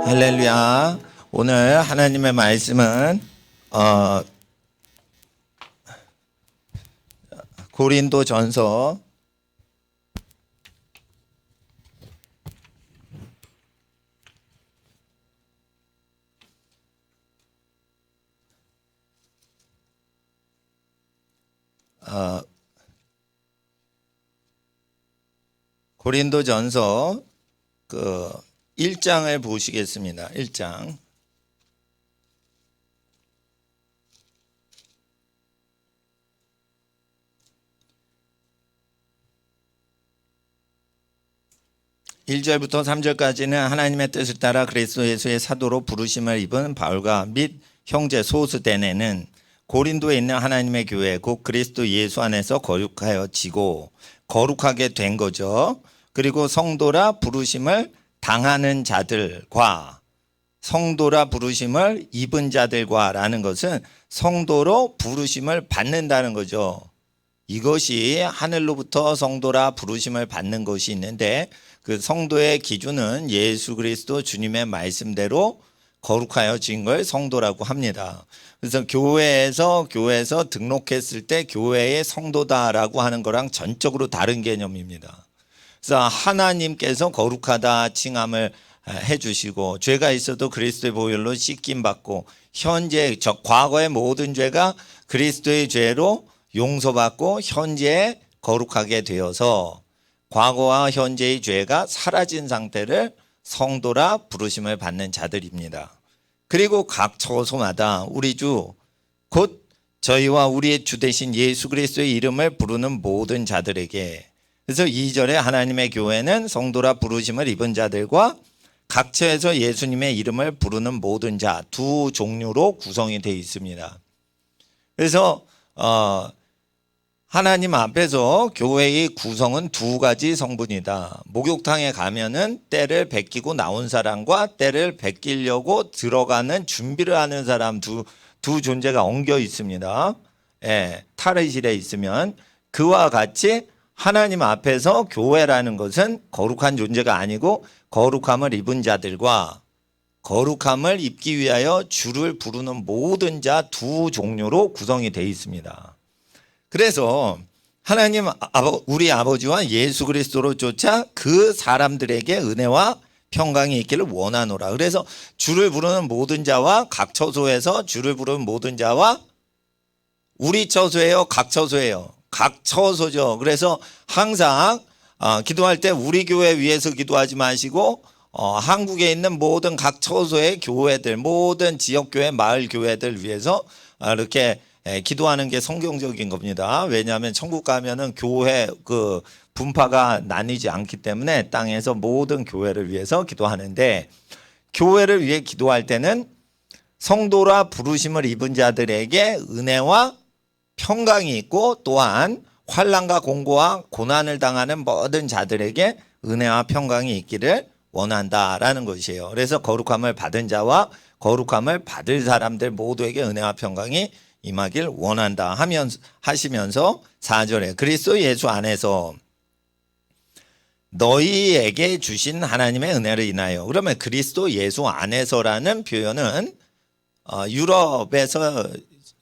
할렐루야. 오늘 하나님의 말씀은 고린도전서 1장을 보시겠습니다. 1장. (1절부터) (3절까지는) 하나님의 뜻을 따라 그리스도 예수의 사도로 부르심을 입은 바울과 및 형제 소스데네는 고린도에 있는 하나님의 교회 곧 그리스도 예수 안에서 거룩하여지고 거룩하게 된 거죠. 그리고 성도라 부르심을 당하는 자들과 성도라 부르심을 입은 자들과 라는 것은 성도로 부르심을 받는다는 거죠. 이것이 하늘로부터 성도라 부르심을 받는 것이 있는데, 그 성도의 기준은 예수 그리스도 주님의 말씀대로 거룩하여진 걸 성도라고 합니다. 그래서 교회에서 등록했을 때 교회의 성도다라고 하는 거랑 전적으로 다른 개념입니다. 그래서 하나님께서 거룩하다 칭함을 해주시고, 죄가 있어도 그리스도의 보혈로 씻김 받고, 현재 과거의 모든 죄가 그리스도의 죄로 용서받고 현재 거룩하게 되어서 과거와 현재의 죄가 사라진 상태를 성도라 부르심을 받는 자들입니다. 그리고 각 처소마다 우리 주 곧 저희와 우리의 주 되신 예수 그리스도의 이름을 부르는 모든 자들에게, 그래서 2절에 하나님의 교회는 성도라 부르심을 입은 자들과 각처에서 예수님의 이름을 부르는 모든 자, 두 종류로 구성이 되어 있습니다. 그래서 하나님 앞에서 교회의 구성은 두 가지 성분이다. 목욕탕에 가면은 때를 베끼고 나온 사람과 때를 베끼려고 들어가는 준비를 하는 사람, 두 존재가 엉겨 있습니다. 탈의실에 있으면 그와 같이 하나님 앞에서 교회라는 것은 거룩한 존재가 아니고 거룩함을 입은 자들과 거룩함을 입기 위하여 주를 부르는 모든 자 두 종류로 구성이 되어 있습니다. 그래서 하나님 우리 아버지와 예수 그리스도로 쫓아 그 사람들에게 은혜와 평강이 있기를 원하노라. 그래서 주를 부르는 모든 자와 각 처소에서 주를 부르는 모든 자와 우리 처소예요, 각 처소예요? 각 처소죠. 그래서 항상 기도할 때 우리 교회 위해서 기도하지 마시고 한국에 있는 모든 각 처소의 교회들, 모든 지역교회, 마을교회들 위해서 이렇게 기도하는 게 성경적인 겁니다. 왜냐하면 천국 가면은 교회 분파가 나뉘지 않기 때문에 땅에서 모든 교회를 위해서 기도하는데, 교회를 위해 기도할 때는 성도라 부르심을 입은 자들에게 은혜와 평강이 있고, 또한 환난과 공고와 고난을 당하는 모든 자들에게 은혜와 평강이 있기를 원한다라는 것이에요. 그래서 거룩함을 받은 자와 거룩함을 받을 사람들 모두에게 은혜와 평강이 임하길 원한다 하시면서 4절에 그리스도 예수 안에서 너희에게 주신 하나님의 은혜를 인하여, 그러면 그리스도 예수 안에서라는 표현은 유럽에서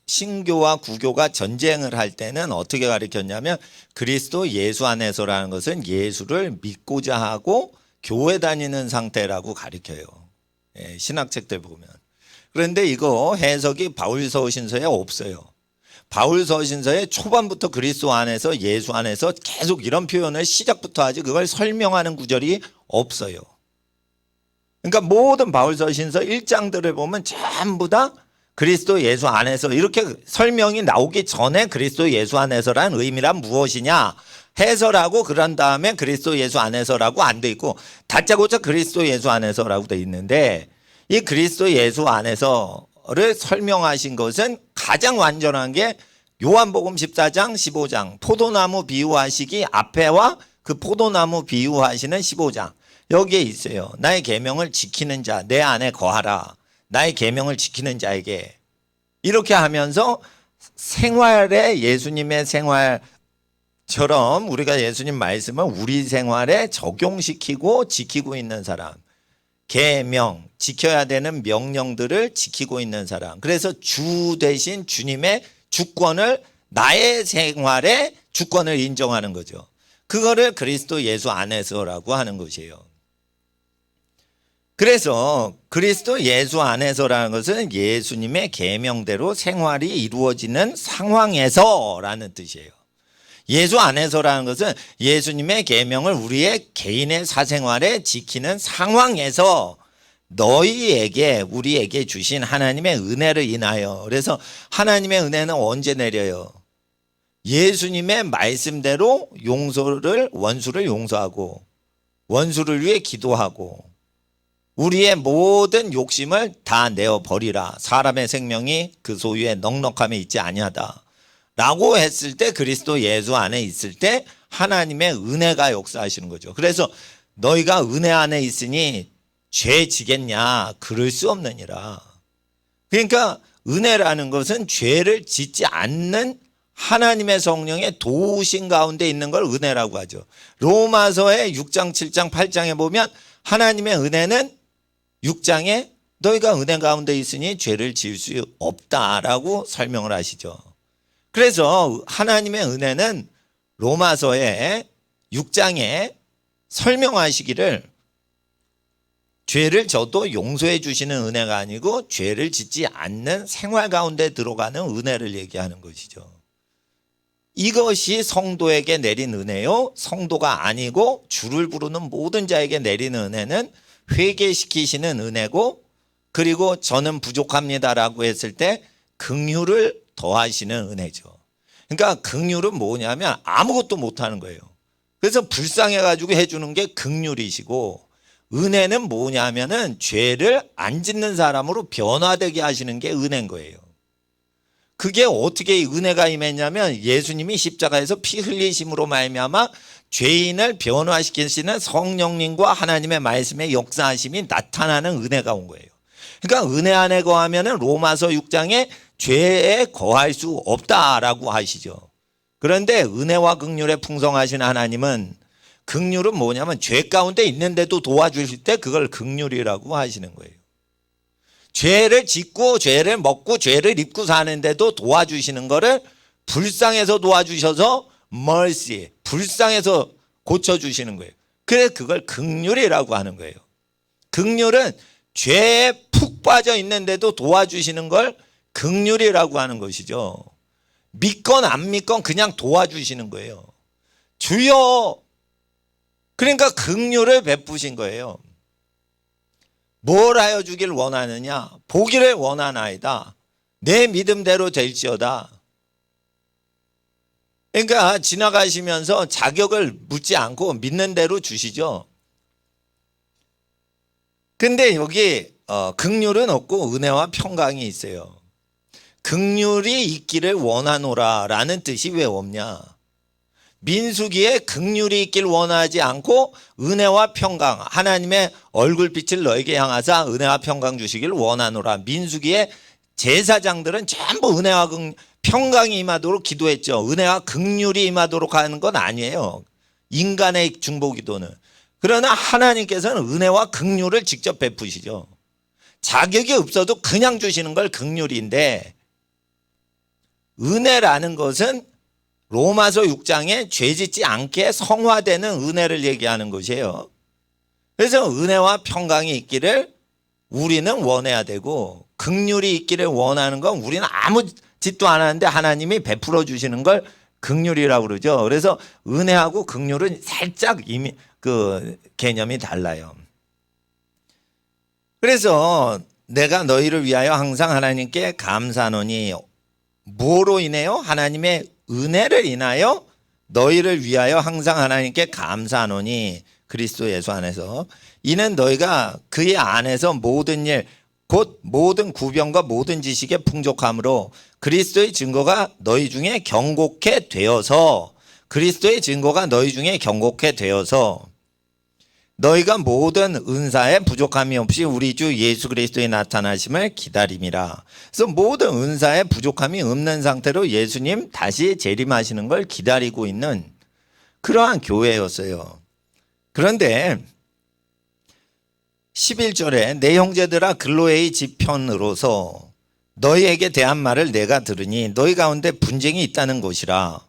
신교와 구교가 전쟁을 할 때는 어떻게 가르쳤냐면, 그리스도 예수 안에서라는 것은 예수를 믿고자 하고 교회 다니는 상태라고 가르쳐요. 신학책들 보면. 그런데 이거 해석이 바울서신서에 없어요. 바울서신서에 초반부터 그리스도 안에서 예수 안에서 계속 이런 표현을 시작부터 하지 그걸 설명하는 구절이 없어요. 그러니까 모든 바울서신서 1장들을 보면 전부 다 그리스도 예수 안에서 이렇게 설명이 나오기 전에 그리스도 예수 안에서라는 의미란 무엇이냐 해설하고, 그런 다음에 그리스도 예수 안에서라고 안 돼 있고 다짜고짜 그리스도 예수 안에서라고 돼 있는데, 이 그리스도 예수 안에서를 설명하신 것은 가장 완전한 게 요한복음 14장 15장 포도나무 비유하시기 앞에와 그 포도나무 비유하시는 15장 여기에 있어요. 나의 계명을 지키는 자 내 안에 거하라. 나의 계명을 지키는 자에게, 이렇게 하면서 생활에 예수님의 생활처럼 우리가 예수님 말씀을 우리 생활에 적용시키고 지키고 있는 사람, 계명, 지켜야 되는 명령들을 지키고 있는 사람. 그래서 주 대신 주님의 주권을 나의 생활에 주권을 인정하는 거죠. 그거를 그리스도 예수 안에서라고 하는 것이에요. 그래서 그리스도 예수 안에서라는 것은 예수님의 계명대로 생활이 이루어지는 상황에서라는 뜻이에요. 예수 안에서라는 것은 예수님의 계명을 우리의 개인의 사생활에 지키는 상황에서 너희에게 우리에게 주신 하나님의 은혜를 인하여. 그래서 하나님의 은혜는 언제 내려요? 예수님의 말씀대로 원수를 용서하고 원수를 위해 기도하고 우리의 모든 욕심을 다 내어버리라. 사람의 생명이 그 소유에 넉넉함에 있지 아니하다 라고 했을 때, 그리스도 예수 안에 있을 때 하나님의 은혜가 역사하시는 거죠. 그래서 너희가 은혜 안에 있으니 죄 지겠냐? 그럴 수 없느니라. 그러니까 은혜라는 것은 죄를 짓지 않는 하나님의 성령의 도우신 가운데 있는 걸 은혜라고 하죠. 로마서의 6장, 7장, 8장에 보면 하나님의 은혜는 6장에 너희가 은혜 가운데 있으니 죄를 지을 수 없다라고 설명을 하시죠. 그래서 하나님의 은혜는 로마서의 6장에 설명하시기를 죄를 져도 용서해 주시는 은혜가 아니고 죄를 짓지 않는 생활 가운데 들어가는 은혜를 얘기하는 것이죠. 이것이 성도에게 내린 은혜요, 성도가 아니고 주를 부르는 모든 자에게 내리는 은혜는 회개시키시는 은혜고, 그리고 저는 부족합니다라고 했을 때 긍휼을 더하시는 은혜죠. 그러니까 긍휼은 뭐냐면 아무것도 못하는 거예요. 그래서 불쌍해가지고 해주는 게 긍휼이시고, 은혜는 뭐냐면은 죄를 안 짓는 사람으로 변화되게 하시는 게 은혜인 거예요. 그게 어떻게 은혜가 임했냐면 예수님이 십자가에서 피 흘리심으로 말미암아 죄인을 변화시키시는 성령님과 하나님의 말씀의 역사하심이 나타나는 은혜가 온 거예요. 그러니까 은혜 안에 거하면은 로마서 6장에 죄에 거할 수 없다라고 하시죠. 그런데 은혜와 긍휼에 풍성하신 하나님은, 긍휼은 뭐냐면 죄 가운데 있는데도 도와주실 때 그걸 긍휼이라고 하시는 거예요. 죄를 짓고 죄를 먹고 죄를 입고 사는데도 도와주시는 거를 불쌍해서 도와주셔서 mercy, 불쌍해서 고쳐주시는 거예요. 그래서 그걸 긍휼이라고 하는 거예요. 긍휼은 죄에 푹 빠져 있는데도 도와주시는 걸 긍휼이라고 하는 것이죠. 믿건 안 믿건 그냥 도와주시는 거예요. 주여, 그러니까 긍휼을 베푸신 거예요. 뭘 하여 주길 원하느냐? 보기를 원하나이다. 내 믿음대로 될지어다. 그러니까 지나가시면서 자격을 묻지 않고 믿는 대로 주시죠. 근데 여기 긍휼은 없고 은혜와 평강이 있어요. 긍휼이 있기를 원하노라 라는 뜻이 왜 없냐? 민수기에 긍휼이 있길 원하지 않고 은혜와 평강, 하나님의 얼굴빛을 너에게 향하사 은혜와 평강 주시길 원하노라. 민수기에 제사장들은 전부 은혜와 평강이 임하도록 기도했죠. 은혜와 긍휼이 임하도록 하는 건 아니에요, 인간의 중보기도는. 그러나 하나님께서는 은혜와 긍휼을 직접 베푸시죠. 자격이 없어도 그냥 주시는 걸 긍휼인데, 은혜라는 것은 로마서 6장에 죄 짓지 않게 성화되는 은혜를 얘기하는 것이에요. 그래서 은혜와 평강이 있기를 우리는 원해야 되고, 긍휼이 있기를 원하는 건 우리는 아무 짓도 안 하는데 하나님이 베풀어 주시는 걸 긍휼이라고 그러죠. 그래서 은혜하고 긍휼은 살짝 이미 그 개념이 달라요. 그래서 내가 너희를 위하여 항상 하나님께 감사하노니, 뭐로 인해요? 하나님의 은혜를 인하여 너희를 위하여 항상 하나님께 감사하노니, 그리스도 예수 안에서 이는 너희가 그의 안에서 모든 일 곧 모든 구변과 모든 지식에 풍족함으로 그리스도의 증거가 너희 중에 경고케 되어서, 그리스도의 증거가 너희 중에 경고케 되어서 너희가 모든 은사에 부족함이 없이 우리 주 예수 그리스도의 나타나심을 기다림이라. 그래서 모든 은사에 부족함이 없는 상태로 예수님 다시 재림하시는 걸 기다리고 있는 그러한 교회였어요. 그런데 11절에 내 형제들아 글로에의 지편으로서 너희에게 대한 말을 내가 들으니 너희 가운데 분쟁이 있다는 것이라.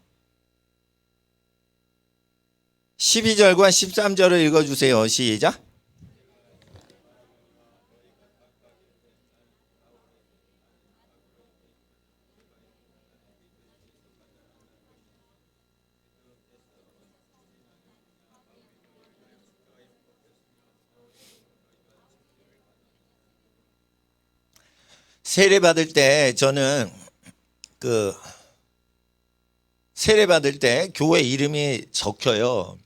12절과 13절을 읽어주세요. 시작. 세례 받을 때 저는 세례 받을 때 교회 이름이 적혀요.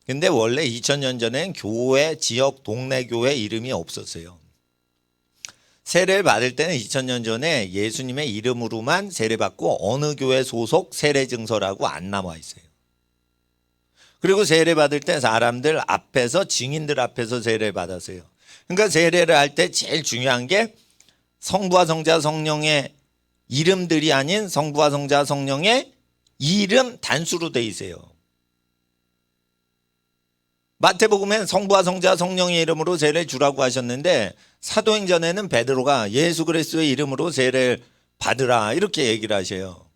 근데 원래 2000년 전엔 교회 지역 동네 교회 이름이 없었어요. 세례를 받을 때는 2000년 전에 예수님의 이름으로만 세례받고 어느 교회 소속 세례 증서라고 안 나와 있어요. 그리고 세례 받을 때 사람들 앞에서 증인들 앞에서 세례를 받았어요. 그러니까 세례를 할 때 제일 중요한 게 성부와 성자 성령의 이름들이 아닌 성부와 성자 성령의 이름 단수로 돼 있어요. 마태복음엔 성부와 성자 성령의 이름으로 세례를 주라고 하셨는데 사도행전에는 베드로가 예수 그리스도의 이름으로 세례를 받으라 이렇게 얘기를 하셔요.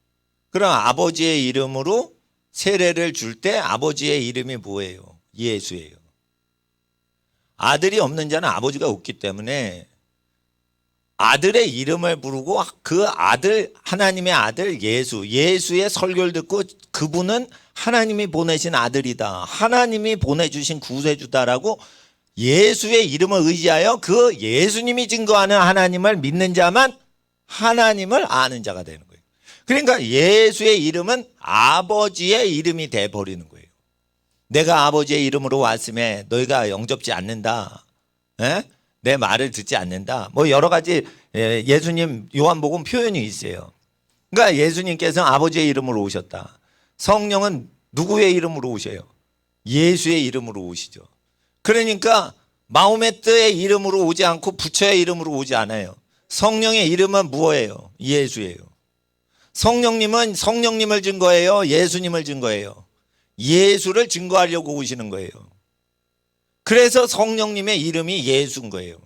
그럼 아버지의 이름으로 세례를 줄 때 아버지의 이름이 뭐예요? 예수예요. 아들이 없는 자는 아버지가 없기 때문에 아들의 이름을 부르고 그 아들, 하나님의 아들 예수의 설교를 듣고 그분은 하나님이 보내신 아들이다, 하나님이 보내주신 구세주다라고 예수의 이름을 의지하여 그 예수님이 증거하는 하나님을 믿는 자만 하나님을 아는 자가 되는 거예요. 그러니까 예수의 이름은 아버지의 이름이 돼버리는 거예요. 내가 아버지의 이름으로 왔음에 너희가 영접지 않는다, 내 말을 듣지 않는다, 뭐 여러 가지 예수님 요한복음 표현이 있어요. 그러니까 예수님께서 아버지의 이름으로 오셨다. 성령은 누구의 이름으로 오셔요? 예수의 이름으로 오시죠. 그러니까 마호메트의 이름으로 오지 않고 부처의 이름으로 오지 않아요. 성령의 이름은 무엇이에요? 예수예요. 성령님은 성령님을 증거해요? 예수님을 증거해요? 예수를 증거하려고 오시는 거예요. 그래서 성령님의 이름이 예수인 거예요.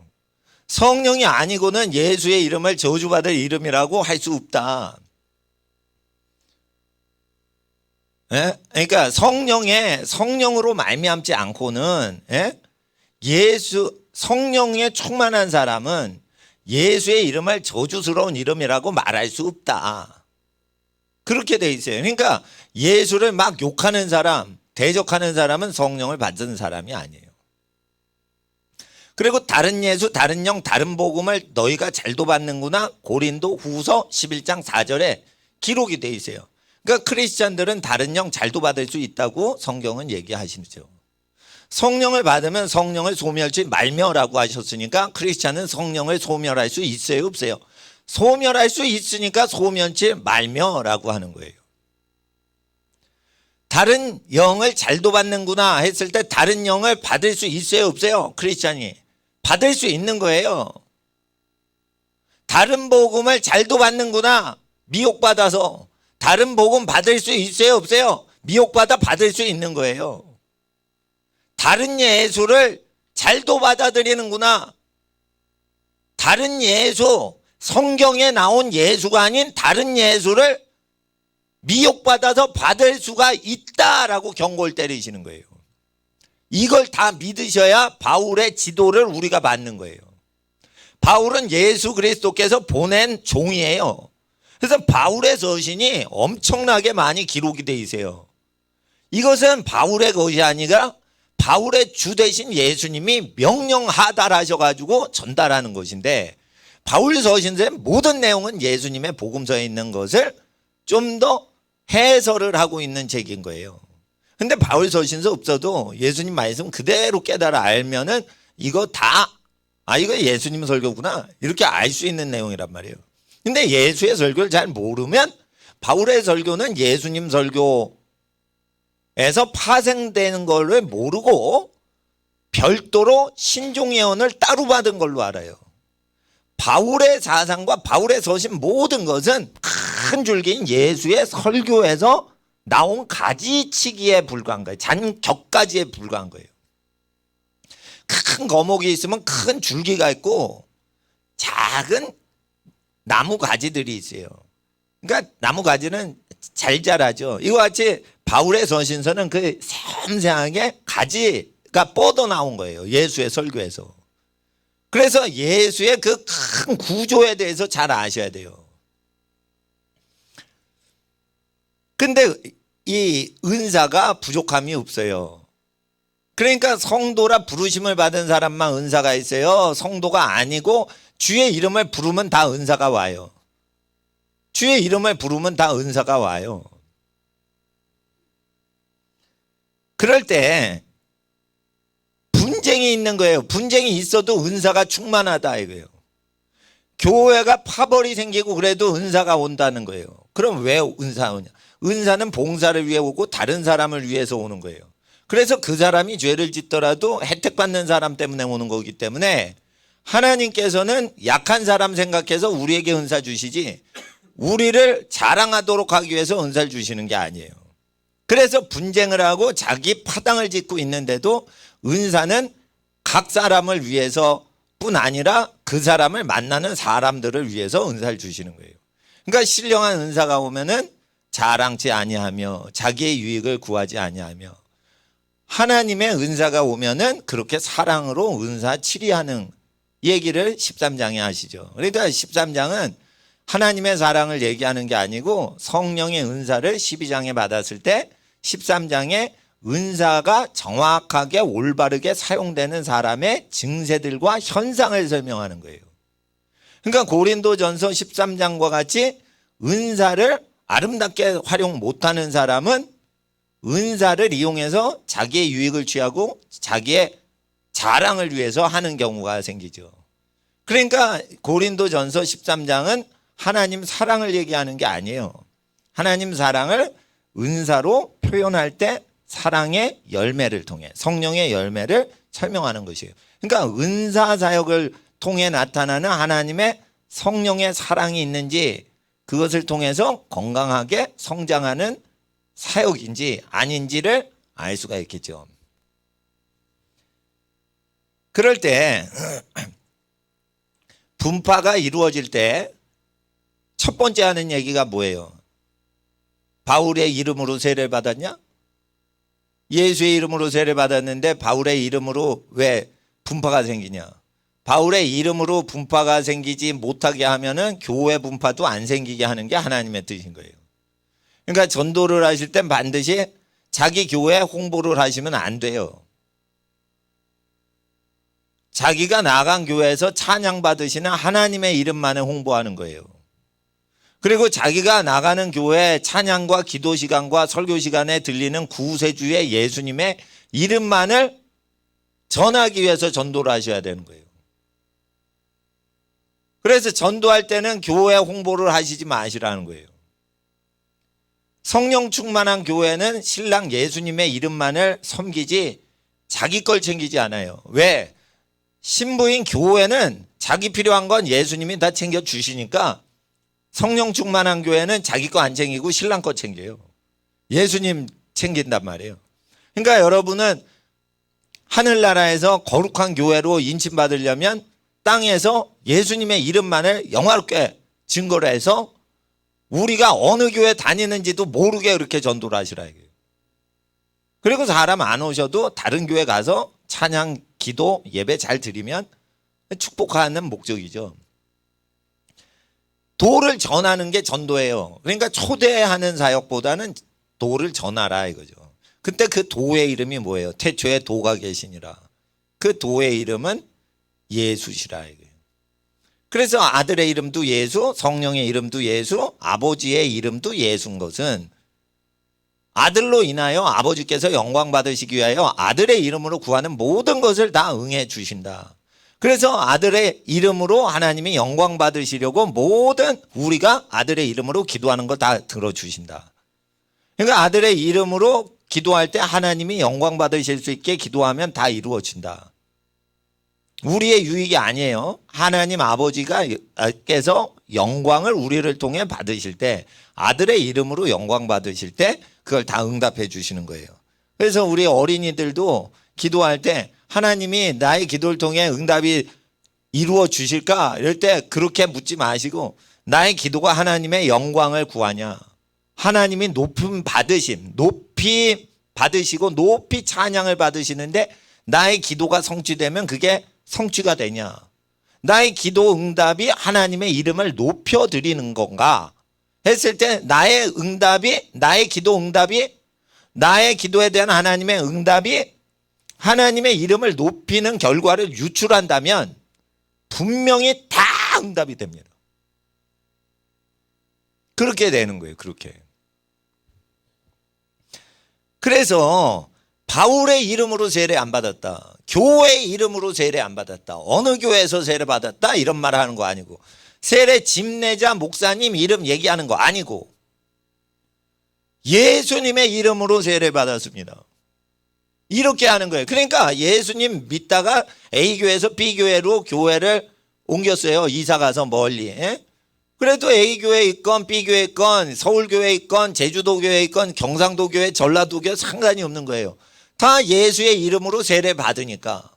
성령이 아니고는 예수의 이름을 저주받을 이름이라고 할 수 없다. 그러니까 성령으로 말미암지 않고는 성령에 충만한 사람은 예수의 이름을 저주스러운 이름이라고 말할 수 없다. 그렇게 돼 있어요. 그러니까 예수를 막 욕하는 사람, 대적하는 사람은 성령을 받은 사람이 아니에요. 그리고 다른 예수, 다른 영, 다른 복음을 너희가 잘도 받는구나. 고린도 후서 11장 4절에 기록이 돼 있어요. 그러니까 크리스찬들은 다른 영 잘도 받을 수 있다고 성경은 얘기하시죠. 성령을 받으면 성령을 소멸치 말며라고 하셨으니까 크리스찬은 성령을 소멸할 수 있어요, 없어요? 소멸할 수 있으니까 소멸치 말며라고 하는 거예요. 다른 영을 잘도 받는구나 했을 때 다른 영을 받을 수 있어요, 없어요? 크리스찬이 받을 수 있는 거예요. 다른 복음을 잘도 받는구나, 미혹받아서 다른 복음 받을 수 있어요, 없어요? 미혹받아 받을 수 있는 거예요. 다른 예수를 잘도 받아들이는구나, 다른 예수, 성경에 나온 예수가 아닌 다른 예수를 미혹받아서 받을 수가 있다라고 경고를 때리시는 거예요. 이걸 다 믿으셔야 바울의 지도를 우리가 받는 거예요. 바울은 예수 그리스도께서 보낸 종이에요. 그래서 바울의 서신이 엄청나게 많이 기록이 돼 있어요. 이것은 바울의 것이 아니라 바울의 주 대신 예수님이 명령하달하셔가지고 전달하는 것인데, 바울 서신서의 모든 내용은 예수님의 복음서에 있는 것을 좀 더 해설을 하고 있는 책인 거예요. 근데 바울 서신서 없어도 예수님 말씀 그대로 깨달아 알면은 이거 이거 예수님 설교구나 이렇게 알 수 있는 내용이란 말이에요. 근데 예수의 설교를 잘 모르면 바울의 설교는 예수님 설교에서 파생되는 걸 모르고 별도로 신종예언을 따로 받은 걸로 알아요. 바울의 사상과 바울의 서신 모든 것은 큰 줄기인 예수의 설교에서 나온 가지치기에 불과한 거예요. 격가지에 불과한 거예요. 큰 거목이 있으면 큰 줄기가 있고 작은 나무 가지들이 있어요. 그러니까 나무 가지는 잘 자라죠. 이와 같이 바울의 서신서는 그 섬세하게 가지가 뻗어나온 거예요. 예수의 설교에서. 그래서 예수의 그 큰 구조에 대해서 잘 아셔야 돼요. 근데 이 은사가 부족함이 없어요. 그러니까 성도라 부르심을 받은 사람만 은사가 있어요. 성도가 아니고 주의 이름을 부르면 다 은사가 와요. 주의 이름을 부르면 다 은사가 와요. 그럴 때 분쟁이 있는 거예요. 분쟁이 있어도 은사가 충만하다 이거예요. 교회가 파벌이 생기고 그래도 은사가 온다는 거예요. 그럼 왜 은사 오냐? 은사는 봉사를 위해 오고 다른 사람을 위해서 오는 거예요. 그래서 그 사람이 죄를 짓더라도 혜택받는 사람 때문에 오는 거기 때문에 하나님께서는 약한 사람 생각해서 우리에게 은사 주시지 우리를 자랑하도록 하기 위해서 은사를 주시는 게 아니에요. 그래서 분쟁을 하고 자기 파당을 짓고 있는데도 은사는 각 사람을 위해서뿐 아니라 그 사람을 만나는 사람들을 위해서 은사를 주시는 거예요. 그러니까 신령한 은사가 오면은 자랑치 아니하며 자기의 유익을 구하지 아니하며 하나님의 은사가 오면은 그렇게 사랑으로 은사 치리하는 얘기를 13장에 하시죠. 그러니까 13장은 하나님의 사랑을 얘기하는 게 아니고 성령의 은사를 12장에 받았을 때 13장에 은사가 정확하게 올바르게 사용되는 사람의 증세들과 현상을 설명하는 거예요. 그러니까 고린도전서 13장과 같이 은사를 아름답게 활용 못하는 사람은 은사를 이용해서 자기의 유익을 취하고 자기의 자랑을 위해서 하는 경우가 생기죠. 그러니까 고린도전서 13장은 하나님 사랑을 얘기하는 게 아니에요. 하나님 사랑을 은사로 표현할 때 사랑의 열매를 통해 성령의 열매를 설명하는 것이에요. 그러니까 은사 사역을 통해 나타나는 하나님의 성령의 사랑이 있는지 그것을 통해서 건강하게 성장하는 사역인지 아닌지를 알 수가 있겠죠. 그럴 때 분파가 이루어질 때 첫 번째 하는 얘기가 뭐예요? 바울의 이름으로 세례를 받았냐? 예수의 이름으로 세례를 받았는데 바울의 이름으로 왜 분파가 생기냐? 바울의 이름으로 분파가 생기지 못하게 하면은 교회 분파도 안 생기게 하는 게 하나님의 뜻인 거예요. 그러니까 전도를 하실 땐 반드시 자기 교회 홍보를 하시면 안 돼요. 자기가 나간 교회에서 찬양 받으시는 하나님의 이름만을 홍보하는 거예요. 그리고 자기가 나가는 교회 찬양과 기도 시간과 설교 시간에 들리는 구세주의 예수님의 이름만을 전하기 위해서 전도를 하셔야 되는 거예요. 그래서 전도할 때는 교회 홍보를 하시지 마시라는 거예요. 성령 충만한 교회는 신랑 예수님의 이름만을 섬기지 자기 걸 챙기지 않아요. 왜? 신부인 교회는 자기 필요한 건 예수님이 다 챙겨주시니까 성령 충만한 교회는 자기 거 안 챙기고 신랑 거 챙겨요. 예수님 챙긴단 말이에요. 그러니까 여러분은 하늘나라에서 거룩한 교회로 인침받으려면 땅에서 예수님의 이름만을 영화롭게 증거를 해서 우리가 어느 교회 다니는지도 모르게 그렇게 전도를 하시라 이거예요. 그리고 사람 안 오셔도 다른 교회 가서 찬양, 기도, 예배 잘 드리면 축복하는 목적이죠. 도를 전하는 게 전도예요. 그러니까 초대하는 사역보다는 도를 전하라 이거죠. 그때 그 도의 이름이 뭐예요? 태초에 도가 계시니라. 그 도의 이름은 예수시라 이거예요. 그래서 아들의 이름도 예수, 성령의 이름도 예수, 아버지의 이름도 예수인 것은 아들로 인하여 아버지께서 영광 받으시기 위하여 아들의 이름으로 구하는 모든 것을 다 응해 주신다. 그래서 아들의 이름으로 하나님이 영광 받으시려고 모든 우리가 아들의 이름으로 기도하는 거 다 들어주신다. 그러니까 아들의 이름으로 기도할 때 하나님이 영광 받으실 수 있게 기도하면 다 이루어진다. 우리의 유익이 아니에요. 하나님 아버지께서 영광을 우리를 통해 받으실 때 아들의 이름으로 영광 받으실 때 그걸 다 응답해 주시는 거예요. 그래서 우리 어린이들도 기도할 때 하나님이 나의 기도를 통해 응답이 이루어 주실까? 이럴 때 그렇게 묻지 마시고 나의 기도가 하나님의 영광을 구하냐? 하나님이 높임 받으심, 높이 받으시고 높이 찬양을 받으시는데 나의 기도가 성취되면 그게 성취가 되냐? 나의 기도 응답이 하나님의 이름을 높여드리는 건가? 했을 때 나의 응답이, 나의 기도 응답이, 나의 기도에 대한 하나님의 응답이 하나님의 이름을 높이는 결과를 유출한다면 분명히 다 응답이 됩니다. 그렇게 되는 거예요. 그렇게. 그래서 바울의 이름으로 세례 안 받았다. 교회의 이름으로 세례 안 받았다. 어느 교회에서 세례 받았다. 이런 말 하는 거 아니고. 세례 집례자 목사님 이름 얘기하는 거 아니고. 예수님의 이름으로 세례 받았습니다. 이렇게 하는 거예요. 그러니까 예수님 믿다가 A교회에서 B교회로 교회를 옮겼어요. 이사 가서 멀리. 그래도 A교회 있건 B교회 있건 서울교회 있건 제주도교회 있건 경상도교회 전라도교회 상관이 없는 거예요. 다 예수의 이름으로 세례 받으니까.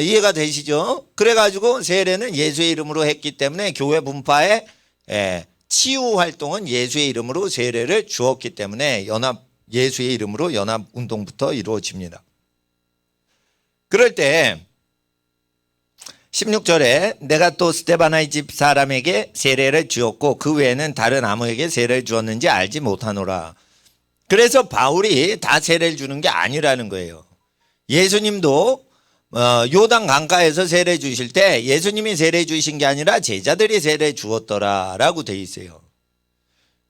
이해가 되시죠? 그래가지고 세례는 예수의 이름으로 했기 때문에 교회 분파의 치유 활동은 예수의 이름으로 세례를 주었기 때문에 예수의 이름으로 연합운동부터 이루어집니다. 그럴 때 16절에 내가 또 스데바나의 집 사람에게 세례를 주었고 그 외에는 다른 아무에게 세례를 주었는지 알지 못하노라. 그래서 바울이 다 세례를 주는 게 아니라는 거예요. 예수님도 요단 강가에서 세례 주실 때 예수님이 세례 주신 게 아니라 제자들이 세례 주었더라라고 돼 있어요.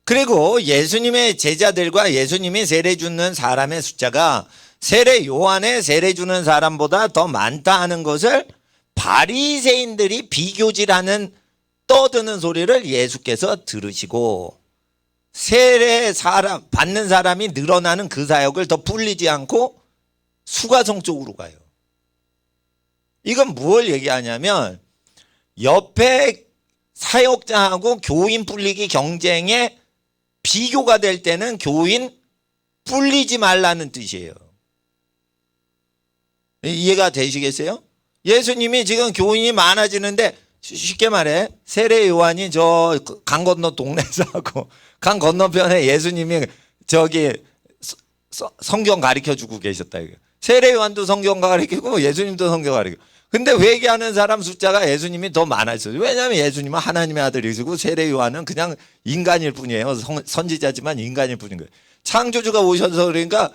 그리고 예수님의 제자들과 예수님이 세례 주는 사람의 숫자가 세례 요한의 세례 주는 사람보다 더 많다 하는 것을 바리새인들이 비교질하는 떠드는 소리를 예수께서 들으시고 세례 받는 사람이 늘어나는 그 사역을 더 불리지 않고 수가성 쪽으로 가요. 이건 무엇을 얘기하냐면 옆에 사역자하고 교인 불리기 경쟁에 비교가 될 때는 교인 불리지 말라는 뜻이에요. 이해가 되시겠어요? 예수님이 지금 교인이 많아지는데 쉽게 말해 세례 요한이 저 강 건너 동네에서 하고 강 건너편에 예수님이 저기 성경 가르쳐주고 계셨다. 세례 요한도 성경 가르치고 예수님도 성경 가르치고. 근데 회개하는 사람 숫자가 예수님이 더 많았어요. 왜냐하면 예수님은 하나님의 아들이시고 세례 요한은 그냥 인간일 뿐이에요. 선지자지만 인간일 뿐인 거예요. 창조주가 오셔서 그러니까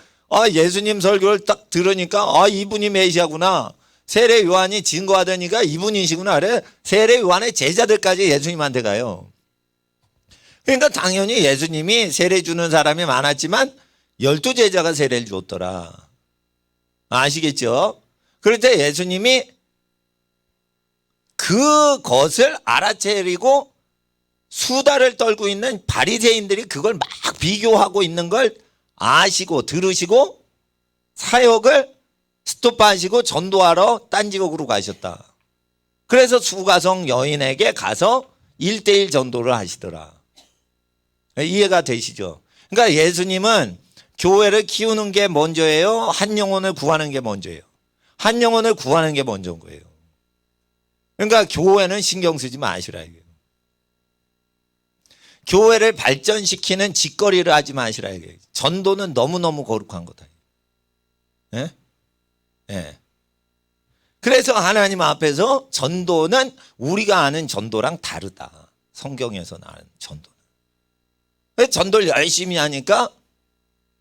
예수님 설교를 딱 들으니까 이분이 메시아구나. 세례 요한이 증거하더니까 이분이시구나. 그래 세례 요한의 제자들까지 예수님한테 가요. 그러니까 당연히 예수님이 세례 주는 사람이 많았지만 12제자가 세례를 줬더라. 아시겠죠? 그럴 때 예수님이 그것을 알아채리고 수다를 떨고 있는 바리새인들이 그걸 막 비교하고 있는 걸 아시고 들으시고 사역을 스톱하시고 전도하러 딴 지역으로 가셨다. 그래서 수가성 여인에게 가서 1:1 전도를 하시더라. 이해가 되시죠? 그러니까 예수님은 교회를 키우는 게 먼저예요? 한 영혼을 구하는 게 먼저예요? 한 영혼을 구하는 게 먼저인 거예요. 그러니까 교회는 신경 쓰지 마시라 이거예요. 교회를 발전시키는 짓거리를 하지 마시라 이거예요. 전도는 너무너무 거룩한 거다. 예? 예. 그래서 하나님 앞에서 전도는 우리가 아는 전도랑 다르다. 성경에서 나는 전도는. 전도를 열심히 하니까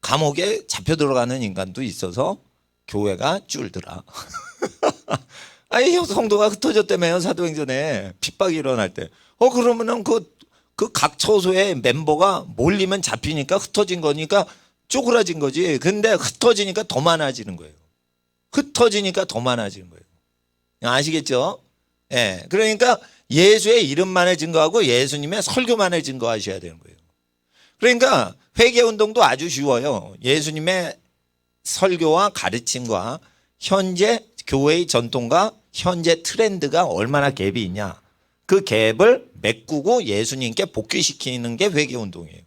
감옥에 잡혀 들어가는 인간도 있어서 교회가 줄더라. 아니 성도가 흩어졌다며요. 사도행전에 핍박이 일어날 때. 그러면은 그 각 처소의 멤버가 몰리면 잡히니까 흩어진 거니까 쪼그라진 거지. 근데 흩어지니까 더 많아지는 거예요. 흩어지니까 더 많아지는 거예요. 아시겠죠? 예. 그러니까 예수의 이름만을 증거하고 예수님의 설교만을 증거하셔야 되는 거예요. 그러니까 회개운동도 아주 쉬워요. 예수님의 설교와 가르침과 현재 교회의 전통과 현재 트렌드가 얼마나 갭이 있냐. 그 갭을 메꾸고 예수님께 복귀시키는 게 회개운동이에요.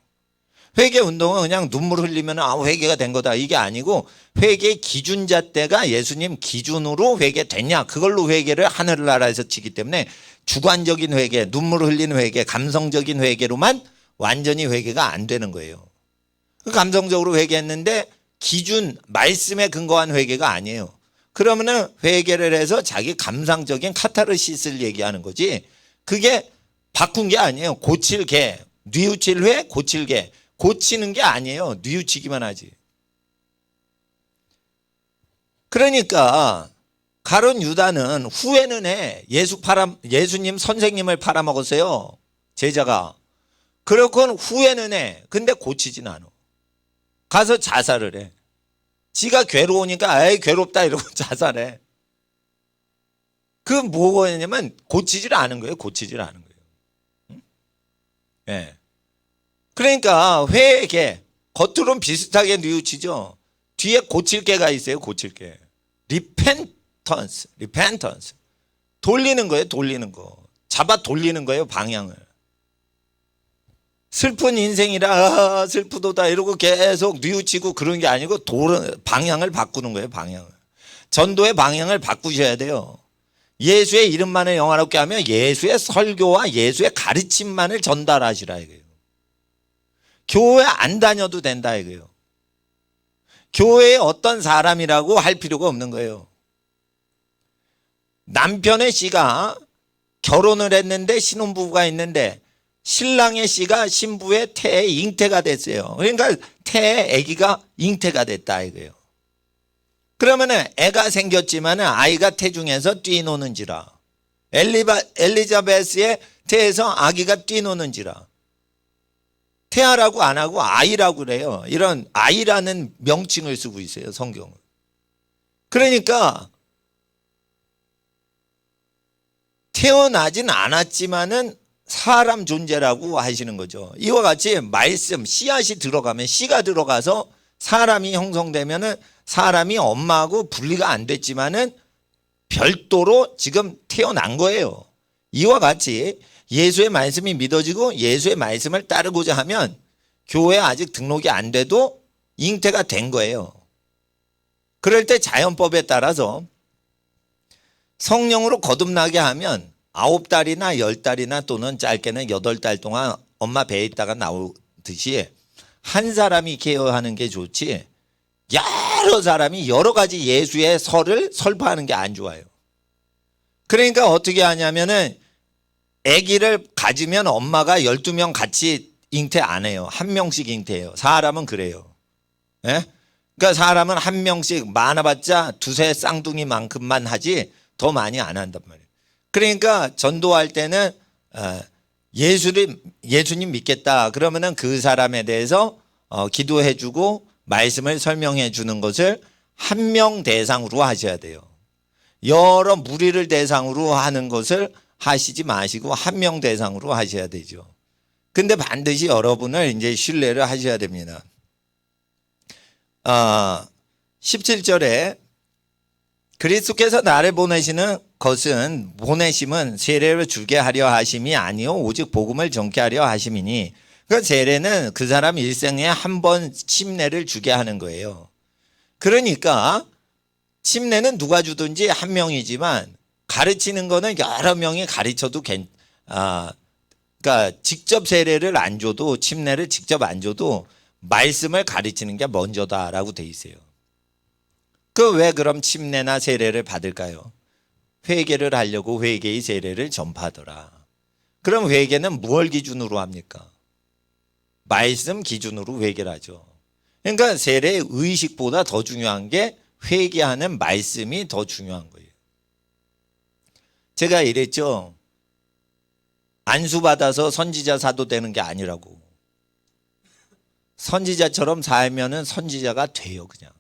회개 운동은 그냥 눈물 흘리면 회개가 된 거다 이게 아니고 회개 기준잣대가 예수님 기준으로 회개됐냐 그걸로 회개를 하늘나라에서 치기 때문에 주관적인 회개, 눈물 흘리는 회개, 감성적인 회개로만 완전히 회개가 안 되는 거예요. 감성적으로 회개했는데 기준 말씀에 근거한 회개가 아니에요. 그러면은 회개를 해서 자기 감상적인 카타르시스를 얘기하는 거지 그게 바꾼 게 아니에요. 고칠 개, 뉘우칠 회, 고칠 개. 고치는 게 아니에요. 뉘우치기만 하지. 그러니까 가룟 유다는 후회는 해. 예수님 선생님을 팔아먹었어요. 제자가. 그렇건 후회는 해. 근데 고치진 않아. 가서 자살을 해. 지가 괴로우니까 에이 괴롭다 이러고 자살해. 그 뭐냐면 고치질 않은 거예요. 고치질 않은 거예요. 응? 네. 그러니까 회개 겉으로는 비슷하게 뉘우치죠. 뒤에 고칠 게가 있어요. 고칠 게. 리펜턴스. 돌리는 거예요. 돌리는 거. 잡아 돌리는 거예요. 방향을. 슬픈 인생이라 슬프도다 이러고 계속 뉘우치고 그런 게 아니고 방향을 바꾸는 거예요. 방향을. 전도의 방향을 바꾸셔야 돼요. 예수의 이름만을 영화롭게 하면 예수의 설교와 예수의 가르침만을 전달하시라 이거예요. 교회 안 다녀도 된다 이거예요. 교회에 어떤 사람이라고 할 필요가 없는 거예요. 남편의 씨가 결혼을 했는데 신혼부부가 있는데 신랑의 씨가 신부의 태에 잉태가 됐어요. 그러니까 태에 아기가 잉태가 됐다 이거예요. 그러면은 애가 생겼지만은 아이가 태중에서 뛰노는지라. 엘리자베스의 태에서 아기가 뛰노는지라. 태아라고 안 하고 아이라고 그래요. 이런 아이라는 명칭을 쓰고 있어요. 성경은. 그러니까 태어나진 않았지만은 사람 존재라고 하시는 거죠. 이와 같이 말씀 씨앗이 들어가면 씨가 들어가서 사람이 형성되면은 사람이 엄마하고 분리가 안 됐지만은 별도로 지금 태어난 거예요. 이와 같이 예수의 말씀이 믿어지고 예수의 말씀을 따르고자 하면 교회에 아직 등록이 안 돼도 잉태가 된 거예요. 그럴 때 자연법에 따라서 성령으로 거듭나게 하면 9달이나 10달이나 또는 짧게는 8달 동안 엄마 배에 있다가 나오듯이 한 사람이 케어하는 게 좋지 여러 사람이 여러 가지 예수의 설을 설파하는 게 안 좋아요. 그러니까 어떻게 하냐면은 아기를 가지면 엄마가 12명 같이 잉태 안 해요. 한 명씩 잉태해요. 사람은 그래요. 예? 그러니까 사람은 한 명씩 많아봤자 두세 쌍둥이만큼만 하지 더 많이 안 한단 말이에요. 그러니까 전도할 때는 예수님 믿겠다 그러면은 그 사람에 대해서 기도해주고 말씀을 설명해 주는 것을 한 명 대상으로 하셔야 돼요. 여러 무리를 대상으로 하는 것을 하시지 마시고 한 명 대상으로 하셔야 되죠. 근데 반드시 여러분을 이제 신뢰를 하셔야 됩니다. 17절에 그리스도께서 나를 보내심은 세례를 주게 하려 하심이 아니요 오직 복음을 전케 하려 하심이니 그 세례는 그 사람 일생에 한 번 침례를 주게 하는 거예요. 그러니까 침례는 누가 주든지 한 명이지만 가르치는 거는 여러 명이 가르쳐도 그러니까 직접 세례를 안 줘도 침례를 직접 안 줘도 말씀을 가르치는 게 먼저다라고 돼 있어요. 그 왜 그럼 침례나 세례를 받을까요? 회개를 하려고 회개의 세례를 전파하더라. 그럼 회개는 무엇 기준으로 합니까? 말씀 기준으로 회개를 하죠. 그러니까 세례의 의식보다 더 중요한 게 회개하는 말씀이 더 중요한 거예요. 제가 이랬죠. 안수받아서 선지자 사도 되는 게 아니라고. 선지자처럼 살면은 선지자가 돼요, 그냥.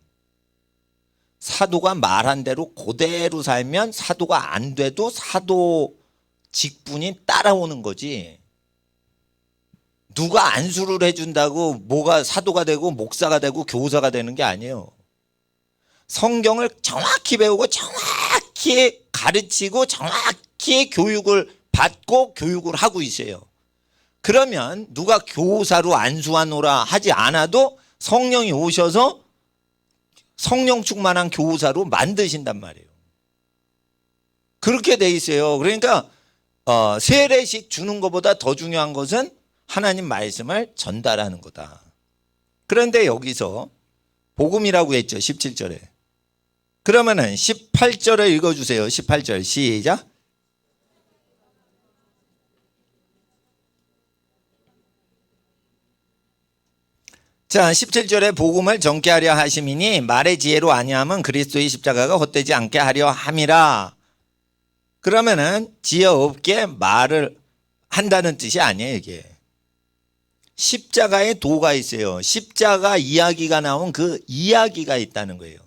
사도가 말한 대로 그대로 살면 사도가 안 돼도 사도 직분이 따라오는 거지. 누가 안수를 해준다고 뭐가 사도가 되고 목사가 되고 교사가 되는 게 아니에요. 성경을 정확히 배우고 정확히 가르치고 정확히 교육을 받고 교육을 하고 있어요. 그러면 누가 교사로 안수하노라 하지 않아도 성령이 오셔서 성령 충만한 교사로 만드신단 말이에요. 그렇게 돼 있어요. 그러니까 세례식 주는 것보다 더 중요한 것은 하나님 말씀을 전달하는 거다. 그런데 여기서 복음이라고 했죠. 17절에. 그러면은 18절을 읽어주세요. 18절 시작. 자, 17절에 복음을 전케 하려 하심이니 말의 지혜로 아니함은 그리스도의 십자가가 헛되지 않게 하려 함이라. 그러면은 지혜 없게 말을 한다는 뜻이 아니에요, 이게. 십자가에 도가 있어요. 십자가 이야기가 나온 그 이야기가 있다는 거예요.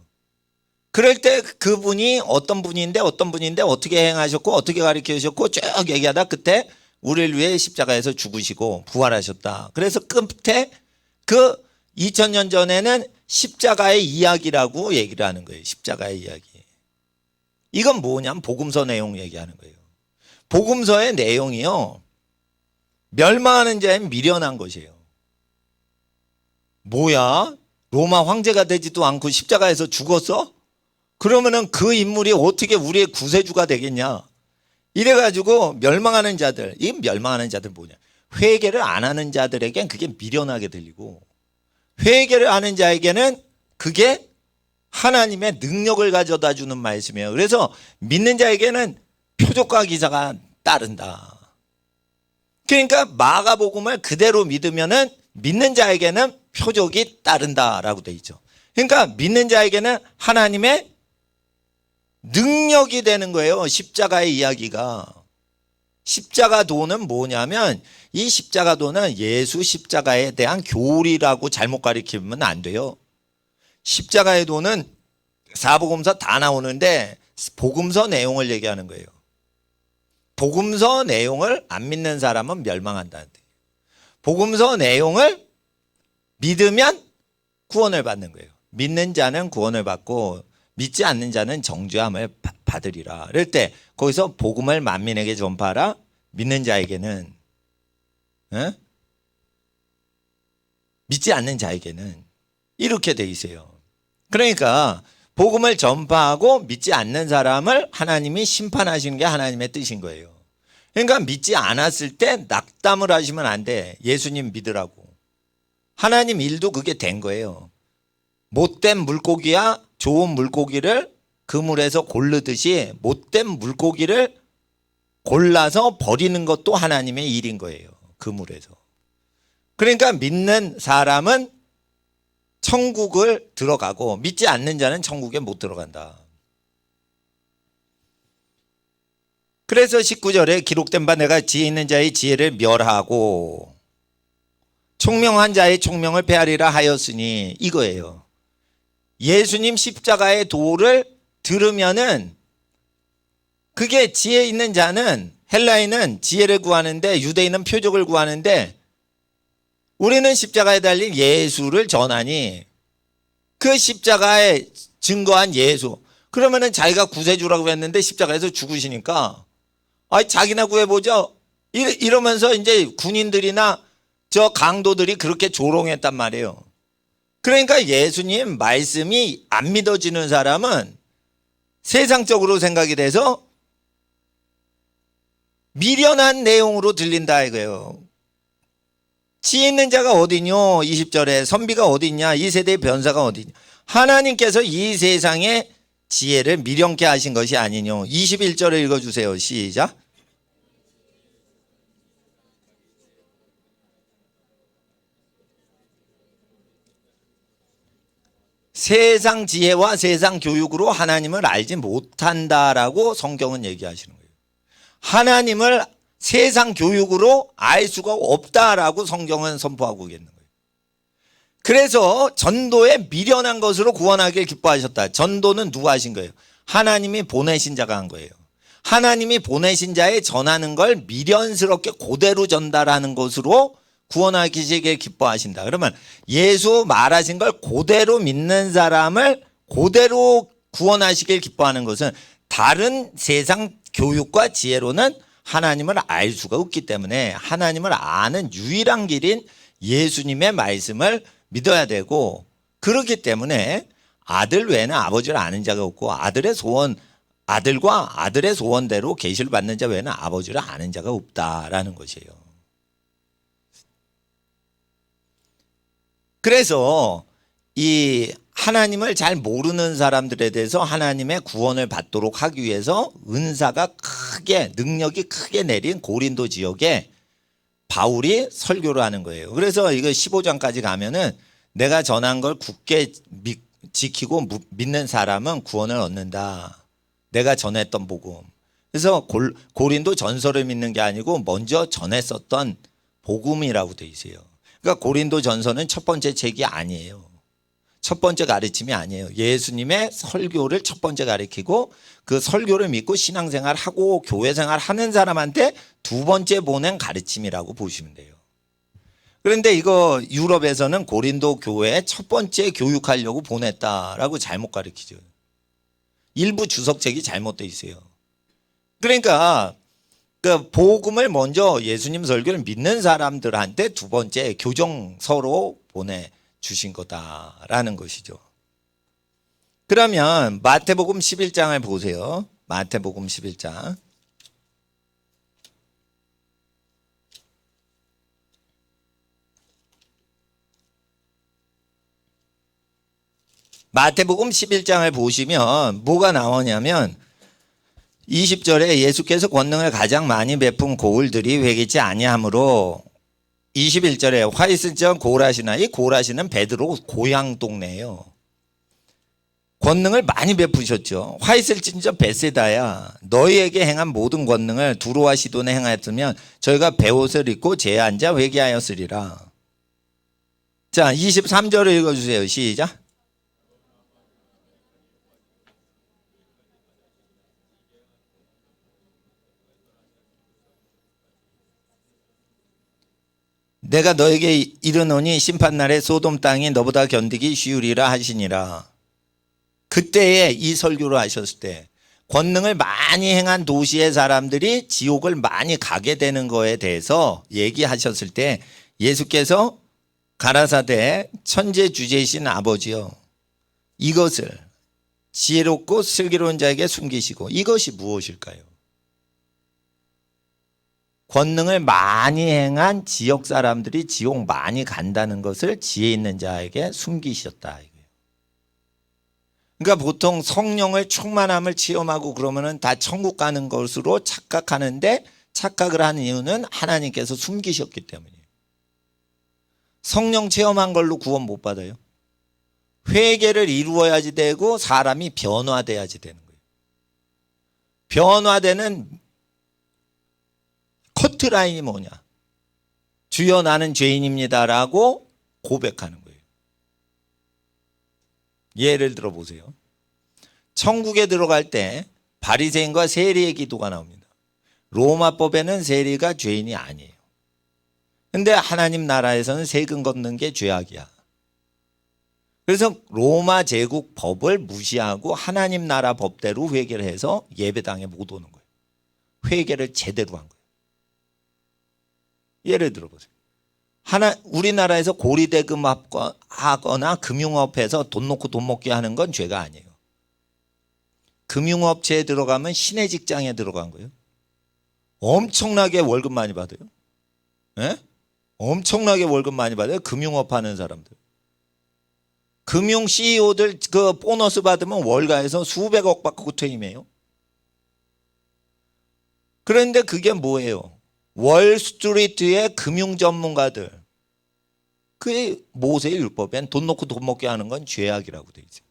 그럴 때 그분이 어떤 분인데 어떻게 행하셨고 어떻게 가르치셨고 쭉 얘기하다 끝에 우리를 위해 십자가에서 죽으시고 부활하셨다. 그래서 끝에 그 2000년 전에는 십자가의 이야기라고 얘기를 하는 거예요. 십자가의 이야기. 이건 뭐냐면 복음서 내용 얘기하는 거예요. 복음서의 내용이요. 멸망하는 자에 미련한 것이에요. 뭐야? 로마 황제가 되지도 않고 십자가에서 죽었어? 그러면은 그 인물이 어떻게 우리의 구세주가 되겠냐? 이래가지고 멸망하는 자들, 이 멸망하는 자들 뭐냐? 회개를 안 하는 자들에겐 그게 미련하게 들리고 회개를 하는 자에게는 그게 하나님의 능력을 가져다 주는 말씀이에요. 그래서 믿는 자에게는 표적과 기사가 따른다. 그러니까 마가복음을 그대로 믿으면은 믿는 자에게는 표적이 따른다라고 돼 있죠. 그러니까 믿는 자에게는 하나님의 능력이 되는 거예요. 십자가의 이야기가. 십자가도는 뭐냐면 이 십자가도는 예수 십자가에 대한 교리라고 잘못 가르치면 안 돼요. 십자가의 도는 사복음서 다 나오는데 복음서 내용을 얘기하는 거예요. 복음서 내용을 안 믿는 사람은 멸망한다는 거예요. 복음서 내용을 믿으면 구원을 받는 거예요. 믿는 자는 구원을 받고 믿지 않는 자는 정죄함을 받으리라. 그럴 때 거기서 복음을 만민에게 전파하라. 믿는 자에게는 믿지 않는 자에게는 이렇게 돼 있어요. 그러니까 복음을 전파하고 믿지 않는 사람을 하나님이 심판하시는 게 하나님의 뜻인 거예요. 그러니까 믿지 않았을 때 낙담을 하시면 안 돼. 예수님 믿으라고. 하나님 일도 그게 된 거예요. 못된 물고기야 좋은 물고기를 그물에서 고르듯이 못된 물고기를 골라서 버리는 것도 하나님의 일인 거예요. 그물에서. 그러니까 믿는 사람은 천국을 들어가고 믿지 않는 자는 천국에 못 들어간다. 그래서 19절에 기록된 바 내가 지혜 있는 자의 지혜를 멸하고 총명한 자의 총명을 폐하리라 하였으니 이거예요. 예수님 십자가의 도를 들으면은 그게 지혜 있는 자는 헬라인은 지혜를 구하는데 유대인은 표적을 구하는데 우리는 십자가에 달린 예수를 전하니 그 십자가에 증거한 예수. 그러면은 자기가 구세주라고 했는데 십자가에서 죽으시니까 자기나 구해보자. 이러면서 이제 군인들이나 저 강도들이 그렇게 조롱했단 말이에요. 그러니까 예수님 말씀이 안 믿어지는 사람은 세상적으로 생각이 돼서 미련한 내용으로 들린다 이거예요. 지혜 있는 자가 어디뇨? 20절에 선비가 어디 있냐? 이 세대의 변사가 어디 있냐? 하나님께서 이 세상의 지혜를 미련케 하신 것이 아니뇨. 21절을 읽어주세요. 시작. 세상 지혜와 세상 교육으로 하나님을 알지 못한다라고 성경은 얘기하시는 거예요. 하나님을 세상 교육으로 알 수가 없다라고 성경은 선포하고 있는 거예요. 그래서 전도에 미련한 것으로 구원하길 기뻐하셨다. 전도는 누가 하신 거예요? 하나님이 보내신 자가 한 거예요. 하나님이 보내신 자에 전하는 걸 미련스럽게 그대로 전달하는 것으로 구원하시길 기뻐하신다. 그러면 예수 말하신 걸 그대로 믿는 사람을 그대로 구원하시길 기뻐하는 것은 다른 세상 교육과 지혜로는 하나님을 알 수가 없기 때문에 하나님을 아는 유일한 길인 예수님의 말씀을 믿어야 되고, 그렇기 때문에 아들 외에는 아버지를 아는 자가 없고 아들과 아들의 소원대로 계시를 받는 자 외에는 아버지를 아는 자가 없다라는 것이에요. 그래서 이 하나님을 잘 모르는 사람들에 대해서 하나님의 구원을 받도록 하기 위해서 능력이 크게 내린 고린도 지역에 바울이 설교를 하는 거예요. 그래서 이거 15장까지 가면은 내가 전한 걸 굳게 지키고 믿는 사람은 구원을 얻는다. 내가 전했던 복음. 그래서 고린도 전서를 믿는 게 아니고 먼저 전했었던 복음이라고 돼 있어요. 그러니까 고린도 전서는 첫 번째 책이 아니에요. 첫 번째 가르침이 아니에요. 예수님의 설교를 첫 번째 가르치고 그 설교를 믿고 신앙생활하고 교회생활 하는 사람한테 두 번째 보낸 가르침이라고 보시면 돼요. 그런데 이거 유럽에서는 고린도 교회에 첫 번째 교육하려고 보냈다라고 잘못 가르치죠. 일부 주석책이 잘못되어 있어요. 그러니까 그 복음을 먼저 예수님 설교를 믿는 사람들한테 두 번째 교정서로 보내주신 거다라는 것이죠. 그러면 마태복음 11장을 보세요. 마태복음 11장. 마태복음 11장을 보시면 뭐가 나오냐면 20절에 예수께서 권능을 가장 많이 베푼 고을들이 회개치 아니하므로 21절에 화이스전 고라시나, 이 고라시는 베드로 고향 동네예요. 권능을 많이 베푸셨죠. 화이슬진저 베세다야. 너희에게 행한 모든 권능을 두로와 시돈에 행하였으면 저희가 베옷을 입고 제에 앉아 회개하였으리라. 자, 23절을 읽어주세요. 시작. 내가 너에게 이르노니 심판날에 소돔 땅이 너보다 견디기 쉬우리라 하시니라. 그때에 이 설교를 하셨을 때 권능을 많이 행한 도시의 사람들이 지옥을 많이 가게 되는 거에 대해서 얘기하셨을 때 예수께서 가라사대 천재주제이신 아버지여, 이것을 지혜롭고 슬기로운 자에게 숨기시고, 이것이 무엇일까요? 권능을 많이 행한 지역 사람들이 지옥 많이 간다는 것을 지혜 있는 자에게 숨기셨다. 그러니까 보통 성령을 충만함을 체험하고 그러면은 다 천국 가는 것으로 착각하는데, 착각을 하는 이유는 하나님께서 숨기셨기 때문이에요. 성령 체험한 걸로 구원 못 받아요. 회개를 이루어야지 되고 사람이 변화돼야지 되는 거예요. 변화되는 커트라인이 뭐냐? 주여 나는 죄인입니다라고 고백하는 거예요. 예를 들어 보세요. 천국에 들어갈 때 바리새인과 세리의 기도가 나옵니다. 로마법에는 세리가 죄인이 아니에요. 근데 하나님 나라에서는 세금 걷는 게 죄악이야. 그래서 로마 제국 법을 무시하고 하나님 나라 법대로 회개를 해서 예배당에 못 오는 거예요. 회개를 제대로 한 거예요. 예를 들어 보세요. 우리나라에서 고리대금 하거나 금융업해서 돈 놓고 돈 먹게 하는 건 죄가 아니에요. 금융업체에 들어가면 신의 직장에 들어간 거예요. 엄청나게 월급 많이 받아요. 예? 엄청나게 월급 많이 받아요. 금융업 하는 사람들. 금융 CEO들 그 보너스 받으면 월가에서 수백억 받고 퇴임해요. 그런데 그게 뭐예요? 월스트리트의 금융 전문가들, 그게 모세의 율법엔 돈 놓고 돈 먹게 하는 건 죄악이라고 돼 있어요.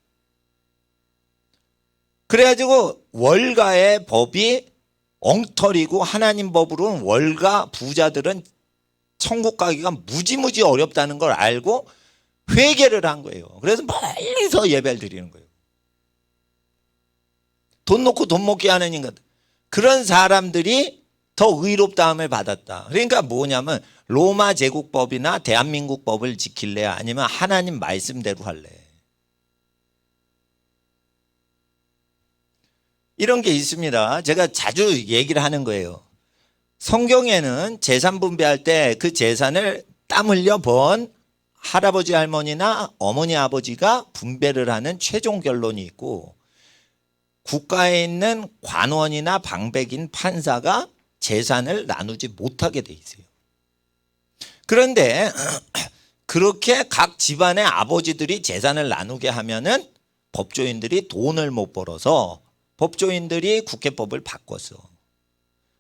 그래가지고 월가의 법이 엉터리고 하나님 법으로는 월가 부자들은 천국 가기가 무지무지 어렵다는 걸 알고 회개를 한 거예요. 그래서 멀리서 예배를 드리는 거예요. 돈 놓고 돈 먹게 하는 인간들, 그런 사람들이 더 의롭다함을 받았다. 그러니까 뭐냐면 로마 제국법이나 대한민국 법을 지킬래, 아니면 하나님 말씀대로 할래. 이런 게 있습니다. 제가 자주 얘기를 하는 거예요. 성경에는 재산 분배할 때 그 재산을 땀 흘려 번 할아버지 할머니나 어머니 아버지가 분배를 하는 최종 결론이 있고, 국가에 있는 관원이나 방백인 판사가 재산을 나누지 못하게 돼 있어요. 그런데 그렇게 각 집안의 아버지들이 재산을 나누게 하면은 법조인들이 돈을 못 벌어서 법조인들이 국회법을 바꿨어.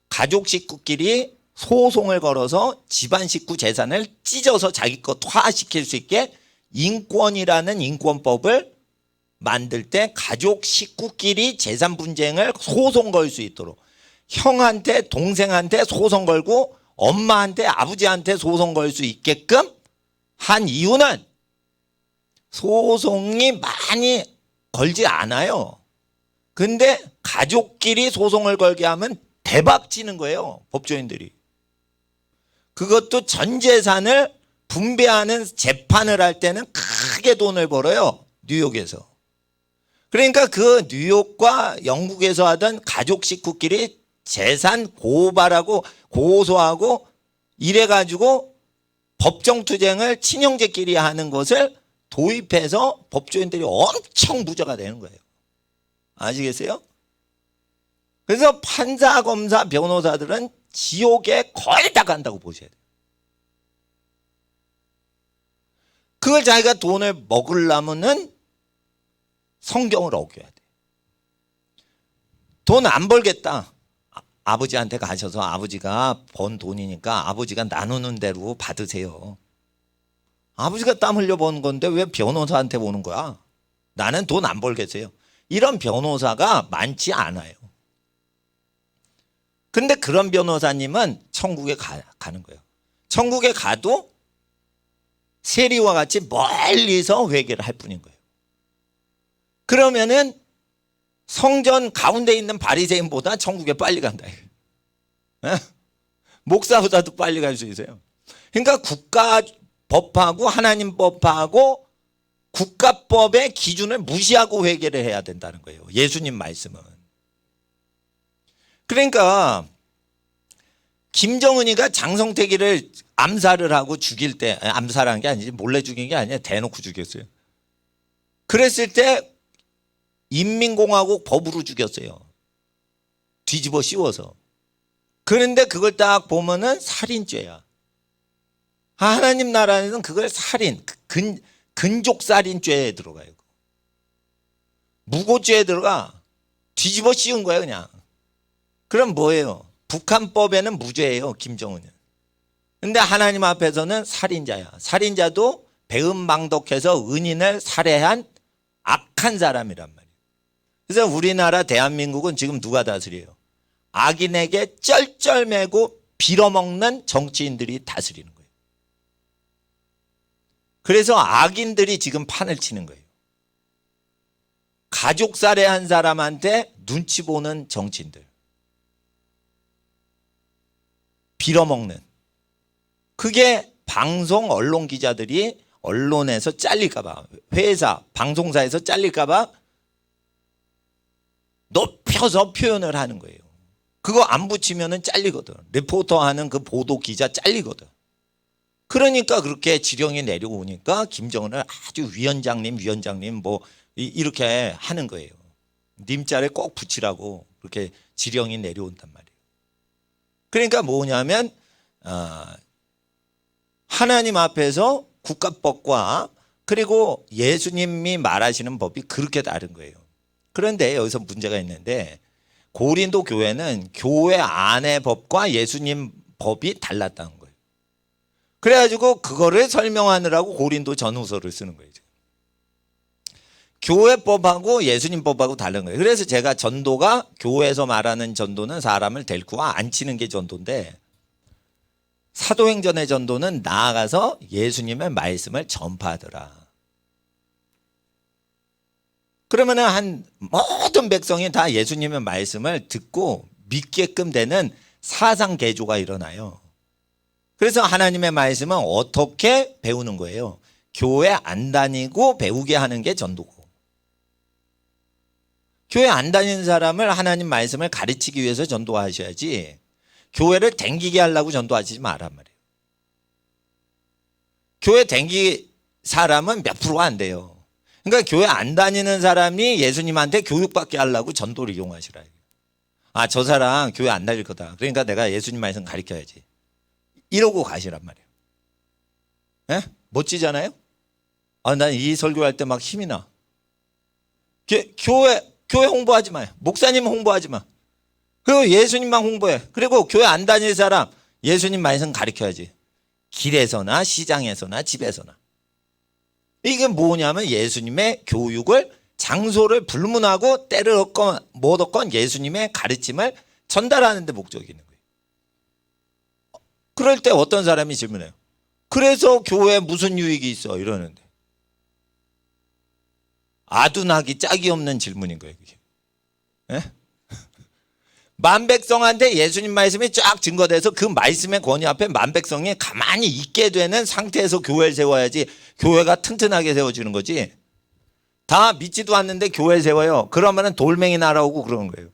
가족 식구끼리 소송을 걸어서 집안 식구 재산을 찢어서 자기 것화시킬 수 있게 인권이라는 인권법을 만들 때 가족 식구끼리 재산 분쟁을 소송 걸 수 있도록, 형한테 동생한테 소송 걸고 엄마한테 아버지한테 소송 걸 수 있게끔 한 이유는 소송이 많이 걸지 않아요. 근데 가족끼리 소송을 걸게 하면 대박 치는 거예요, 법조인들이. 그것도 전 재산을 분배하는 재판을 할 때는 크게 돈을 벌어요, 뉴욕에서. 그러니까 그 뉴욕과 영국에서 하던 가족 식구끼리 재산 고발하고 고소하고 이래가지고 법정투쟁을 친형제끼리 하는 것을 도입해서 법조인들이 엄청 부자가 되는 거예요. 아시겠어요? 그래서 판사, 검사, 변호사들은 지옥에 거의 다 간다고 보셔야 돼요. 그걸 자기가 돈을 먹으려면은 성경을 어겨야 돼. 돈 안 벌겠다. 아버지한테 가셔서 아버지가 번 돈이니까 아버지가 나누는 대로 받으세요. 아버지가 땀 흘려 번 건데 왜 변호사한테 오는 거야? 나는 돈 안 벌겠어요. 이런 변호사가 많지 않아요. 근데 그런 변호사님은 천국에 가는 거예요. 천국에 가도 세리와 같이 멀리서 회개를 할 뿐인 거예요. 그러면은 성전 가운데 있는 바리새인보다 천국에 빨리 간다. 목사보다도 빨리 갈 수 있어요. 그러니까 국가 법하고 하나님 법하고 국가법의 기준을 무시하고 회개를 해야 된다는 거예요, 예수님 말씀은. 그러니까 김정은이가 장성택이를 암살을 하고 죽일 때, 암살한 게 아니지 몰래 죽인 게 아니야, 대놓고 죽였어요. 그랬을 때 인민공화국 법으로 죽였어요, 뒤집어 씌워서. 그런데 그걸 딱 보면은 살인죄야. 하나님 나라에서는 그걸 살인, 근족살인죄에 들어가요. 무고죄에 들어가. 뒤집어 씌운 거야 그냥. 그럼 뭐예요? 북한법에는 무죄예요, 김정은은. 근데 하나님 앞에서는 살인자야. 살인자도 배은망덕해서 은인을 살해한 악한 사람이란 말이에요. 그래서 우리나라 대한민국은 지금 누가 다스려요? 악인에게 쩔쩔매고 빌어먹는 정치인들이 다스리는 거예요. 그래서 악인들이 지금 판을 치는 거예요. 가족 살해한 사람한테 눈치 보는 정치인들, 빌어먹는. 그게 방송 언론 기자들이 언론에서 잘릴까봐, 회사 방송사에서 잘릴까봐 높여서 표현을 하는 거예요. 그거 안 붙이면은 잘리거든. 리포터 하는 그 보도 기자 잘리거든. 그러니까 그렇게 지령이 내려오니까 김정은을 아주 위원장님 뭐 이렇게 하는 거예요. 님자를 꼭 붙이라고 그렇게 지령이 내려온단 말이에요. 그러니까 뭐냐면 하나님 앞에서 국가법과 그리고 예수님이 말하시는 법이 그렇게 다른 거예요. 그런데 여기서 문제가 있는데, 고린도 교회는 교회 안의 법과 예수님 법이 달랐다는 거예요. 그래가지고 그거를 설명하느라고 고린도 전후서를 쓰는 거예요. 교회법하고 예수님법하고 다른 거예요. 그래서 제가 전도가, 교회에서 말하는 전도는 사람을 데리고 앉히는 게 전도인데, 사도행전의 전도는 나아가서 예수님의 말씀을 전파하더라. 그러면은 한 모든 백성이 다 예수님의 말씀을 듣고 믿게끔 되는 사상 개조가 일어나요. 그래서 하나님의 말씀은 어떻게 배우는 거예요? 교회 안 다니고 배우게 하는 게 전도고, 교회 안 다니는 사람을 하나님 말씀을 가르치기 위해서 전도하셔야지, 교회를 댕기게 하려고 전도하시지 말란 말이에요. 교회 댕기 사람은 몇 프로가 안 돼요. 그러니까 교회 안 다니는 사람이 예수님한테 교육받게 하려고 전도를 이용하시라. 아, 저 사람 교회 안 다닐 거다. 그러니까 내가 예수님 말씀 가르쳐야지. 이러고 가시란 말이에요. 예? 멋지잖아요? 아, 난 이 설교할 때 막 힘이 나. 교회 홍보하지 마요. 목사님 홍보하지 마. 그리고 예수님만 홍보해. 그리고 교회 안 다닐 사람 예수님 말씀 가르쳐야지. 길에서나 시장에서나 집에서나. 이게 뭐냐면 예수님의 교육을 장소를 불문하고 때를 얻건 못 얻건 예수님의 가르침을 전달하는 데 목적이 있는 거예요. 그럴 때 어떤 사람이 질문해요. 그래서 교회에 무슨 유익이 있어? 이러는데. 아둔하기 짝이 없는 질문인 거예요. 그게. 예? 만백성한테 예수님 말씀이 쫙 증거돼서 그 말씀의 권위 앞에 만백성이 가만히 있게 되는 상태에서 교회를 세워야지 교회가 튼튼하게 세워지는 거지. 다 믿지도 않는데 교회를 세워요. 그러면은 돌멩이 날아오고 그러는 거예요.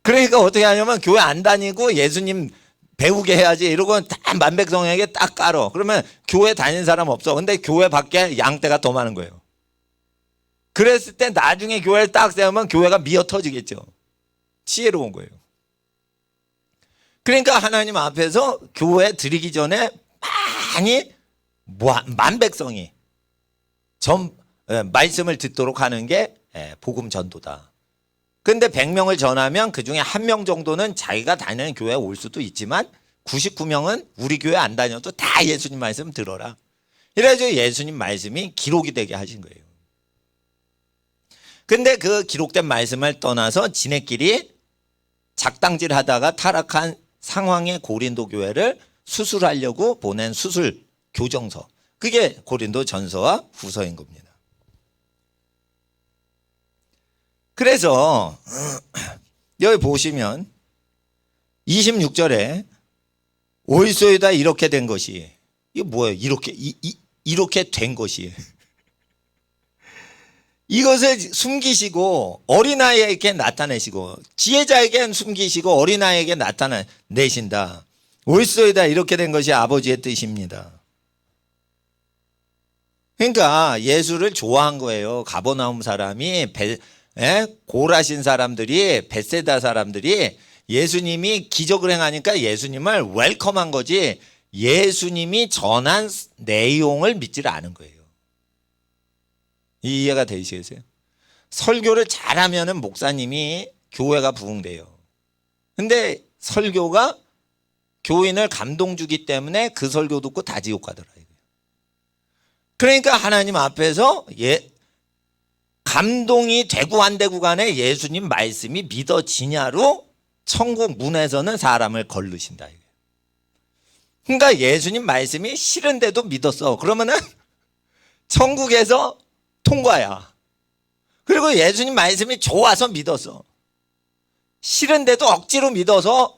그러니까 어떻게 하냐면 교회 안 다니고 예수님 배우게 해야지 이러고 다 만백성에게 딱 깔어. 그러면 교회 다니는 사람 없어. 근데 교회 밖에 양떼가 더 많은 거예요. 그랬을 때 나중에 교회를 딱 세우면 교회가 미어 터지겠죠. 지혜로운 거예요. 그러니까 하나님 앞에서 교회 드리기 전에 많이 만백성이 말씀을 듣도록 하는 게 복음 전도다. 근데 100명을 전하면 그중에 1명 정도는 자기가 다니는 교회에 올 수도 있지만 99명은 우리 교회 안 다녀도 다 예수님 말씀 들어라. 이래가지고 예수님 말씀이 기록이 되게 하신 거예요. 근데 그 기록된 말씀을 떠나서 지네끼리 작당질 하다가 타락한 상황의 고린도 교회를 수술하려고 보낸 수술 교정서. 그게 고린도 전서와 후서인 겁니다. 그래서 여기 보시면 26절에 올소이다 이렇게 된 것이 이게 뭐예요? 이렇게 된 것이 이것을 숨기시고 어린아이에게 나타내시고 지혜자에게는 숨기시고 어린아이에게 나타내신다. 올소이다 이렇게 된 것이 아버지의 뜻입니다. 그러니까 예수를 좋아한 거예요. 가버나움 사람이 고라신 사람들이 벳세다 사람들이 예수님이 기적을 행하니까 예수님을 웰컴한 거지 예수님이 전한 내용을 믿지를 않은 거예요. 이해가 되시겠어요? 설교를 잘하면은 목사님이 교회가 부흥돼요. 근데 설교가 교인을 감동 주기 때문에 그 설교 듣고 다 지옥 가더라. 그러니까 하나님 앞에서 감동이 되고 안 되고 간에 예수님 말씀이 믿어지냐로 천국 문에서는 사람을 걸르신다. 그러니까 예수님 말씀이 싫은데도 믿었어. 그러면은 천국에서 통과야. 그리고 예수님 말씀이 좋아서 믿었어. 싫은데도 억지로 믿어서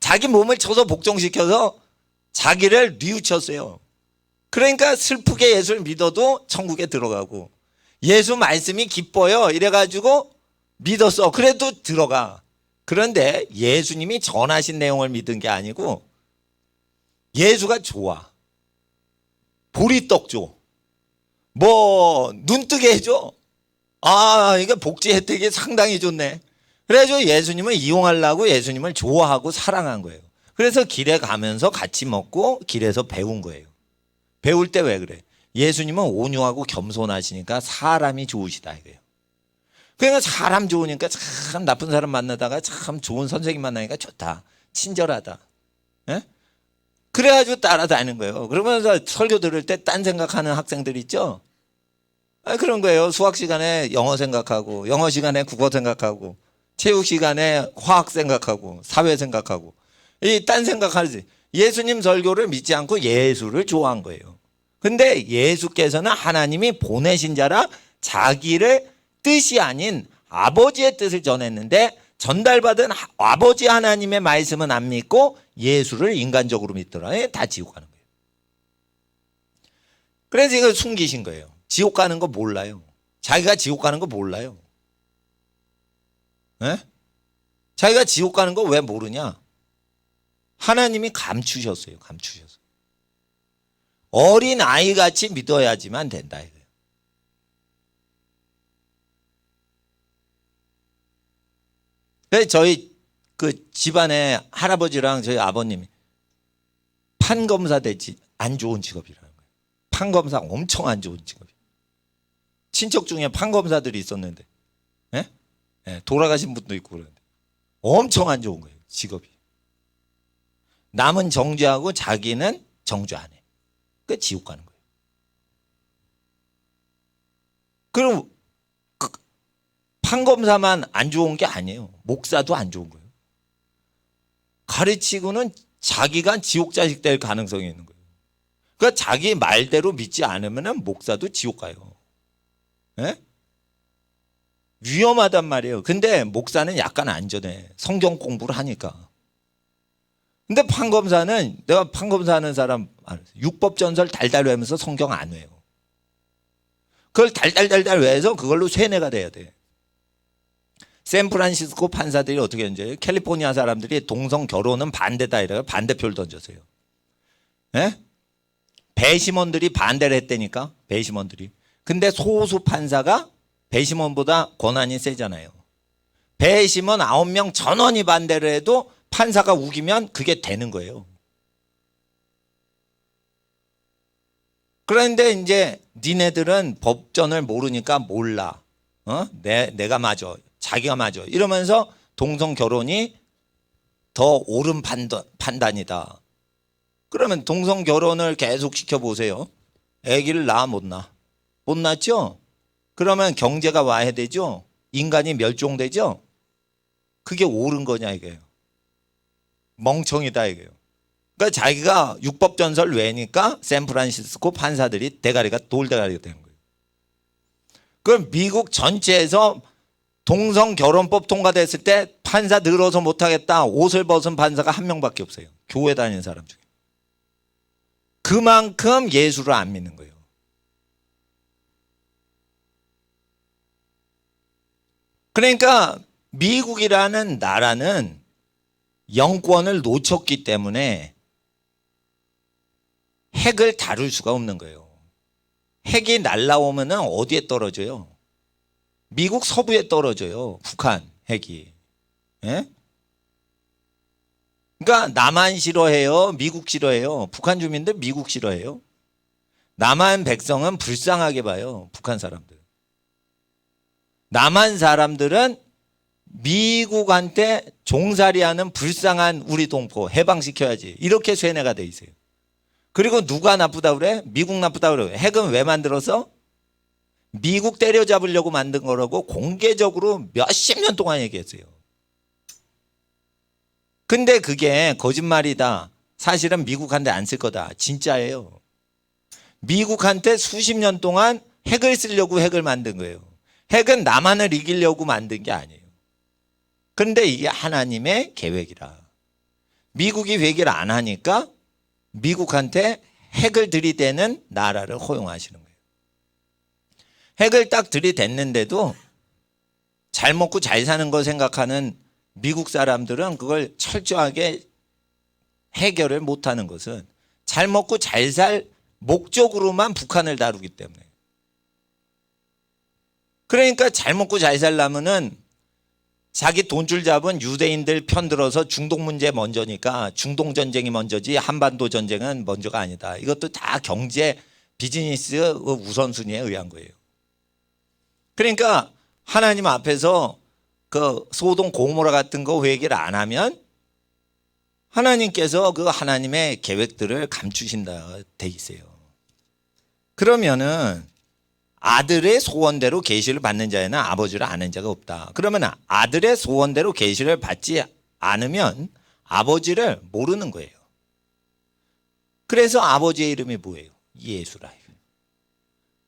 자기 몸을 쳐서 복종시켜서 자기를 뉘우쳤어요. 그러니까 슬프게 예수를 믿어도 천국에 들어가고 예수 말씀이 기뻐요. 이래가지고 믿었어. 그래도 들어가. 그런데 예수님이 전하신 내용을 믿은 게 아니고 예수가 좋아. 보리떡 줘. 뭐 눈뜨게 해줘. 아, 이게 복지 혜택이 상당히 좋네. 그래가지고 예수님을 이용하려고 예수님을 좋아하고 사랑한 거예요. 그래서 길에 가면서 같이 먹고 길에서 배운 거예요. 배울 때 왜 그래? 예수님은 온유하고 겸손하시니까 사람이 좋으시다 이거예요. 그러니까 사람 좋으니까 참 나쁜 사람 만나다가 참 좋은 선생님 만나니까 좋다. 친절하다. 예? 그래가지고 따라다니는 거예요. 그러면서 설교 들을 때 딴 생각하는 학생들 있죠? 그런 거예요. 수학 시간에 영어 생각하고 영어 시간에 국어 생각하고 체육 시간에 화학 생각하고 사회 생각하고 이 딴 생각하지. 예수님 설교를 믿지 않고 예수를 좋아한 거예요. 근데 예수께서는 하나님이 보내신 자라 자기를 뜻이 아닌 아버지의 뜻을 전했는데 전달받은 아버지 하나님의 말씀은 안 믿고 예수를 인간적으로 믿더라. 다 지옥 가는 거예요. 그래서 이걸 숨기신 거예요. 지옥 가는 거 몰라요. 자기가 지옥 가는 거 몰라요. 네? 자기가 지옥 가는 거 왜 모르냐? 하나님이 감추셨어요. 감추셨어요. 어린 아이같이 믿어야지만 된다 이거예요. 그래서 저희 그 집안에 할아버지랑 저희 아버님이 판검사 되지 안 좋은 직업이라는 거예요. 판검사 엄청 안 좋은 직업이에요. 친척 중에 판검사들이 있었는데, 예? 예, 돌아가신 분도 있고 그러는데 엄청 안 좋은 거예요. 직업이. 남은 정죄하고 자기는 정죄 안 해. 그 지옥 가는 거예요. 그럼 판검사만 안 좋은 게 아니에요. 목사도 안 좋은 거예요. 가르치고는 자기가 지옥 자식 될 가능성이 있는 거예요. 그러니까 자기 말대로 믿지 않으면 목사도 지옥 가요. 예? 위험하단 말이에요. 근데 목사는 약간 안전해. 성경 공부를 하니까. 근데 판검사는, 내가 판검사 하는 사람 육법전설 달달 외우면서 성경 안 외요. 그걸 달달달달 외워서 그걸로 쇠뇌가 돼야 돼. 샌프란시스코 판사들이 어떻게 했는지, 캘리포니아 사람들이 동성 결혼은 반대다 이래요. 반대표를 던졌어요. 예? 배심원들이 반대를 했다니까. 배심원들이. 근데 소수 판사가 배심원보다 권한이 세잖아요. 배심원 9명 전원이 반대를 해도 판사가 우기면 그게 되는 거예요. 그런데 이제 니네들은 법전을 모르니까 몰라. 내가 맞아. 자기가 맞아. 이러면서 동성 결혼이 더 옳은 판단이다. 그러면 동성 결혼을 계속 시켜보세요. 아기를 낳아 못 낳아? 못 낳죠? 그러면 경제가 와야 되죠? 인간이 멸종되죠? 그게 옳은 거냐 이게요. 멍청이다 이게요. 그러니까 자기가 육법전설 외니까 샌프란시스코 판사들이 대가리가 돌대가리가 되는 거예요. 그럼 미국 전체에서 동성 결혼법 통과됐을 때 판사 늘어서 못하겠다. 옷을 벗은 판사가 한 명밖에 없어요. 교회 다니는 사람 중에. 그만큼 예수를 안 믿는 거예요. 그러니까 미국이라는 나라는 영권을 놓쳤기 때문에 핵을 다룰 수가 없는 거예요. 핵이 날라오면 어디에 떨어져요? 미국 서부에 떨어져요. 북한 핵이. 예? 그러니까 남한 싫어해요? 미국 싫어해요? 북한 주민들 미국 싫어해요? 남한 백성은 불쌍하게 봐요. 북한 사람들. 남한 사람들은 미국한테 종살이하는 불쌍한 우리 동포 해방시켜야지. 이렇게 쇠뇌가 돼 있어요. 그리고 누가 나쁘다 그래? 미국 나쁘다 그래. 핵은 왜 만들어서? 미국 때려잡으려고 만든 거라고 공개적으로 몇십 년 동안 얘기했어요. 근데 그게 거짓말이다. 사실은 미국한테 안 쓸 거다. 진짜예요. 미국한테 수십 년 동안 핵을 쓰려고 핵을 만든 거예요. 핵은 남한을 이기려고 만든 게 아니에요. 그런데 이게 하나님의 계획이라. 미국이 회개를 안 하니까 미국한테 핵을 들이대는 나라를 허용하시는 거예요. 핵을 딱 들이댔는데도 잘 먹고 잘 사는 거 생각하는 미국 사람들은 그걸 철저하게 해결을 못하는 것은 잘 먹고 잘 살 목적으로만 북한을 다루기 때문에. 그러니까 잘 먹고 잘 살려면은 자기 돈줄 잡은 유대인들 편들어서 중동 문제 먼저니까 중동 전쟁이 먼저지 한반도 전쟁은 먼저가 아니다. 이것도 다 경제 비즈니스 우선순위에 의한 거예요. 그러니까 하나님 앞에서 그 소돔 고모라 같은 거 회개를 안 하면 하나님께서 그 하나님의 계획들을 감추신다 돼 있어요. 그러면은 아들의 소원대로 계시를 받는 자에는 아버지를 아는 자가 없다. 그러면 아들의 소원대로 계시를 받지 않으면 아버지를 모르는 거예요. 그래서 아버지의 이름이 뭐예요? 예수라.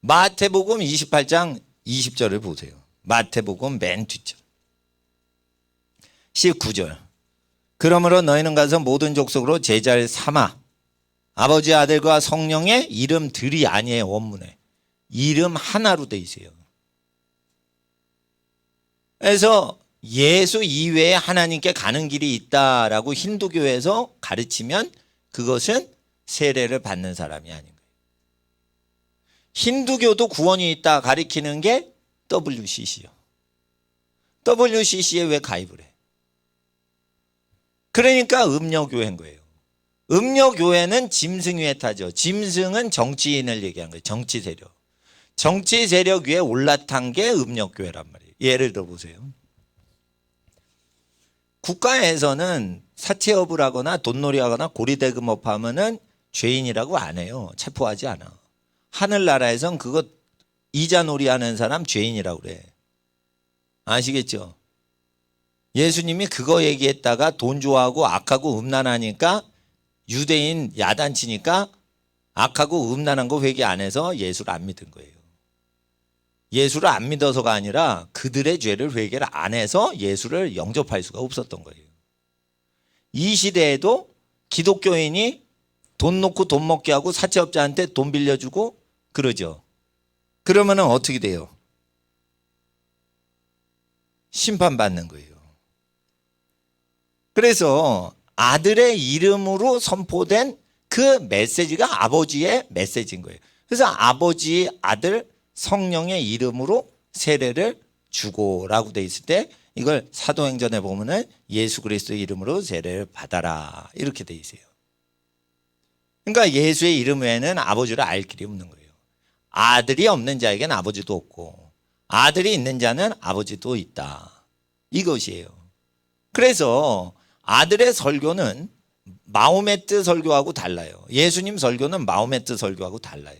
마태복음 28장 20절을 보세요. 마태복음 맨 뒷절 19절. 그러므로 너희는 가서 모든 족속으로 제자를 삼아 아버지 아들과 성령의 이름들이 아니에요. 원문에 이름 하나로 돼 있어요. 그래서 예수 이외에 하나님께 가는 길이 있다라고 힌두교에서 가르치면 그것은 세례를 받는 사람이 아닌 거예요. 힌두교도 구원이 있다 가르치는 게 WCC요. WCC에 왜 가입을 해? 그러니까 음녀교회인 거예요. 음녀교회는 짐승 위에 타죠. 짐승은 정치인을 얘기한 거예요. 정치 세력. 정치 세력 위에 올라탄 게 음녀교회란 말이에요. 예를 들어 보세요. 국가에서는 사채업을 하거나 돈놀이 하거나 고리대금업 하면은 죄인이라고 안 해요. 체포하지 않아. 하늘나라에선 그거 이자놀이 하는 사람 죄인이라고 그래. 아시겠죠? 예수님이 그거 얘기했다가 돈 좋아하고 악하고 음란하니까 유대인 야단치니까 악하고 음란한 거 회개 안 해서 예수를 안 믿은 거예요. 예수를 안 믿어서가 아니라 그들의 죄를 회개를 안 해서 예수를 영접할 수가 없었던 거예요. 이 시대에도 기독교인이 돈 놓고 돈 먹게 하고 사채업자한테 돈 빌려주고 그러죠. 그러면은 어떻게 돼요? 심판받는 거예요. 그래서 아들의 이름으로 선포된 그 메시지가 아버지의 메시지인 거예요. 그래서 아버지, 아들, 성령의 이름으로 세례를 주고라고 돼 있을 때 이걸 사도행전에 보면은 예수 그리스도의 이름으로 세례를 받아라 이렇게 돼 있어요. 그러니까 예수의 이름 외에는 아버지를 알 길이 없는 거예요. 아들이 없는 자에게는 아버지도 없고 아들이 있는 자는 아버지도 있다. 이것이에요. 그래서 아들의 설교는 마음의 뜻 설교하고 달라요. 예수님 설교는 마음의 뜻 설교하고 달라요.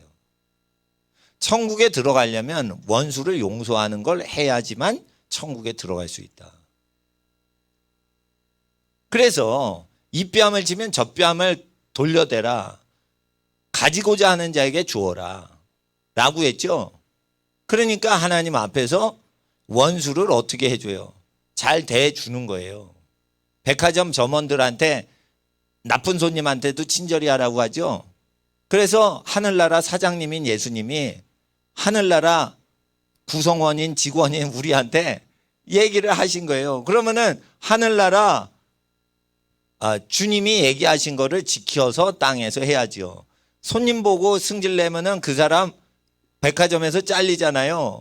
천국에 들어가려면 원수를 용서하는 걸 해야지만 천국에 들어갈 수 있다. 그래서 이 뺨을 치면 저 뺨을 돌려대라. 가지고자 하는 자에게 주어라. 라고 했죠. 그러니까 하나님 앞에서 원수를 어떻게 해줘요? 잘 대해주는 거예요. 백화점 점원들한테 나쁜 손님한테도 친절히 하라고 하죠. 그래서 하늘나라 사장님인 예수님이 하늘나라 구성원인 직원인 우리한테 얘기를 하신 거예요. 그러면은 하늘나라 주님이 얘기하신 거를 지켜서 땅에서 해야죠. 손님 보고 승질내면은 그 사람 백화점에서 잘리잖아요.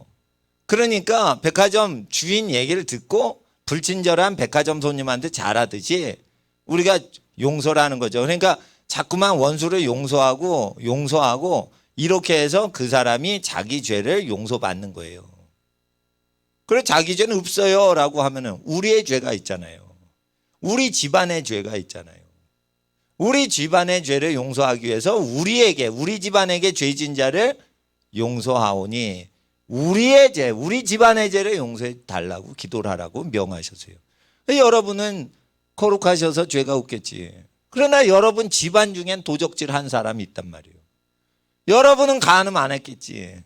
그러니까 백화점 주인 얘기를 듣고 불친절한 백화점 손님한테 잘하듯이 우리가 용서를 하는 거죠. 그러니까 자꾸만 원수를 용서하고 이렇게 해서 그 사람이 자기 죄를 용서받는 거예요. 그래 자기 죄는 없어요 라고 하면은 우리의 죄가 있잖아요. 우리 집안의 죄가 있잖아요. 우리 집안의 죄를 용서하기 위해서 우리 집안에게 죄진 자를 용서하오니 우리의 죄, 우리 집안의 죄를 용서해 달라고 기도를 하라고 명하셨어요. 여러분은 거룩하셔서 죄가 없겠지. 그러나 여러분 집안 중엔 도적질 한 사람이 있단 말이에요. 여러분은 간음 안 했겠지.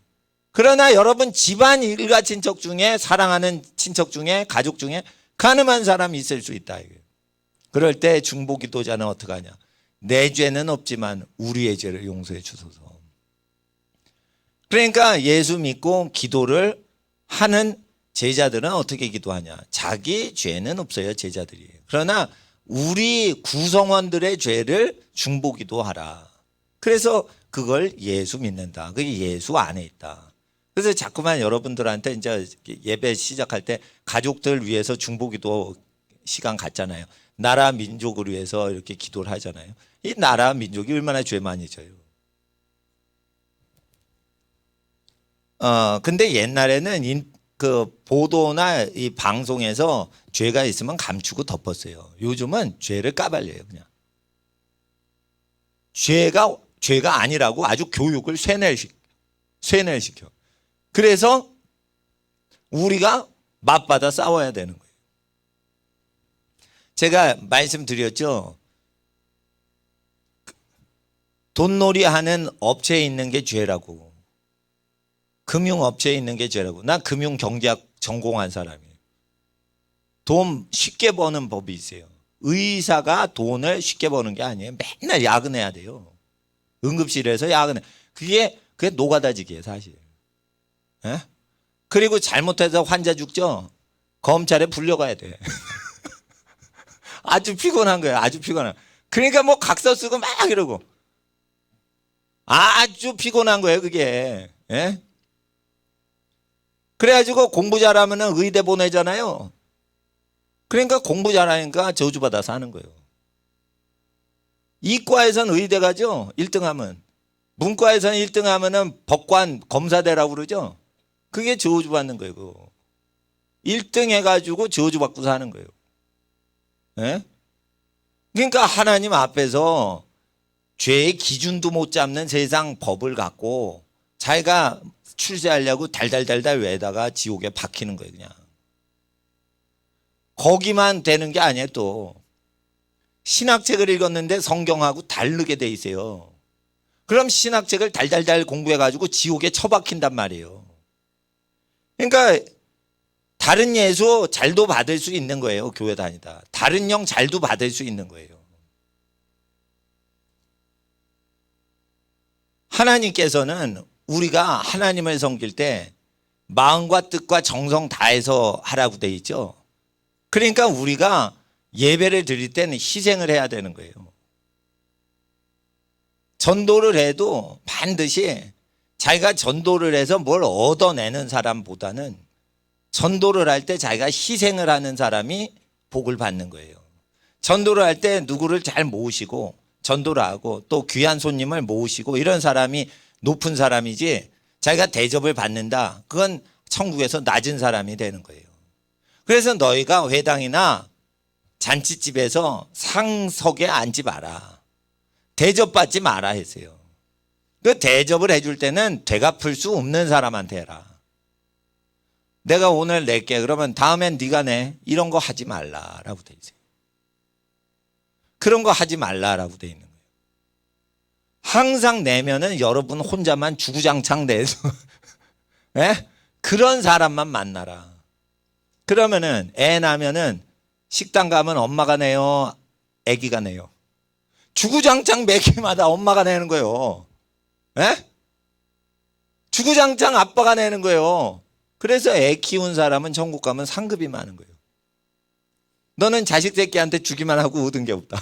그러나 여러분 집안 일가 친척 중에 사랑하는 친척 중에 가족 중에 간음한 사람이 있을 수 있다. 그럴 때 중보기도자는 어떻게 하냐. 내 죄는 없지만 우리의 죄를 용서해 주소서. 그러니까 예수 믿고 기도를 하는 제자들은 어떻게 기도하냐. 자기 죄는 없어요. 제자들이. 그러나 우리 구성원들의 죄를 중보기도하라. 그래서 그걸 예수 믿는다. 그게 예수 안에 있다. 그래서 자꾸만 여러분들한테 이제 예배 시작할 때 가족들 위해서 중보기도 시간 갖잖아요. 나라 민족을 위해서 이렇게 기도를 하잖아요. 이 나라 민족이 얼마나 죄 많이 져요. 근데 옛날에는 그 보도나 이 방송에서 죄가 있으면 감추고 덮었어요. 요즘은 죄를 까발려요, 그냥. 죄가 아니라고 아주 교육을 쇠뇌를 시켜. 그래서 우리가 맞받아 싸워야 되는 거예요. 제가 말씀드렸죠. 돈놀이 하는 업체에 있는 게 죄라고. 금융업체에 있는 게 죄라고. 난 금융경제학 전공한 사람이에요. 돈 쉽게 버는 법이 있어요. 의사가 돈을 쉽게 버는 게 아니에요. 맨날 야근해야 돼요. 응급실에서 야근해. 그게 노가다지기예요, 사실. 에? 그리고 잘못해서 환자 죽죠. 검찰에 불려가야 돼. 아주 피곤한 거예요. 아주 피곤한. 그러니까 뭐 각서 쓰고 막 이러고. 아주 피곤한 거예요, 그게. 예? 그래가지고 공부 잘하면은 의대 보내잖아요. 그러니까 공부 잘하니까 저주받아서 하는 거예요. 이과에서는 의대 가죠. 1등하면. 문과에서는 1등하면은 법관 검사대라고 그러죠. 그게 저주받는 거예요. 그거. 1등 해가지고 저주받고 사는 거예요. 예? 그러니까 하나님 앞에서 죄의 기준도 못 잡는 세상 법을 갖고 자기가 출세하려고 달달달달 외다가 지옥에 박히는 거예요. 그냥. 거기만 되는 게 아니에요. 또 신학책을 읽었는데 성경하고 다르게 돼 있어요. 그럼 신학책을 달달달 공부해가지고 지옥에 처박힌단 말이에요. 그러니까 다른 예수 잘도 받을 수 있는 거예요. 교회 다니다. 다른 영 잘도 받을 수 있는 거예요. 하나님께서는 우리가 하나님을 섬길 때 마음과 뜻과 정성 다해서 하라고 돼 있죠. 그러니까 우리가 예배를 드릴 때는 희생을 해야 되는 거예요. 전도를 해도 반드시 자기가 전도를 해서 뭘 얻어내는 사람보다는 전도를 할 때 자기가 희생을 하는 사람이 복을 받는 거예요. 전도를 할 때 누구를 잘 모으시고 전도를 하고 또 귀한 손님을 모으시고 이런 사람이 높은 사람이지 자기가 대접을 받는다. 그건 천국에서 낮은 사람이 되는 거예요. 그래서 너희가 회당이나 잔치집에서 상석에 앉지 마라. 대접받지 마라 했어요. 그 대접을 해줄 때는 되갚을 수 없는 사람한테 해라. 내가 오늘 낼게. 그러면 다음엔 네가 내. 이런 거 하지 말라라고 돼 있어요. 그런 거 하지 말라라고 돼 있는 거예요. 항상 내면은 여러분 혼자만 주구장창 내서 예? 그런 사람만 만나라. 그러면은 애 나면은 식당 가면 엄마가 내요, 아기가 내요. 주구장창 매기마다 엄마가 내는 거예요. 예? 주구장창 아빠가 내는 거예요. 그래서 애 키운 사람은 천국 가면 상급이 많은 거예요. 너는 자식 새끼한테 주기만 하고 얻은 게 없다.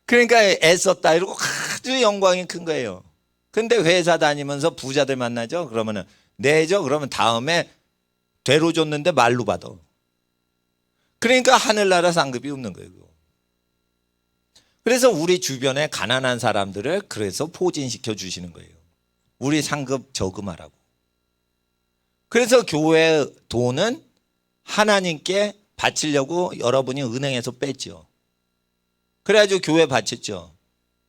그러니까 애썼다 이러고 아주 영광이 큰 거예요. 근데 회사 다니면서 부자들 만나죠. 그러면은 내죠. 그러면 다음에 되로 줬는데 말로 받아. 그러니까 하늘나라 상급이 없는 거예요. 그래서 우리 주변에 가난한 사람들을 그래서 포진시켜 주시는 거예요. 우리 상급 저금하라고. 그래서 교회 돈은 하나님께 바치려고 여러분이 은행에서 뺐죠. 그래가지고 교회 바쳤죠.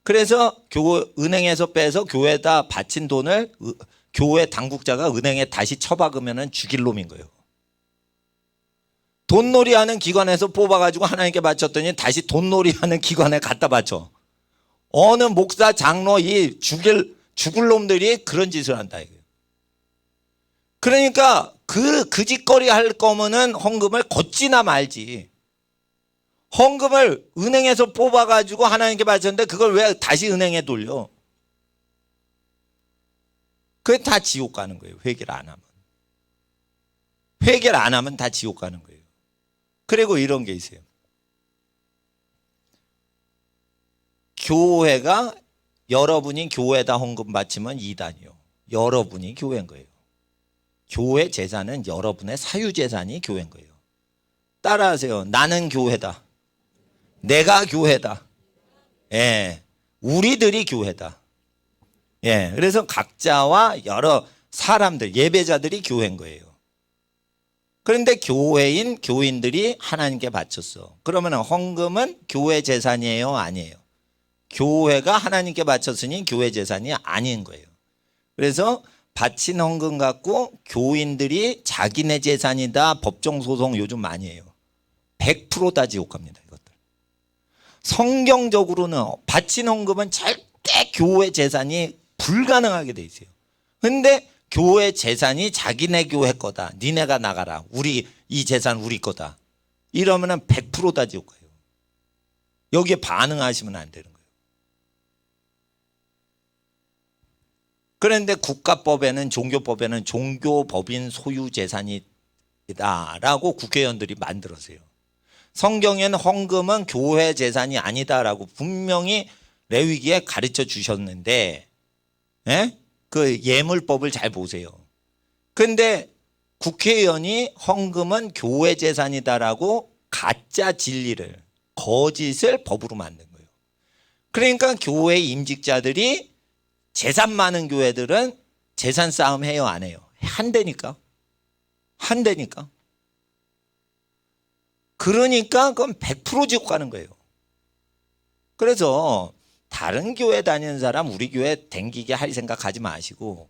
그래서 은행에서 빼서 교회에다 바친 돈을 교회 당국자가 은행에 다시 처박으면 죽일 놈인 거예요. 돈놀이하는 기관에서 뽑아가지고 하나님께 바쳤더니 다시 돈놀이하는 기관에 갖다 바쳐. 어느 목사 장로 이 죽을 놈들이 그런 짓을 한다 이거예요. 그러니까 그 짓거리 할 거면은 헌금을 걷지나 말지. 헌금을 은행에서 뽑아가지고 하나님께 바쳤는데 그걸 왜 다시 은행에 돌려? 그게 다 지옥 가는 거예요. 회개를 안 하면. 회개를 안 하면 다 지옥 가는 거예요. 그리고 이런 게 있어요. 교회가 여러분이 교회에다 헌금 바치면 이단이요. 여러분이 교회인 거예요. 교회 재산은 여러분의 사유재산이 교회인 거예요. 따라하세요. 나는 교회다. 내가 교회다. 예, 우리들이 교회다. 예, 그래서 각자와 여러 사람들, 예배자들이 교회인 거예요. 그런데 교인들이 하나님께 바쳤어. 그러면 헌금은 교회 재산이에요? 아니에요? 교회가 하나님께 바쳤으니 교회 재산이 아닌 거예요. 그래서 바친 헌금 갖고 교인들이 자기네 재산이다 법정 소송 요즘 많이 해요. 100%다 지옥 갑니다. 이것들. 성경적으로는 바친 헌금은 절대 교회 재산이 불가능하게 돼 있어요. 근데 교회 재산이 자기네 교회 거다. 니네가 나가라. 이 재산 우리 거다. 이러면은 100%다 지옥 가요. 여기에 반응하시면 안 되는 거예요. 그런데 국가법에는 종교법에는 종교법인 소유 재산이 라고 국회의원들이 만들었어요. 성경에는 헌금은 교회 재산이 아니다라고 분명히 레위기에 가르쳐 주셨는데, 그 예물법을 잘 보세요. 근데 국회의원이 헌금은 교회 재산이다라고 가짜 진리를, 거짓을 법으로 만든 거예요. 그러니까 교회 임직자들이 재산 많은 교회들은 재산 싸움 해요, 안 해요? 한대니까. 한대니까. 그러니까 그건 100% 지옥 가는 거예요. 그래서 다른 교회 다니는 사람 우리 교회 댕기게 할 생각하지 마시고,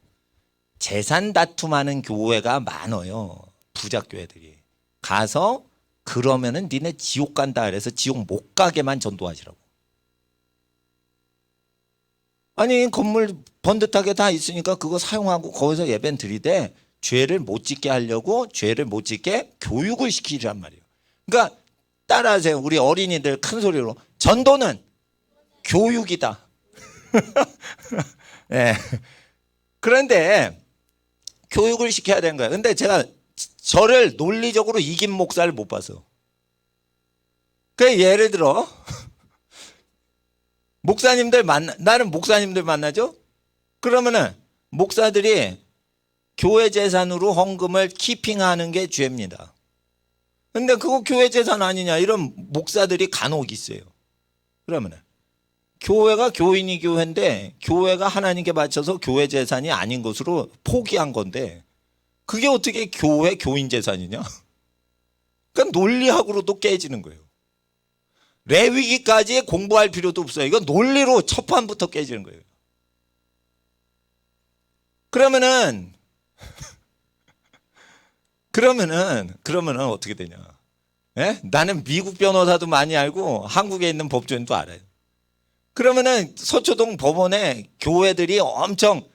재산 다툼하는 교회가 많아요. 부자 교회들이. 가서 그러면은 니네 지옥 간다 그래서 지옥 못 가게만 전도하시라고. 아니 건물 번듯하게 다 있으니까 그거 사용하고 거기서 예배는 드리되 죄를 못 짓게 하려고, 죄를 못 짓게 교육을 시키란 말이에요. 그러니까 따라하세요. 우리 어린이들 큰 소리로 전도는 교육이다. 네. 그런데 교육을 시켜야 되는 거예요. 근데 제가 저를 논리적으로 이긴 목사를 못 봤어. 그 예를 들어 목사님들 나는 목사님들 만나죠? 그러면은 목사들이 교회 재산으로 헌금을 키핑하는 게 죄입니다. 근데 그거 교회 재산 아니냐 이런 목사들이 간혹 있어요. 그러면은 교회가 교인이 교회인데 교회가 하나님께 바쳐서 교회 재산이 아닌 것으로 포기한 건데 그게 어떻게 교회 교인 재산이냐? 그러니까 논리학으로도 깨지는 거예요. 레위기까지 공부할 필요도 없어요. 이건 논리로 첫 판부터 깨지는 거예요. 그러면은 어떻게 되냐? 예? 나는 미국 변호사도 많이 알고 한국에 있는 법조인도 알아요. 그러면은 서초동 법원에 교회들이 엄청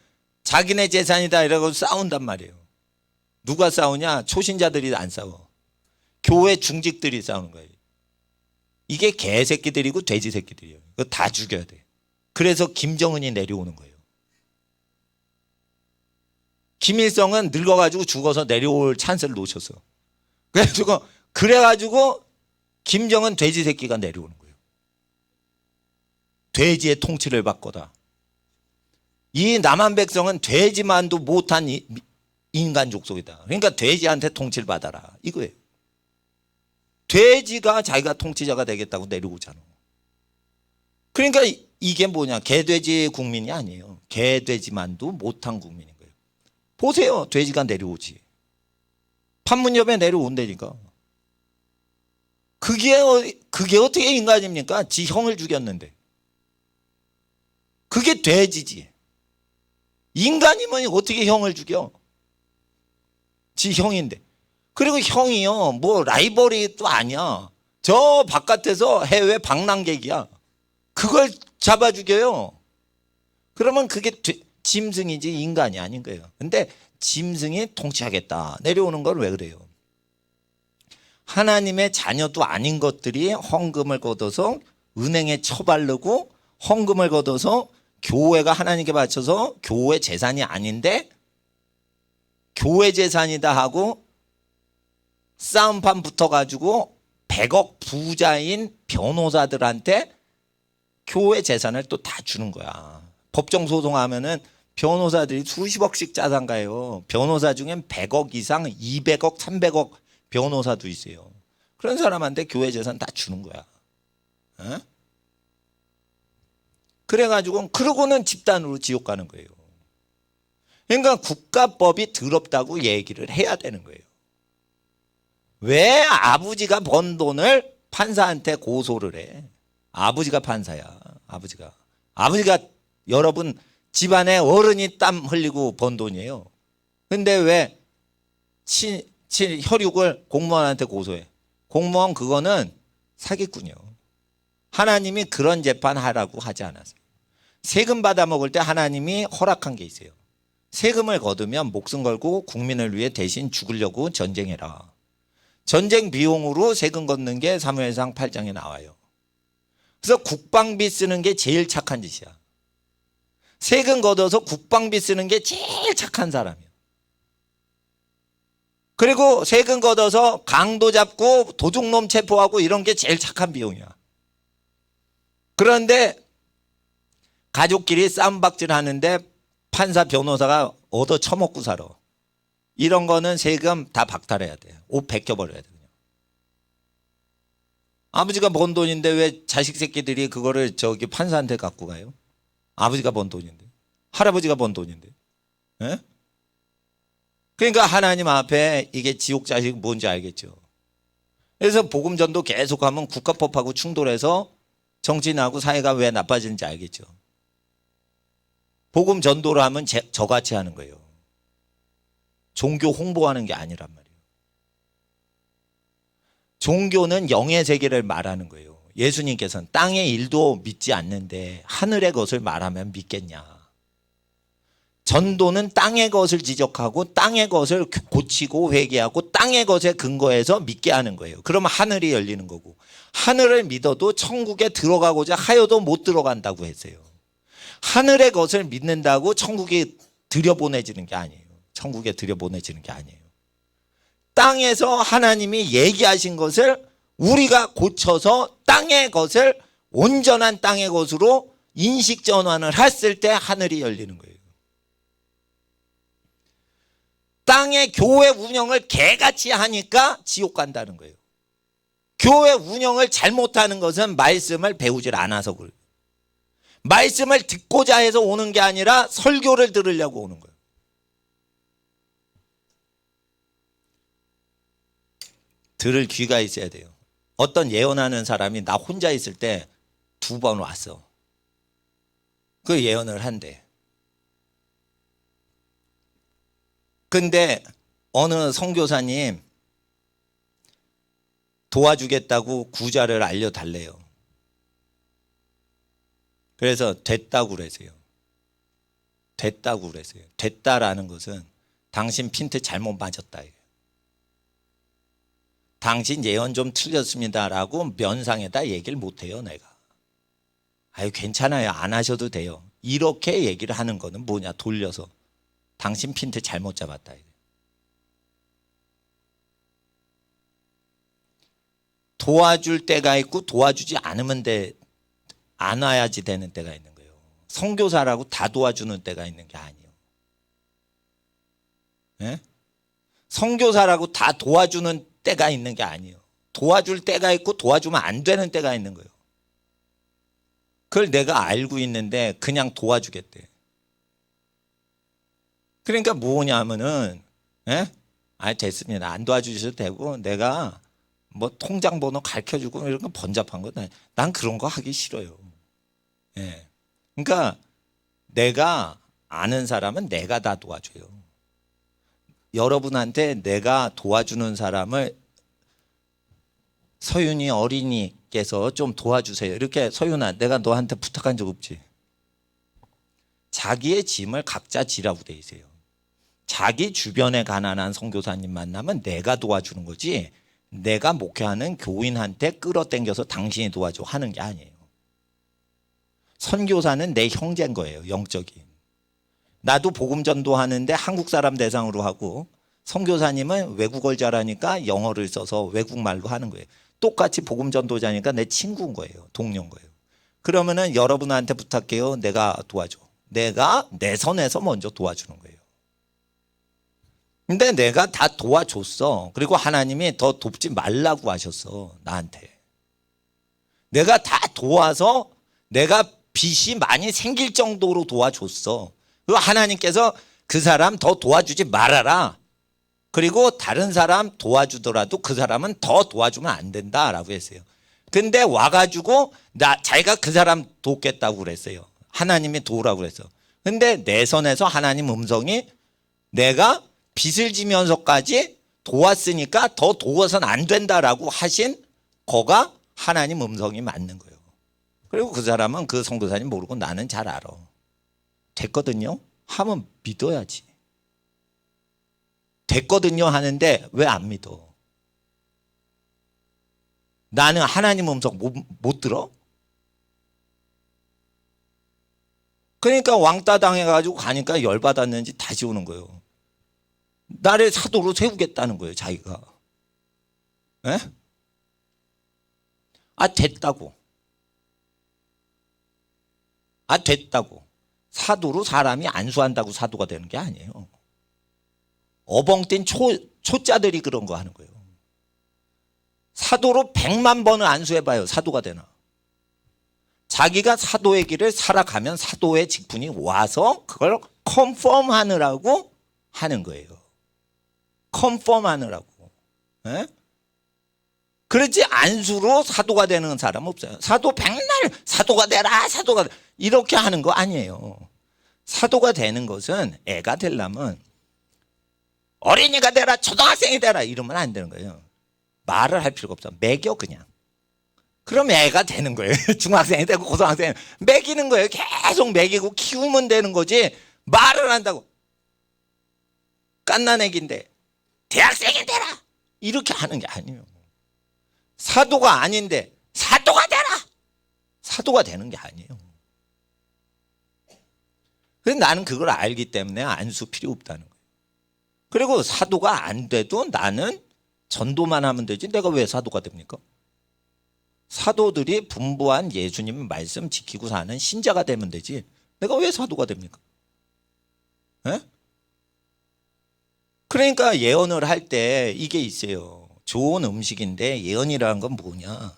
자기네 재산이다 이러고 싸운단 말이에요. 누가 싸우냐? 초신자들이 안 싸워. 교회 중직들이 싸우는 거예요. 이게 개새끼들이고 돼지 새끼들이에요. 이거 다 죽여야 돼. 그래서 김정은이 내려오는 거예요. 김일성은 늙어가지고 죽어서 내려올 찬스를 놓쳤어. 그래가지고 김정은 돼지 새끼가 내려오는 거예요. 돼지의 통치를 받거다. 이 남한 백성은 돼지만도 못한 인간 족속이다. 그러니까 돼지한테 통치를 받아라. 이거예요. 돼지가 자기가 통치자가 되겠다고 내려오잖아. 그러니까 이게 뭐냐? 개돼지 국민이 아니에요. 개돼지만도 못한 국민인 거예요. 보세요. 돼지가 내려오지. 판문점에 내려온다니까. 그게 어떻게 인간입니까? 지 형을 죽였는데. 그게 돼지지. 인간이면 어떻게 형을 죽여? 지 형인데. 그리고 형이요, 뭐 라이벌이 또 아니야. 저 바깥에서 해외 방랑객이야. 그걸 잡아 죽여요. 그러면 그게 짐승이지 인간이 아닌 거예요. 근데 짐승이 통치하겠다 내려오는 걸 왜 그래요? 하나님의 자녀도 아닌 것들이 헌금을 걷어서 은행에 처바르고 헌금을 걷어서 교회가 하나님께 바쳐서 교회 재산이 아닌데 교회 재산이다 하고 싸움판 붙어가지고 100억 부자인 변호사들한테 교회 재산을 또 다 주는 거야. 법정 소송하면은 변호사들이 수십억씩 짜상가요. 변호사 중엔 100억 이상 200억 300억 변호사도 있어요. 그런 사람한테 교회 재산 다 주는 거야. 어? 그래가지고 그러고는 집단으로 지옥 가는 거예요. 그러니까 국가법이 더럽다고 얘기를 해야 되는 거예요. 왜 아버지가 번 돈을 판사한테 고소를 해? 아버지가 판사야. 아버지가 여러분 집안에 어른이 땀 흘리고 번 돈이에요. 근데 왜 혈육을 공무원한테 고소해? 공무원 그거는 사기꾼이요. 하나님이 그런 재판 하라고 하지 않았어요. 세금 받아 먹을 때 하나님이 허락한 게 있어요. 세금을 거두면 목숨 걸고 국민을 위해 대신 죽으려고 전쟁해라. 전쟁 비용으로 세금 걷는 게 사무엘상 8장에 나와요. 그래서 국방비 쓰는 게 제일 착한 짓이야. 세금 걷어서 국방비 쓰는 게 제일 착한 사람이야. 그리고 세금 걷어서 강도 잡고 도둑놈 체포하고 이런 게 제일 착한 비용이야. 그런데 가족끼리 쌈박질 하는데 판사 변호사가 얻어 처먹고 살아. 이런 거는 세금 다 박탈해야 돼. 옷 벗겨버려야 돼. 그냥. 아버지가 번 돈인데 왜 자식 새끼들이 그거를 저기 판사한테 갖고 가요? 아버지가 번 돈인데. 할아버지가 번 돈인데. 예? 그러니까 하나님 앞에 이게 지옥 자식 뭔지 알겠죠. 그래서 복음전도 계속하면 국가법하고 충돌해서 정치인하고 사회가 왜 나빠지는지 알겠죠. 복음 전도를 하면 저같이 하는 거예요. 종교 홍보하는 게 아니란 말이에요. 종교는 영의 세계를 말하는 거예요. 예수님께서는 땅의 일도 믿지 않는데 하늘의 것을 말하면 믿겠냐. 전도는 땅의 것을 지적하고 땅의 것을 고치고 회개하고 땅의 것에 근거해서 믿게 하는 거예요. 그러면 하늘이 열리는 거고, 하늘을 믿어도 천국에 들어가고자 하여도 못 들어간다고 했어요. 하늘의 것을 믿는다고 천국에 들여보내지는 게 아니에요. 천국에 들여보내지는 게 아니에요. 땅에서 하나님이 얘기하신 것을 우리가 고쳐서 땅의 것을 온전한 땅의 것으로 인식 전환을 했을 때 하늘이 열리는 거예요. 땅의 교회 운영을 개같이 하니까 지옥 간다는 거예요. 교회 운영을 잘못하는 것은 말씀을 배우질 않아서 그래요. 말씀을 듣고자 해서 오는 게 아니라 설교를 들으려고 오는 거예요. 들을 귀가 있어야 돼요. 어떤 예언하는 사람이 나 혼자 있을 때 2번 왔어. 그 예언을 한대. 근데 어느 선교사님 도와주겠다고 구자를 알려달래요. 그래서 됐다고 그러세요. 됐다고 그러세요. 됐다라는 것은 당신 핀트 잘못 맞았다. 당신 예언 좀 틀렸습니다라고 면상에다 얘기를 못해요. 내가. 아유 괜찮아요. 안 하셔도 돼요. 이렇게 얘기를 하는 거는 뭐냐. 돌려서. 당신 핀트 잘못 잡았다. 도와줄 때가 있고 도와주지 않으면 안 와야지 되는 때가 있는 거예요. 선교사라고 다 도와주는 때가 있는 게 아니에요. 네? 선교사라고 다 도와주는 때가 있는 게 아니에요. 도와줄 때가 있고 도와주면 안 되는 때가 있는 거예요. 그걸 내가 알고 있는데 그냥 도와주겠대. 그러니까 뭐냐면은, 예? 아, 됐습니다. 안 도와주셔도 되고, 내가 뭐 통장 번호 가르쳐 주고 이런 건 번잡한 거. 난 그런 거 하기 싫어요. 예. 그러니까 내가 아는 사람은 내가 다 도와줘요. 여러분한테 내가 도와주는 사람을 서윤이 어린이께서 좀 도와주세요. 이렇게 서윤아, 내가 너한테 부탁한 적 없지? 자기의 짐을 각자 지라고 돼 있어요. 자기 주변에 가난한 선교사님 만나면 내가 도와주는 거지 내가 목회하는 교인한테 끌어당겨서 당신이 도와줘 하는 게 아니에요. 선교사는 내 형제인 거예요. 영적인. 나도 복음 전도하는데 한국 사람 대상으로 하고 선교사님은 외국어를 잘하니까 영어를 써서 외국말로 하는 거예요. 똑같이 복음 전도자니까 내 친구인 거예요. 동료인 거예요. 그러면은 여러분한테 부탁해요. 내가 도와줘. 내가 내 선에서 먼저 도와주는 거예요. 근데 내가 다 도와줬어. 그리고 하나님이 더 돕지 말라고 하셨어. 나한테. 내가 다 도와서 내가 빚이 많이 생길 정도로 도와줬어. 그리고 하나님께서 그 사람 더 도와주지 말아라. 그리고 다른 사람 도와주더라도 그 사람은 더 도와주면 안 된다라고 했어요. 근데 와가지고 자기가 그 사람 돕겠다고 그랬어요. 하나님이 도우라고 그랬어. 근데 내 선에서 하나님 음성이 내가 빚을 지면서까지 도왔으니까 더 도와서는 안 된다라고 하신 거가 하나님 음성이 맞는 거예요. 그리고 그 사람은 그 선교사님 모르고 나는 잘 알아. 됐거든요? 하면 믿어야지. 됐거든요 하는데 왜 안 믿어? 나는 하나님 음성 못 들어? 그러니까 왕따 당해가지고 가니까 열받았는지 다시 오는 거예요. 나를 사도로 세우겠다는 거예요, 자기가. 에? 됐다고. 됐다고. 사도로 사람이 안수한다고 사도가 되는 게 아니에요. 어벙뛴 초짜들이 그런 거 하는 거예요. 사도로 100만 번을 안수해봐요. 사도가 되나? 자기가 사도의 길을 살아가면 사도의 직분이 와서 그걸 컨펌 하느라고 하는 거예요. 컨펌 하느라고. 에? 그렇지 안수로 사도가 되는 사람 없어요. 사도 백날 사도가 되라 사도가 되라. 이렇게 하는 거 아니에요. 사도가 되는 것은 애가 되려면 어린이가 되라 초등학생이 되라 이러면 안 되는 거예요. 말을 할 필요가 없어. 먹여 그냥. 그럼 애가 되는 거예요. 중학생이 되고 고등학생이 먹이는 거예요. 계속 먹이고 키우면 되는 거지 말을 한다고. 갓난 애기인데 대학생이 되라 이렇게 하는 게 아니에요. 사도가 아닌데 사도가 되라 사도가 되는 게 아니에요. 그래서 나는 그걸 알기 때문에 안수 필요 없다는 거예요. 그리고 사도가 안 돼도 나는 전도만 하면 되지 내가 왜 사도가 됩니까? 사도들이 분부한 예수님 말씀 지키고 사는 신자가 되면 되지 내가 왜 사도가 됩니까? 에? 그러니까 예언을 할 때 이게 있어요. 좋은 음식인데 예언이라는 건 뭐냐?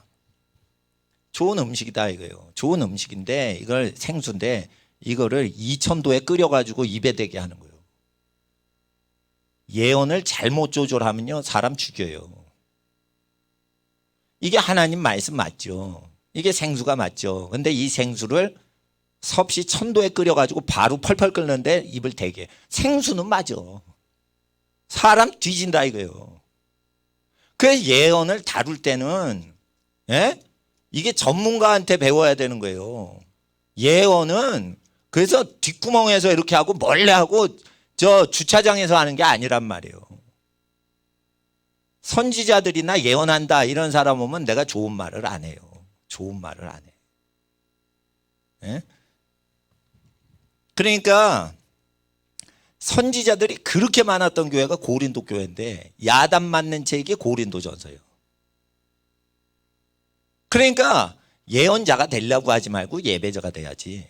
좋은 음식이다 이거예요. 좋은 음식인데 이걸 생수인데 이거를 2000도에 끓여가지고 입에 대게 하는 거예요. 예언을 잘못 조절하면요 사람 죽여요. 이게 하나님 말씀 맞죠. 이게 생수가 맞죠. 근데 이 생수를 섭씨 1000도에 끓여가지고 바로 펄펄 끓는데 입을 대게. 생수는 맞아. 사람 뒤진다 이거예요. 그래서 예언을 다룰 때는 이게 전문가한테 배워야 되는 거예요. 예언은 그래서 뒷구멍에서 이렇게 하고 몰래 하고 저 주차장에서 하는 게 아니란 말이에요. 선지자들이나 예언한다 이런 사람 오면 내가 좋은 말을 안 해요. 좋은 말을 안 해. 그러니까 선지자들이 그렇게 많았던 교회가 고린도 교회인데 야단 맞는 책이 고린도전서예요. 그러니까 예언자가 되려고 하지 말고 예배자가 돼야지.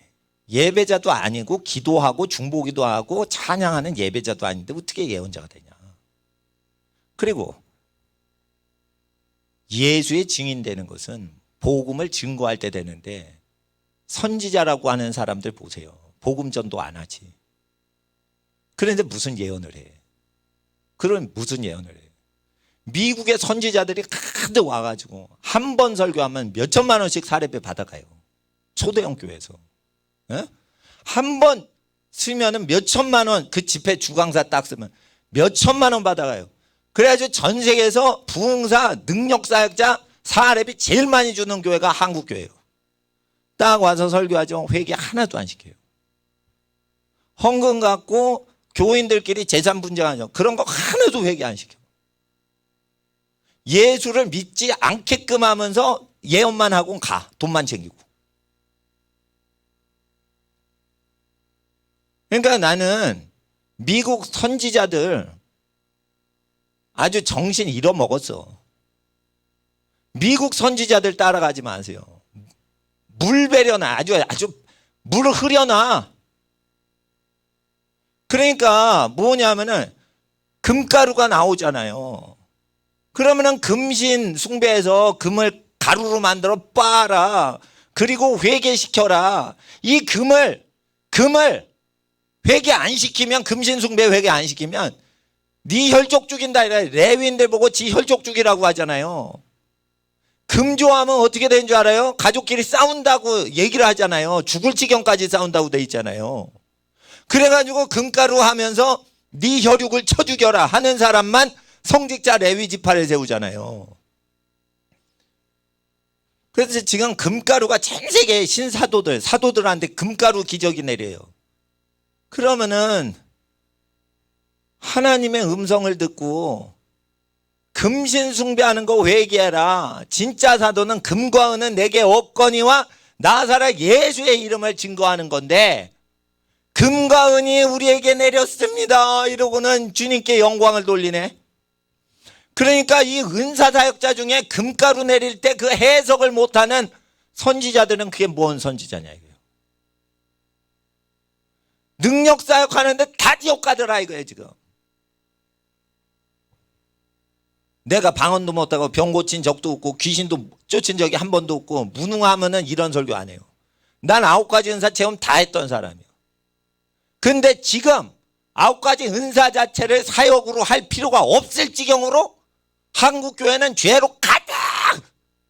예배자도 아니고 기도하고 중보기도 하고 찬양하는 예배자도 아닌데 어떻게 예언자가 되냐. 그리고 예수의 증인되는 것은 복음을 증거할 때 되는데 선지자라고 하는 사람들 보세요. 복음 전도 안 하지. 그런데 무슨 예언을 해? 그럼 무슨 예언을 해? 미국의 선지자들이 가득 와가지고 한 번 설교하면 몇 천만 원씩 사례비 받아가요. 초대형 교회에서. 한 번 쓰면은 몇 천만 원, 그 집회 주강사 딱 쓰면 몇 천만 원 받아가요. 그래가지고 전 세계에서 부흥사, 능력사역자, 사례비 제일 많이 주는 교회가 한국교회예요. 딱 와서 설교하죠. 회개 하나도 안 시켜요. 헌금 갖고 교인들끼리 재산 분쟁하죠. 그런 거 하나도 회개 안 시켜. 예수를 믿지 않게끔 하면서 예언만 하고 가. 돈만 챙기고. 그러니까 나는 미국 선지자들 아주 정신 잃어먹었어. 미국 선지자들 따라가지 마세요. 물 배려나 아주 물을 흐려놔. 그러니까 뭐냐면은 금가루가 나오잖아요. 그러면은 금신 숭배해서 금을 가루로 만들어 빻아라. 그리고 회개시켜라. 이 금을 회개 안 시키면 금신 숭배 회개 안 시키면 네 혈족 죽인다. 레위인들 보고 지 혈족 죽이라고 하잖아요. 금 좋아하면 어떻게 되는 줄 알아요? 가족끼리 싸운다고 얘기를 하잖아요. 죽을 지경까지 싸운다고 돼 있잖아요. 그래가지고 금가루 하면서 네 혈육을 쳐 죽여라 하는 사람만 성직자 레위 지파를 세우잖아요. 그래서 지금 금가루가 전 세계 신사도들 사도들한테 금가루 기적이 내려요. 그러면은 하나님의 음성을 듣고 금신 숭배하는 거 회개해라. 진짜 사도는 금과 은은 내게 없거니와 나사렛 예수의 이름을 증거하는 건데 금과 은이 우리에게 내렸습니다 이러고는 주님께 영광을 돌리네. 그러니까 이 은사사역자 중에 금가루 내릴 때 그 해석을 못하는 선지자들은 그게 뭔 선지자냐 이거예요. 능력사역하는데 다 지옥 가더라 이거예요 지금. 내가 방언도 못하고 병 고친 적도 없고 귀신도 쫓은 적이 한 번도 없고 무능하면은 이런 설교 안 해요. 난 9가지 은사 체험 다 했던 사람이에요. 근데 지금 9가지 은사 자체를 사역으로 할 필요가 없을 지경으로 한국 교회는 죄로 가득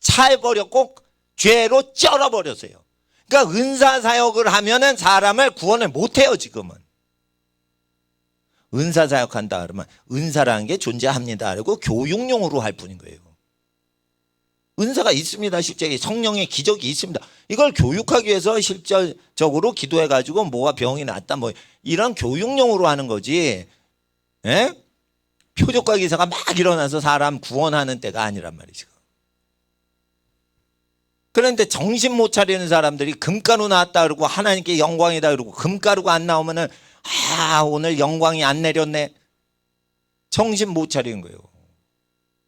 차버렸고 죄로 쩔어버렸어요. 그러니까 은사 사역을 하면은 사람을 구원을 못해요 지금은. 은사 사역한다 그러면 은사라는 게 존재합니다 그리고 교육용으로 할 뿐인 거예요. 은사가 있습니다. 실제 성령의 기적이 있습니다. 이걸 교육하기 위해서 실질적으로 기도해가지고 뭐가 병이 낫다 뭐 이런 교육용으로 하는 거지. 예? 표적과 기사가 막 일어나서 사람 구원하는 때가 아니란 말이죠. 그런데 정신 못 차리는 사람들이 금가루 나왔다 그러고 하나님께 영광이다 그러고 금가루가 안 나오면은 오늘 영광이 안 내렸네. 정신 못 차리는 거예요.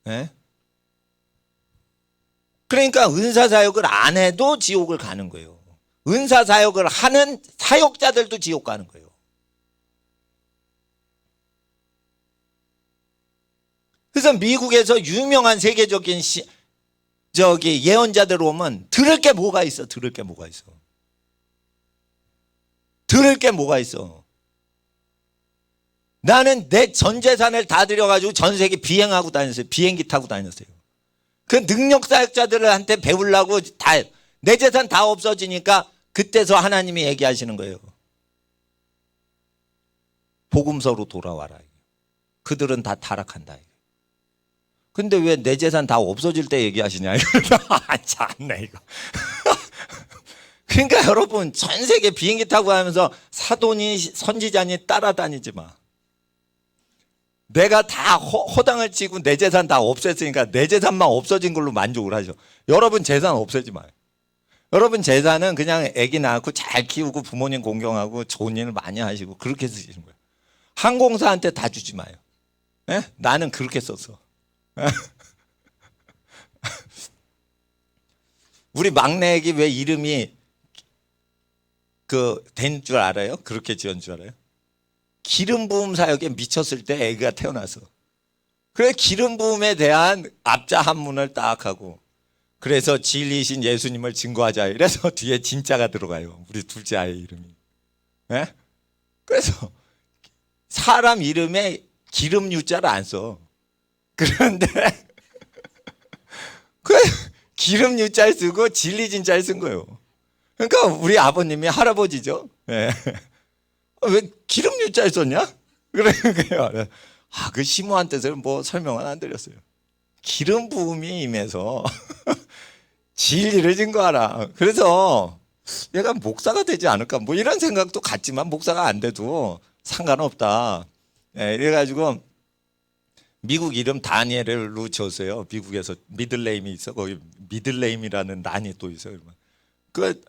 예? 그러니까 은사사역을 안 해도 지옥을 가는 거예요. 은사사역을 하는 사역자들도 지옥 가는 거예요. 그래서 미국에서 유명한 세계적인 예언자들 오면 들을 게 뭐가 있어? 들을 게 뭐가 있어? 들을 게 뭐가 있어? 나는 내 전 재산을 다 들여가지고 전 세계 비행하고 다녔어요. 비행기 타고 다녔어요. 그 능력사역자들한테 배우려고 내 재산 다 없어지니까 그때서 하나님이 얘기하시는 거예요. 복음서로 돌아와라. 그들은 다 타락한다. 근데 왜 내 재산 다 없어질 때 얘기하시냐? 참네 이거. 그러니까 여러분 전 세계 비행기 타고 가면서 사돈이 선지자니 따라다니지 마. 내가 다 허당을 치고 내 재산 다 없앴으니까 내 재산만 없어진 걸로 만족을 하죠. 여러분 재산 없애지 마요. 여러분 재산은 그냥 아기 낳고 잘 키우고 부모님 공경하고 좋은 일을 많이 하시고 그렇게 쓰시는 거예요. 항공사한테 다 주지 마요. 에? 나는 그렇게 썼어. 우리 막내 애기 왜 이름이 된 줄 알아요? 그렇게 지은 줄 알아요? 기름 부음 사역에 미쳤을 때 애기가 태어나서. 그래 기름 부음에 대한 앞자 한문을 딱 하고 그래서 진리이신 예수님을 증거하자. 이래서 뒤에 진짜가 들어가요. 우리 둘째 아이 이름이. 네? 그래서 사람 이름에 기름 유자를 안 써. 그런데 그 기름 유자를 쓰고 진리 진자를 쓴 거예요. 그러니까 우리 아버님이 할아버지죠. 네. 왜 기름 유자를 썼냐? 그러니까요. 그 심오한 뜻을 뭐 설명은 안 드렸어요. 기름 부음이 임해서 진리를 증거하라. 그래서 얘가 목사가 되지 않을까 뭐 이런 생각도 갔지만 목사가 안 돼도 상관없다. 이래가지고 미국 이름 다니엘로 지었어요. 미국에서 미들네임이 있어. 거기 미들네임이라는 난이 또 있어요. 그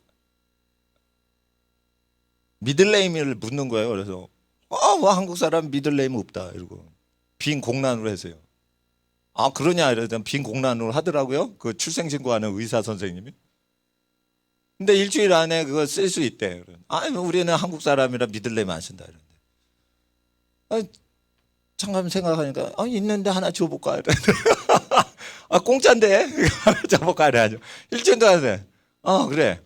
미들네임을 묻는 거예요. 그래서 뭐 한국 사람 미들네임 없다 이러고 빈 공란으로 했어요. 그러냐 이러더니 빈 공란으로 하더라고요. 그 출생신고하는 의사 선생님이. 근데 일주일 안에 그거 쓸 수 있대. 우리는 한국 사람이라 미들네임 안 쓴다 이러는데. 잠깐 생각하니까 있는데 하나 줘볼까 이러는데. 공짜인데 하나 줘볼까 이래가지고 일주일도 안 돼. 그래.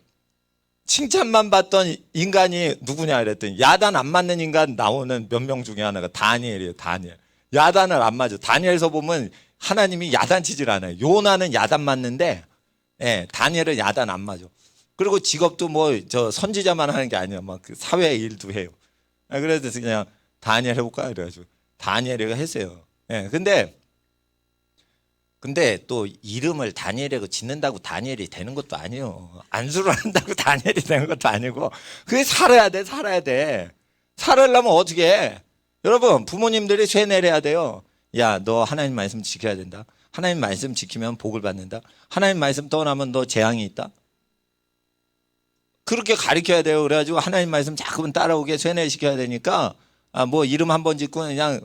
칭찬만 받던 인간이 누구냐 이랬더니 야단 안 맞는 인간 나오는 몇 명 중에 하나가 다니엘이에요. 다니엘. 야단을 안 맞아. 다니엘서 보면 하나님이 야단치질 않아요. 요나는 야단 맞는데 다니엘은 야단 안 맞아. 그리고 직업도 뭐 선지자만 하는 게 아니야. 막 그 사회 일도 해요. 그래서 그냥 다니엘 해볼까 이래가지고 다니엘이가 했어요. 근데 또 이름을 다니엘이라고 짓는다고 다니엘이 되는 것도 아니에요. 안수를 한다고 다니엘이 되는 것도 아니고 그게 살아야 돼. 살아려면 어떻게 해? 여러분 부모님들이 쇠내려야 돼요. 야, 너 하나님 말씀 지켜야 된다. 하나님 말씀 지키면 복을 받는다. 하나님 말씀 떠나면 너 재앙이 있다. 그렇게 가르쳐야 돼요. 그래가지고 하나님 말씀 자꾸만 따라오게 세뇌시켜야 되니까 뭐 이름 한 번 짓고 그냥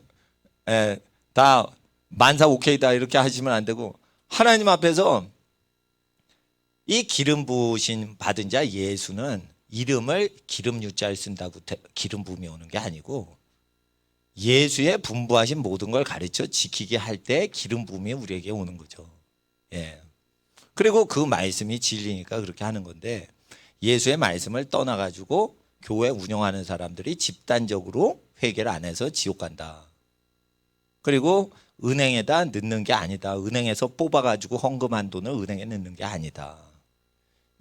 다 만사 오케이다 이렇게 하시면 안 되고 하나님 앞에서 이 기름 부으신 받은 자 예수는 이름을 기름 유자를 쓴다고 기름 부음이 오는 게 아니고 예수의 분부하신 모든 걸 가르쳐 지키게 할 때 기름 부음이 우리에게 오는 거죠. 예. 그리고 그 말씀이 진리니까 그렇게 하는 건데 예수의 말씀을 떠나가지고 교회 운영하는 사람들이 집단적으로 회개를 안 해서 지옥 간다. 그리고 은행에다 넣는 게 아니다. 은행에서 뽑아가지고 헌금한 돈을 은행에 넣는 게 아니다.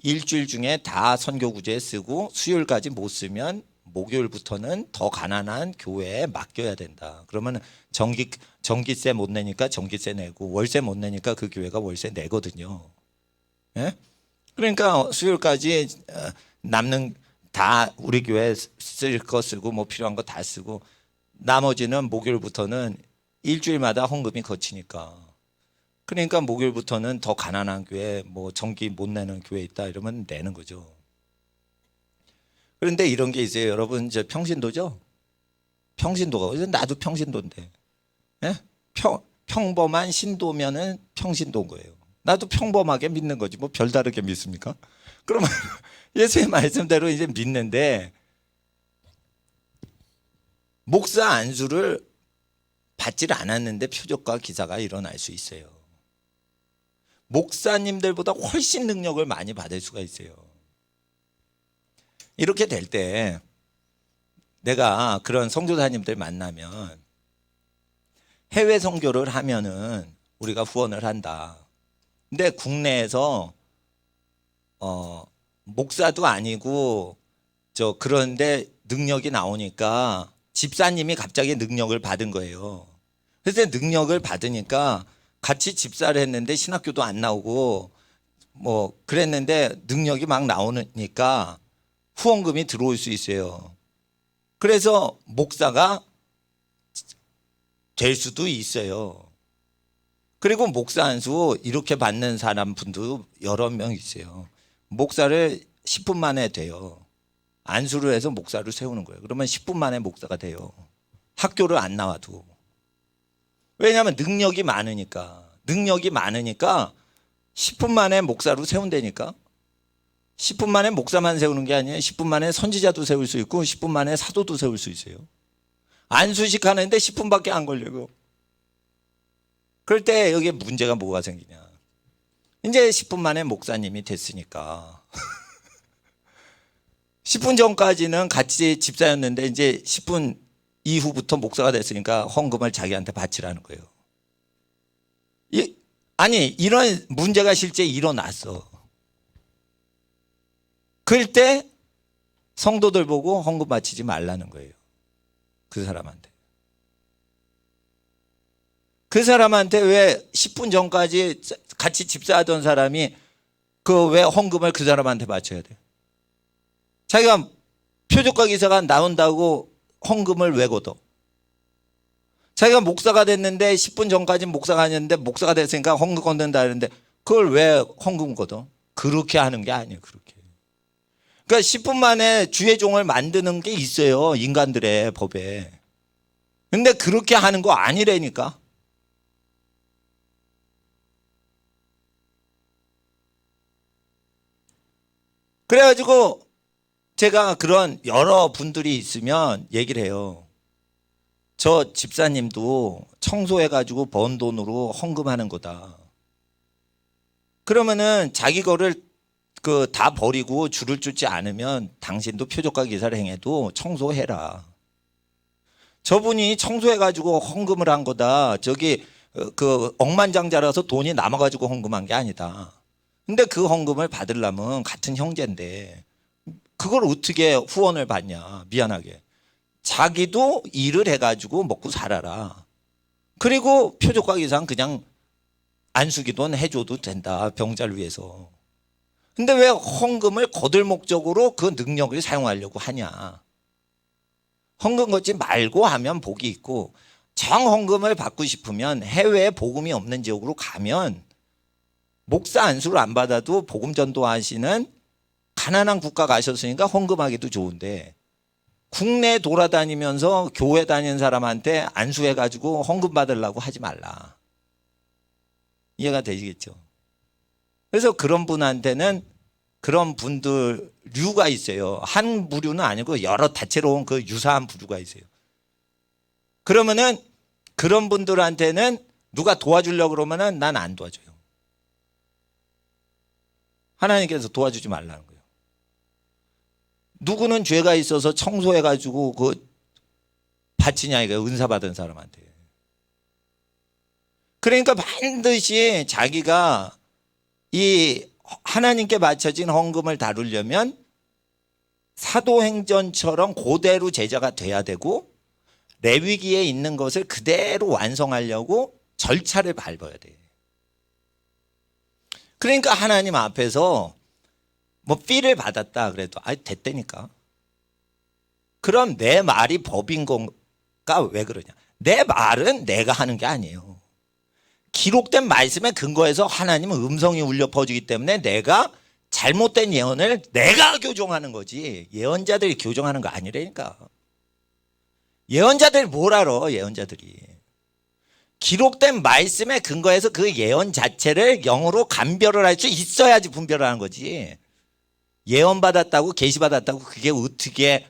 일주일 중에 다 선교구제에 쓰고 수요일까지 못 쓰면 목요일부터는 더 가난한 교회에 맡겨야 된다. 그러면 전기세 못 내니까 전기세 내고 월세 못 내니까 그 교회가 월세 내거든요. 예? 그러니까 수요일까지 남는 다 우리 교회 쓸 거 쓰고 뭐 필요한 거 다 쓰고 나머지는 목요일부터는 일주일마다 헌금이 거치니까 그러니까 목요일부터는 더 가난한 교회 뭐 전기 못 내는 교회 있다 이러면 내는 거죠. 그런데 이런 게 있어요. 여러분 저 평신도죠? 평신도가 나도 평신도인데 예? 평범한 신도면은 평신도인 거예요. 나도 평범하게 믿는 거지 뭐 별다르게 믿습니까? 그러면 예수의 말씀대로 이제 믿는데 목사 안수를 받지를 않았는데 표적과 기사가 일어날 수 있어요. 목사님들보다 훨씬 능력을 많이 받을 수가 있어요. 이렇게 될 때 내가 그런 선교사님들 만나면 해외 선교를 하면은 우리가 후원을 한다. 근데 국내에서 목사도 아니고 그런데 능력이 나오니까 집사님이 갑자기 능력을 받은 거예요. 그래서 능력을 받으니까 같이 집사를 했는데 신학교도 안 나오고 뭐 그랬는데 능력이 막 나오니까 후원금이 들어올 수 있어요. 그래서 목사가 될 수도 있어요. 그리고 목사 안수 이렇게 받는 사람 분도 여러 명 있어요. 목사를 10분 만에 돼요. 안수를 해서 목사를 세우는 거예요. 그러면 10분 만에 목사가 돼요. 학교를 안 나와도. 왜냐하면 능력이 많으니까. 능력이 많으니까 10분 만에 목사로 세운다니까. 10분 만에 목사만 세우는 게 아니에요. 10분 만에 선지자도 세울 수 있고 10분 만에 사도도 세울 수 있어요. 안수식 하는데 10분밖에 안 걸리고. 그럴 때 여기에 문제가 뭐가 생기냐. 이제 10분 만에 목사님이 됐으니까 10분 전까지는 같이 집사였는데 이제 10분 이후부터 목사가 됐으니까 헌금을 자기한테 바치라는 거예요. 아니 이런 문제가 실제 일어났어. 그럴 때 성도들 보고 헌금 바치지 말라는 거예요. 그 사람한테. 그 사람한테 왜 10분 전까지 같이 집사하던 사람이 그 왜 헌금을 그 사람한테 바쳐야 돼? 자기가 표적과 기사가 나온다고 헌금을 왜 걷어? 자기가 목사가 됐는데 10분 전까지 목사가 아니었는데 목사가 됐으니까 헌금 걷는다 하는데 그걸 왜 헌금 걷어? 그렇게 하는 게 아니에요. 그렇게. 그러니까 10분 만에 주의 종을 만드는 게 있어요. 인간들의 법에. 근데 그렇게 하는 거 아니라니까. 그래가지고 제가 그런 여러 분들이 있으면 얘기를 해요. 저 집사님도 청소해가지고 번 돈으로 헌금하는 거다. 그러면은 자기 거를 다 버리고 줄을 쫓지 않으면 당신도 표적과 기사를 행해도 청소해라. 저분이 청소해가지고 헌금을 한 거다. 억만장자라서 돈이 남아가지고 헌금한 게 아니다. 근데 그 헌금을 받으려면 같은 형제인데 그걸 어떻게 후원을 받냐. 미안하게. 자기도 일을 해가지고 먹고 살아라. 그리고 표적과 기사는 그냥 안수기도는 해줘도 된다. 병자를 위해서. 근데 왜 헌금을 거둘 목적으로 그 능력을 사용하려고 하냐. 헌금 걷지 말고 하면 복이 있고 정헌금을 받고 싶으면 해외에 복음이 없는 지역으로 가면 목사 안수를 안 받아도 복음 전도하시는 가난한 국가 가셨으니까 헌금하기도 좋은데 국내 돌아다니면서 교회 다니는 사람한테 안수해가지고 헌금 받으려고 하지 말라. 이해가 되시겠죠? 그래서 그런 분한테는 그런 분들 류가 있어요. 한 부류는 아니고 여러 다채로운 그 유사한 부류가 있어요. 그러면은 그런 분들한테는 누가 도와주려고 그러면은 난 안 도와줘요. 하나님께서 도와주지 말라는 거예요. 누구는 죄가 있어서 청소해가지고 그 바치냐 이거 은사 받은 사람한테. 그러니까 반드시 자기가 이 하나님께 바쳐진 헌금을 다루려면 사도행전처럼 그대로 제자가 돼야 되고 레위기에 있는 것을 그대로 완성하려고 절차를 밟아야 돼. 그러니까 하나님 앞에서 뭐 피를 받았다 그래도 됐다니까. 그럼 내 말이 법인 건가 왜 그러냐. 내 말은 내가 하는 게 아니에요. 기록된 말씀에 근거해서 하나님은 음성이 울려 퍼지기 때문에 내가 잘못된 예언을 내가 교정하는 거지 예언자들이 교정하는 거 아니라니까. 예언자들이 뭘 알아. 예언자들이 기록된 말씀에 근거해서 그 예언 자체를 영으로 감별을 할 수 있어야지 분별을 하는 거지. 예언 받았다고 계시 받았다고 그게 어떻게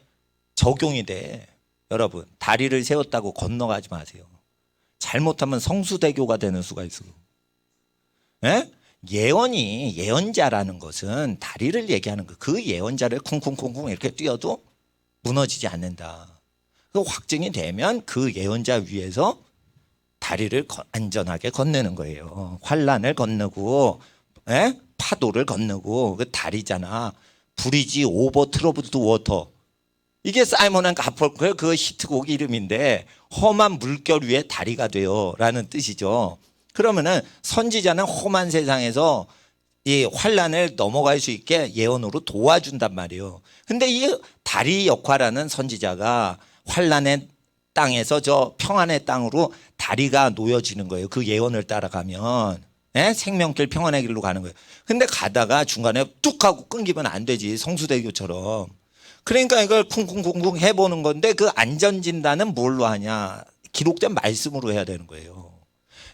적용이 돼. 여러분 다리를 세웠다고 건너가지 마세요. 잘못하면 성수대교가 되는 수가 있어요. 예? 예언이 예언자라는 것은 다리를 얘기하는 거. 그 예언자를 쿵쿵쿵쿵 이렇게 뛰어도 무너지지 않는다. 그 확증이 되면 그 예언자 위에서 다리를 안전하게 건너는 거예요. 환란을 건너고 파도를 건너고 그 다리잖아. 브리지 오버 트러블드 워터. 이게 사이먼 앤 가펑클 그 히트곡 이름인데 험한 물결 위에 다리가 돼요 라는 뜻이죠. 그러면은 선지자는 험한 세상에서 이 환란을 넘어갈 수 있게 예언으로 도와준단 말이에요. 근데 이 다리 역할하는 선지자가 환란의 땅에서 저 평안의 땅으로 다리가 놓여지는 거예요. 그 예언을 따라가면 생명길 평안의 길로 가는 거예요. 근데 가다가 중간에 뚝 하고 끊기면 안 되지. 성수대교처럼. 그러니까 이걸 쿵쿵쿵쿵 해보는 건데 그 안전진단은 뭘로 하냐. 기록된 말씀으로 해야 되는 거예요.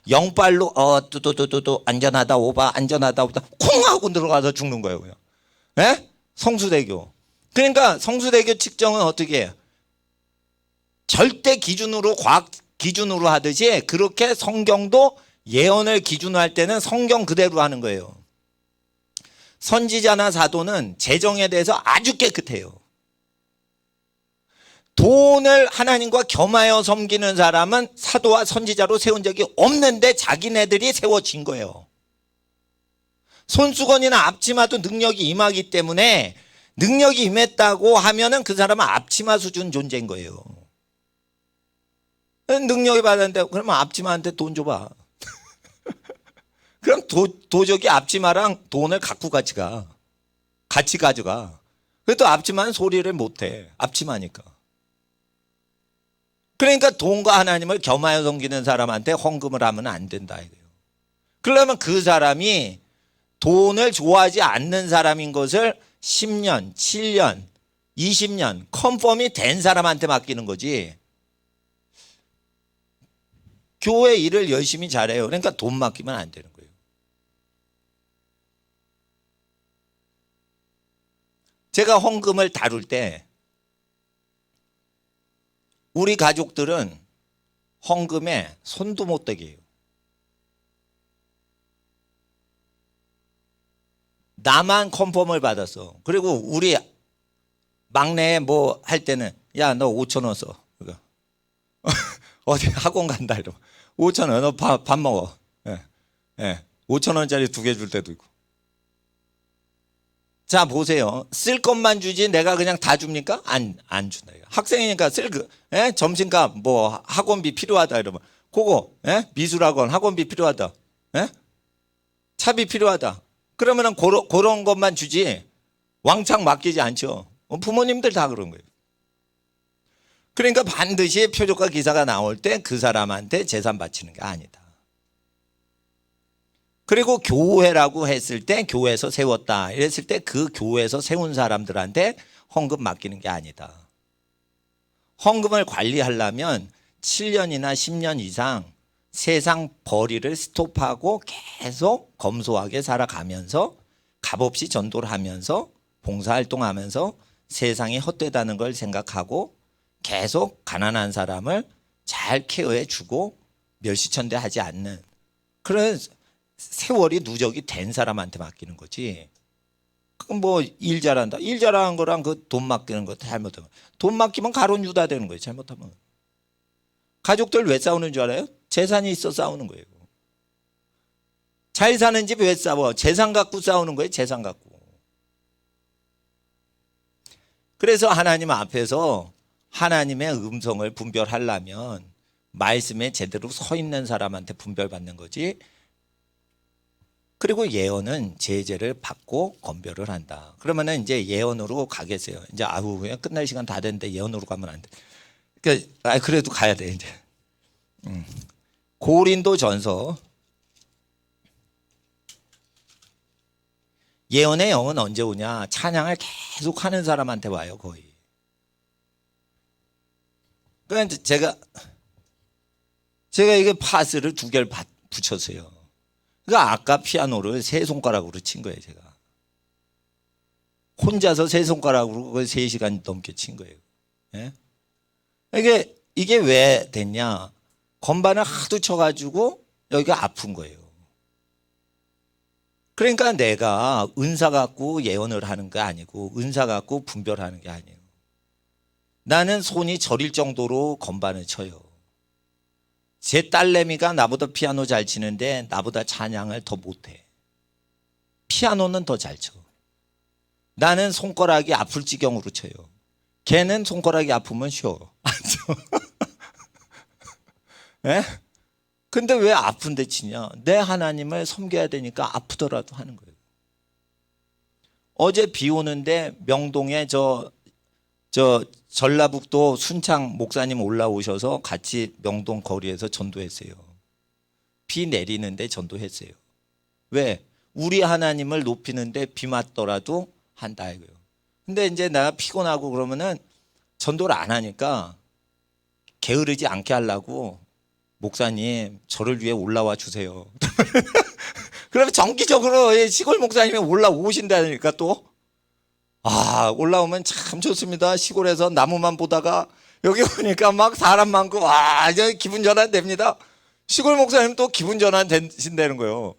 영빨로 뚜뚜뚜뚜 안전하다 오바 안전하다 오바 쿵 하고 들어가서 죽는 거예요. 그냥. 성수대교. 그러니까 성수대교 측정은 어떻게 해요? 절대 기준으로 과학 기준으로 하듯이 그렇게 성경도 예언을 기준으로 할 때는 성경 그대로 하는 거예요. 선지자나 사도는 재정에 대해서 아주 깨끗해요. 돈을 하나님과 겸하여 섬기는 사람은 사도와 선지자로 세운 적이 없는데 자기네들이 세워진 거예요. 손수건이나 앞치마도 능력이 임하기 때문에 능력이 임했다고 하면은 그 사람은 앞치마 수준 존재인 거예요. 능력이 받았는데 그러면 앞치마한테 돈 줘봐. 그럼 도적이 앞치마랑 돈을 갖고 같이 가. 같이 가져가. 그래도 앞치마는 소리를 못해. 앞치마니까. 그러니까 돈과 하나님을 겸하여 섬기는 사람한테 헌금을 하면 안 된다 이거예요. 그러면 그 사람이 돈을 좋아하지 않는 사람인 것을 10년, 7년, 20년 컨펌이 된 사람한테 맡기는 거지. 교회 일을 열심히 잘해요. 그러니까 돈 맡기면 안 되는 거예요. 제가 헌금을 다룰 때 우리 가족들은 헌금에 손도 못 대게 해요. 나만 컨펌을 받았어. 그리고 우리 막내 뭐 할 때는 야 너 5,000원 써. 어디 학원 간다 이러면 5,000원 너 밥 먹어. 5,000원짜리 2개 줄 때도 있고. 자 보세요. 쓸 것만 주지 내가 그냥 다 줍니까? 안 준다. 학생이니까 점심값 뭐 학원비 필요하다 이러면 그거 미술학원 학원비 필요하다. 차비 필요하다. 그러면은 그런 것만 주지 왕창 맡기지 않죠. 부모님들 다 그런 거예요. 그러니까 반드시 표적과 기사가 나올 때 그 사람한테 재산 바치는 게 아니다. 그리고 교회라고 했을 때 교회에서 세웠다 이랬을 때 그 교회에서 세운 사람들한테 헌금 맡기는 게 아니다. 헌금을 관리하려면 7년이나 10년 이상 세상 벌이를 스톱하고 계속 검소하게 살아가면서 값없이 전도를 하면서 봉사활동하면서 세상이 헛되다는 걸 생각하고 계속 가난한 사람을 잘 케어해 주고 멸시천대하지 않는 그런 세월이 누적이 된 사람한테 맡기는 거지. 그럼 뭐 일 잘한다. 일 잘하는 거랑 그 돈 맡기는 거 잘못하면 돈 맡기면 가론 유다 되는 거예요. 잘못하면. 가족들 왜 싸우는 줄 알아요? 재산이 있어 싸우는 거예요. 잘 사는 집 왜 싸워? 재산 갖고 싸우는 거예요. 재산 갖고. 그래서 하나님 앞에서 하나님의 음성을 분별하려면 말씀에 제대로 서 있는 사람한테 분별받는 거지. 그리고 예언은 제재를 받고 건별을 한다. 그러면은 이제 예언으로 가겠어요. 이제 아우 그냥 끝날 시간 다 됐는데 예언으로 가면 안 돼. 그러니까 그래도 가야 돼 이제. 고린도전서 예언의 영은 언제 오냐? 찬양을 계속 하는 사람한테 와요 거의. 그러니까 제가 이게 파스를 2개를 붙였어요. 그러니까 아까 피아노를 3손가락으로 친 거예요 제가. 혼자서 3손가락으로 그걸 3시간 넘게 친 거예요. 예? 이게 왜 됐냐? 건반을 하도 쳐가지고 여기가 아픈 거예요. 그러니까 내가 은사 갖고 예언을 하는 게 아니고 은사 갖고 분별하는 게 아니에요. 나는 손이 저릴 정도로 건반을 쳐요. 제 딸내미가 나보다 피아노 잘 치는데 나보다 찬양을 더 못해. 피아노는 더 잘 쳐. 나는 손가락이 아플 지경으로 쳐요. 걔는 손가락이 아프면 쉬어. 안 쳐. 예? 근데 왜 아픈데 치냐? 내 하나님을 섬겨야 되니까 아프더라도 하는 거예요. 어제 비 오는데 명동에 저 전라북도 순창 목사님 올라오셔서 같이 명동 거리에서 전도했어요. 비 내리는데 전도했어요. 왜? 우리 하나님을 높이는데 비 맞더라도 한다 이거예요. 근데 이제 내가 피곤하고 그러면은 전도를 안 하니까 게으르지 않게 하려고 목사님 저를 위해 올라와 주세요. 그러면 정기적으로 시골 목사님이 올라오신다니까 또. 올라오면 참 좋습니다. 시골에서 나무만 보다가 여기 오니까 막 사람 많고 이제 기분 전환 됩니다. 시골 목사님 또 기분 전환 되신다는 거예요.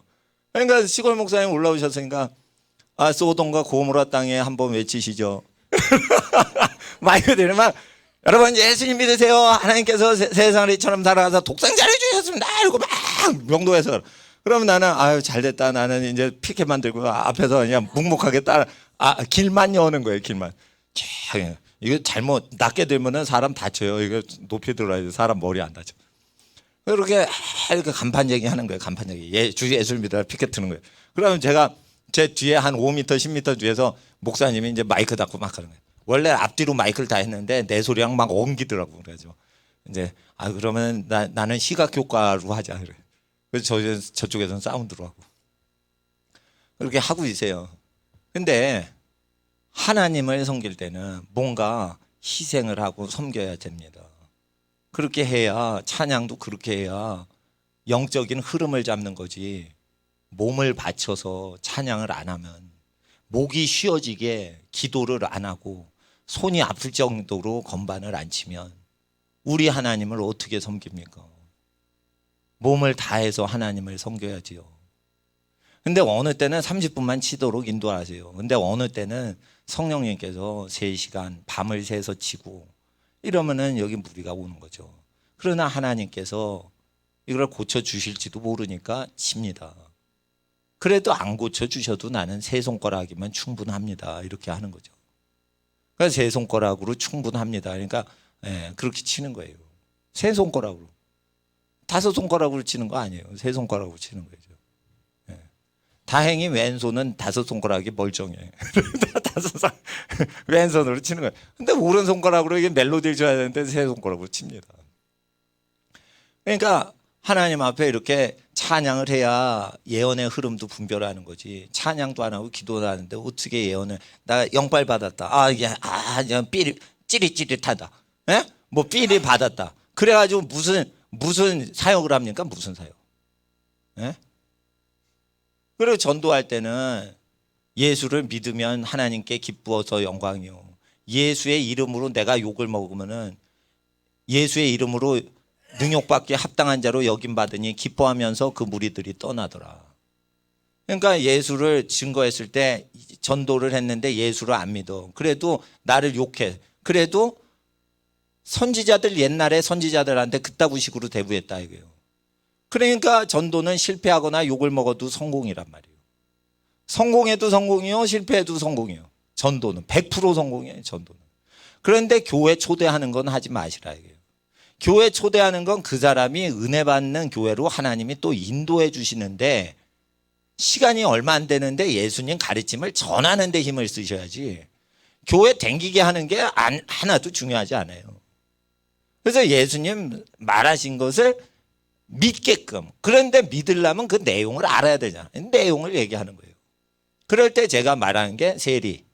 그러니까 시골 목사님 올라오셨으니까 소돔과 고모라 땅에 한번 외치시죠. 마이크 들으면 여러분 예수님 믿으세요. 하나님께서 세상을 이처럼 살아가서 독생자를 주셨습니다. 이러고 막 명도해서 그러면 나는 잘됐다. 나는 이제 피켓만 들고 앞에서 그냥 묵묵하게 따라 길만 여는 거예요. 길만. 이거 잘못 낮게 들면은 사람 다쳐요. 이거 높이 들어야 돼. 사람 머리 안 다쳐. 이렇게 간판 얘기하는 거예요. 간판 얘기. 주 예수님 믿으라 피켓 트는 거예요. 그러면 제가 제 뒤에 한 5m, 10m 뒤에서 목사님이 이제 마이크 잡고 막 하는 거예요. 원래 앞뒤로 마이크를 다 했는데 내 소리랑 막 엉기더라고. 그래가지고 이제 그러면 나는 시각 효과로 하자 그래. 그래서 저쪽에서는 사운드로 하고 그렇게 하고 있어요. 근데 하나님을 섬길 때는 뭔가 희생을 하고 섬겨야 됩니다. 그렇게 해야 찬양도 그렇게 해야 영적인 흐름을 잡는 거지. 몸을 바쳐서 찬양을 안 하면 목이 쉬어지게 기도를 안 하고 손이 아플 정도로 건반을 안 치면 우리 하나님을 어떻게 섬깁니까? 몸을 다해서 하나님을 섬겨야지요. 근데 어느 때는 30분만 치도록 인도하세요. 근데 어느 때는 성령님께서 3시간 밤을 새서 치고 이러면은 여기 무리가 오는 거죠. 그러나 하나님께서 이걸 고쳐주실지도 모르니까 칩니다. 그래도 안 고쳐주셔도 나는 3손가락이면 충분합니다. 이렇게 하는 거죠. 그러니까 3손가락으로 충분합니다. 그러니까 그렇게 치는 거예요. 3손가락으로. 5손가락으로 치는 거 아니에요. 3손가락으로 치는 거죠. 다행히 왼손은 5손가락이 멀쩡해. 왼손으로 치는 거예요. 근데 오른손가락으로 이게 멜로디를 줘야 되는데 3손가락으로 칩니다. 그러니까 하나님 앞에 이렇게 찬양을 해야 예언의 흐름도 분별하는 거지. 찬양도 안 하고 기도도 하는데 어떻게 예언을. 나 영빨 받았다. 그냥 찌릿찌릿하다. 예? 뭐 삘이 받았다. 그래가지고 무슨 사역을 합니까? 무슨 사역? 예? 그리고 전도할 때는 예수를 믿으면 하나님께 기쁘어서 영광이요. 예수의 이름으로 내가 욕을 먹으면은 예수의 이름으로 능욕받기에 합당한 자로 여김받으니 기뻐하면서 그 무리들이 떠나더라. 그러니까 예수를 증거했을 때 전도를 했는데 예수를 안 믿어. 그래도 나를 욕해. 그래도 선지자들 옛날에 선지자들한테 그따구 식으로 대부했다 이거예요. 그러니까 전도는 실패하거나 욕을 먹어도 성공이란 말이에요. 성공해도 성공이요, 실패해도 성공이요. 전도는 100% 성공이에요. 전도는. 그런데 교회 초대하는 건 하지 마시라 이거예요. 교회 초대하는 건 그 사람이 은혜 받는 교회로 하나님이 또 인도해 주시는데 시간이 얼마 안 되는데 예수님 가르침을 전하는 데 힘을 쓰셔야지 교회 댕기게 하는 게 하나도 중요하지 않아요. 그래서 예수님 말하신 것을 믿게끔. 그런데 믿으려면 그 내용을 알아야 되잖아요. 내용을 얘기하는 거예요. 그럴 때 제가 말하는 게 세리,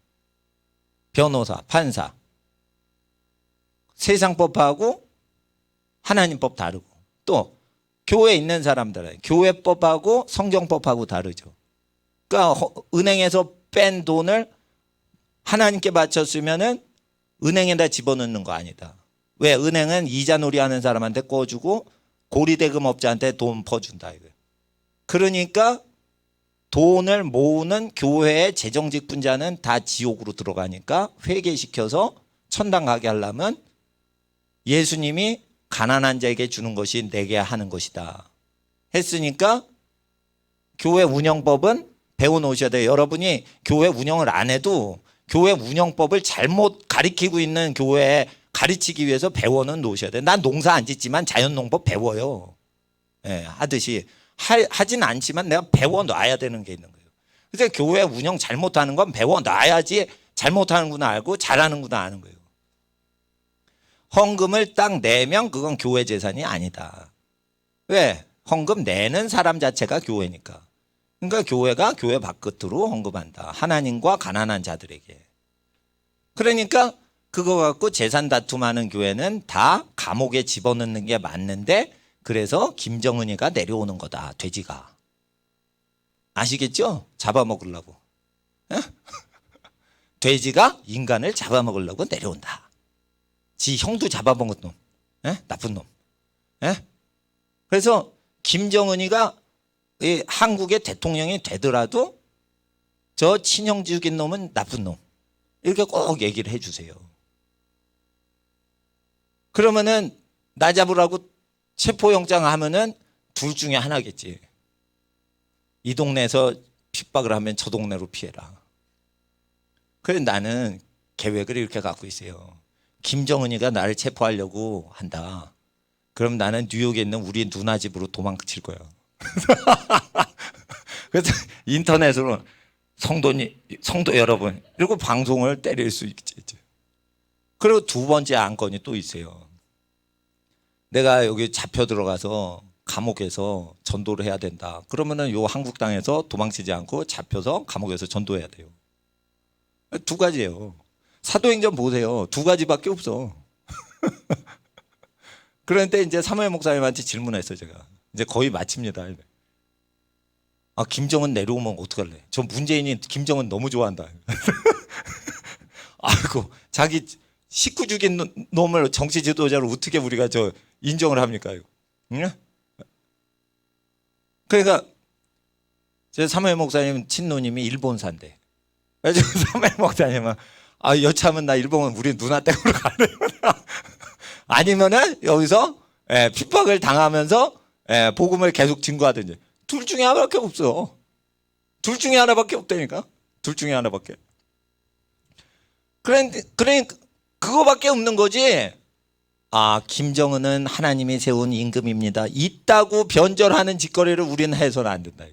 변호사, 판사, 세상법하고 하나님법 다르고 또 교회에 있는 사람들은 교회법하고 성경법하고 다르죠. 그러니까 은행에서 뺀 돈을 하나님께 바쳤으면은 은행에다 집어넣는 거 아니다. 왜? 은행은 이자놀이 하는 사람한테 꿔주고 고리대금업자한테 돈 퍼준다 이거예요. 그러니까 돈을 모으는 교회의 재정직분자는 다 지옥으로 들어가니까 회개시켜서 천당 가게 하려면 예수님이 가난한 자에게 주는 것이 내게 하는 것이다 했으니까 교회 운영법은 배워놓으셔야 돼요. 여러분이 교회 운영을 안 해도 교회 운영법을 잘못 가리키고 있는 교회에 가르치기 위해서 배워는 놓으셔야 돼요. 난 농사 안 짓지만 자연농법 배워요. 예, 하듯이 하진 않지만 내가 배워놔야 되는 게 있는 거예요. 그래서 교회 운영 잘못하는 건 배워놔야지 잘못하는구나 알고 잘하는구나 아는 거예요. 헌금을 딱 내면 그건 교회 재산이 아니다. 왜? 헌금 내는 사람 자체가 교회니까. 그러니까 교회가 교회 바깥으로 헌금한다. 하나님과 가난한 자들에게. 그러니까 그거 갖고 재산 다툼하는 교회는 다 감옥에 집어넣는 게 맞는데 그래서 김정은이가 내려오는 거다. 돼지가. 아시겠죠? 잡아먹으려고. 돼지가 인간을 잡아먹으려고 내려온다. 지 형도 잡아먹은 놈. 나쁜 놈. 그래서 김정은이가 한국의 대통령이 되더라도 저 친형 죽인 놈은 나쁜 놈. 이렇게 꼭 얘기를 해주세요. 그러면은 나 잡으라고 체포영장 하면은 둘 중에 하나겠지. 이 동네에서 핍박을 하면 저 동네로 피해라. 그래서 나는 계획을 이렇게 갖고 있어요. 김정은이가 나를 체포하려고 한다. 그럼 나는 뉴욕에 있는 우리 누나 집으로 도망칠 거야. 그래서 인터넷으로 성도 여러분 이러고 방송을 때릴 수 있지. 그리고 두 번째 안건이 또 있어요. 내가 여기 잡혀 들어가서 감옥에서 전도를 해야 된다. 그러면은 요 한국 땅에서 도망치지 않고 잡혀서 감옥에서 전도해야 돼요. 두 가지예요. 사도행전 보세요. 두 가지밖에 없어. 그런데 이제 사무엘 목사님한테 질문했어요. 제가 이제 거의 마칩니다. 김정은 내려오면 어떡할래? 저 문재인이 김정은 너무 좋아한다. 아이고 자기 식구 죽인 놈을 정치 지도자로 어떻게 우리가 저 인정을 합니까? 이거. 응? 그러니까 제 사무엘 목사님 친누님이 일본산대. 그래서 사무엘 목사님은 여차하면 나 일본 우리 누나 댁으로 가래요. 아니면은 여기서 핍박을 당하면서 복음을 계속 증거하든지. 둘 중에 하나밖에 없어. 둘 중에 하나밖에 없다니까. 둘 중에 하나밖에. 그러니까 그거밖에 없는 거지. 김정은은 하나님이 세운 임금입니다. 있다고 변절하는 짓거리를 우리는 해서는 안 된다.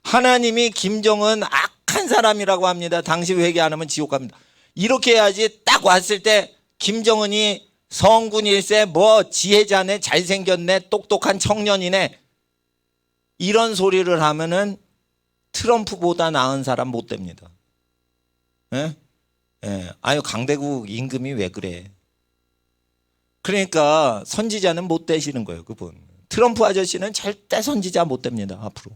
하나님이 김정은 악한 사람이라고 합니다. 당신 회개 안 하면 지옥 갑니다. 이렇게 해야지. 딱 왔을 때 김정은이 성군일세 뭐 지혜자네 잘생겼네 똑똑한 청년이네 이런 소리를 하면은 트럼프보다 나은 사람 못 됩니다. 예? 예. 아유, 강대국 임금이 왜 그래? 그러니까 선지자는 못 되시는 거예요, 그분. 트럼프 아저씨는 절대 선지자 못 됩니다, 앞으로.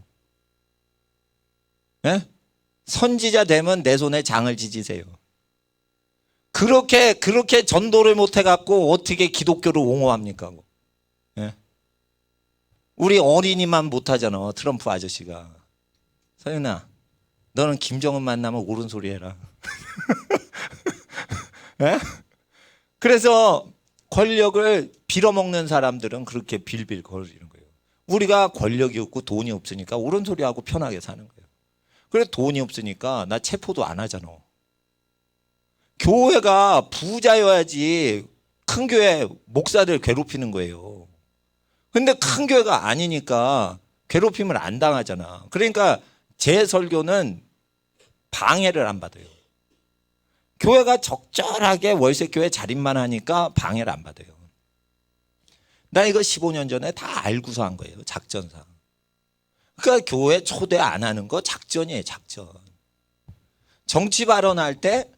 예? 선지자 되면 내 손에 장을 지지세요. 그렇게 전도를 못 해갖고 어떻게 기독교를 옹호합니까? 예? 우리 어린이만 못하잖아, 트럼프 아저씨가. 서윤아, 너는 김정은 만나면 옳은 소리 해라. 예? 그래서 권력을 빌어먹는 사람들은 그렇게 빌빌 거리는 거예요. 우리가 권력이 없고 돈이 없으니까 옳은 소리하고 편하게 사는 거예요. 그래, 돈이 없으니까 나 체포도 안 하잖아. 교회가 부자여야지 큰 교회 목사들 괴롭히는 거예요. 근데 큰 교회가 아니니까 괴롭힘을 안 당하잖아. 그러니까 제 설교는 방해를 안 받아요. 교회가 적절하게 월세교회 자립만 하니까 방해를 안 받아요. 나 이거 15년 전에 다 알고서 한 거예요, 작전상. 그러니까 교회 초대 안 하는 거 작전이에요, 작전. 정치 발언할 때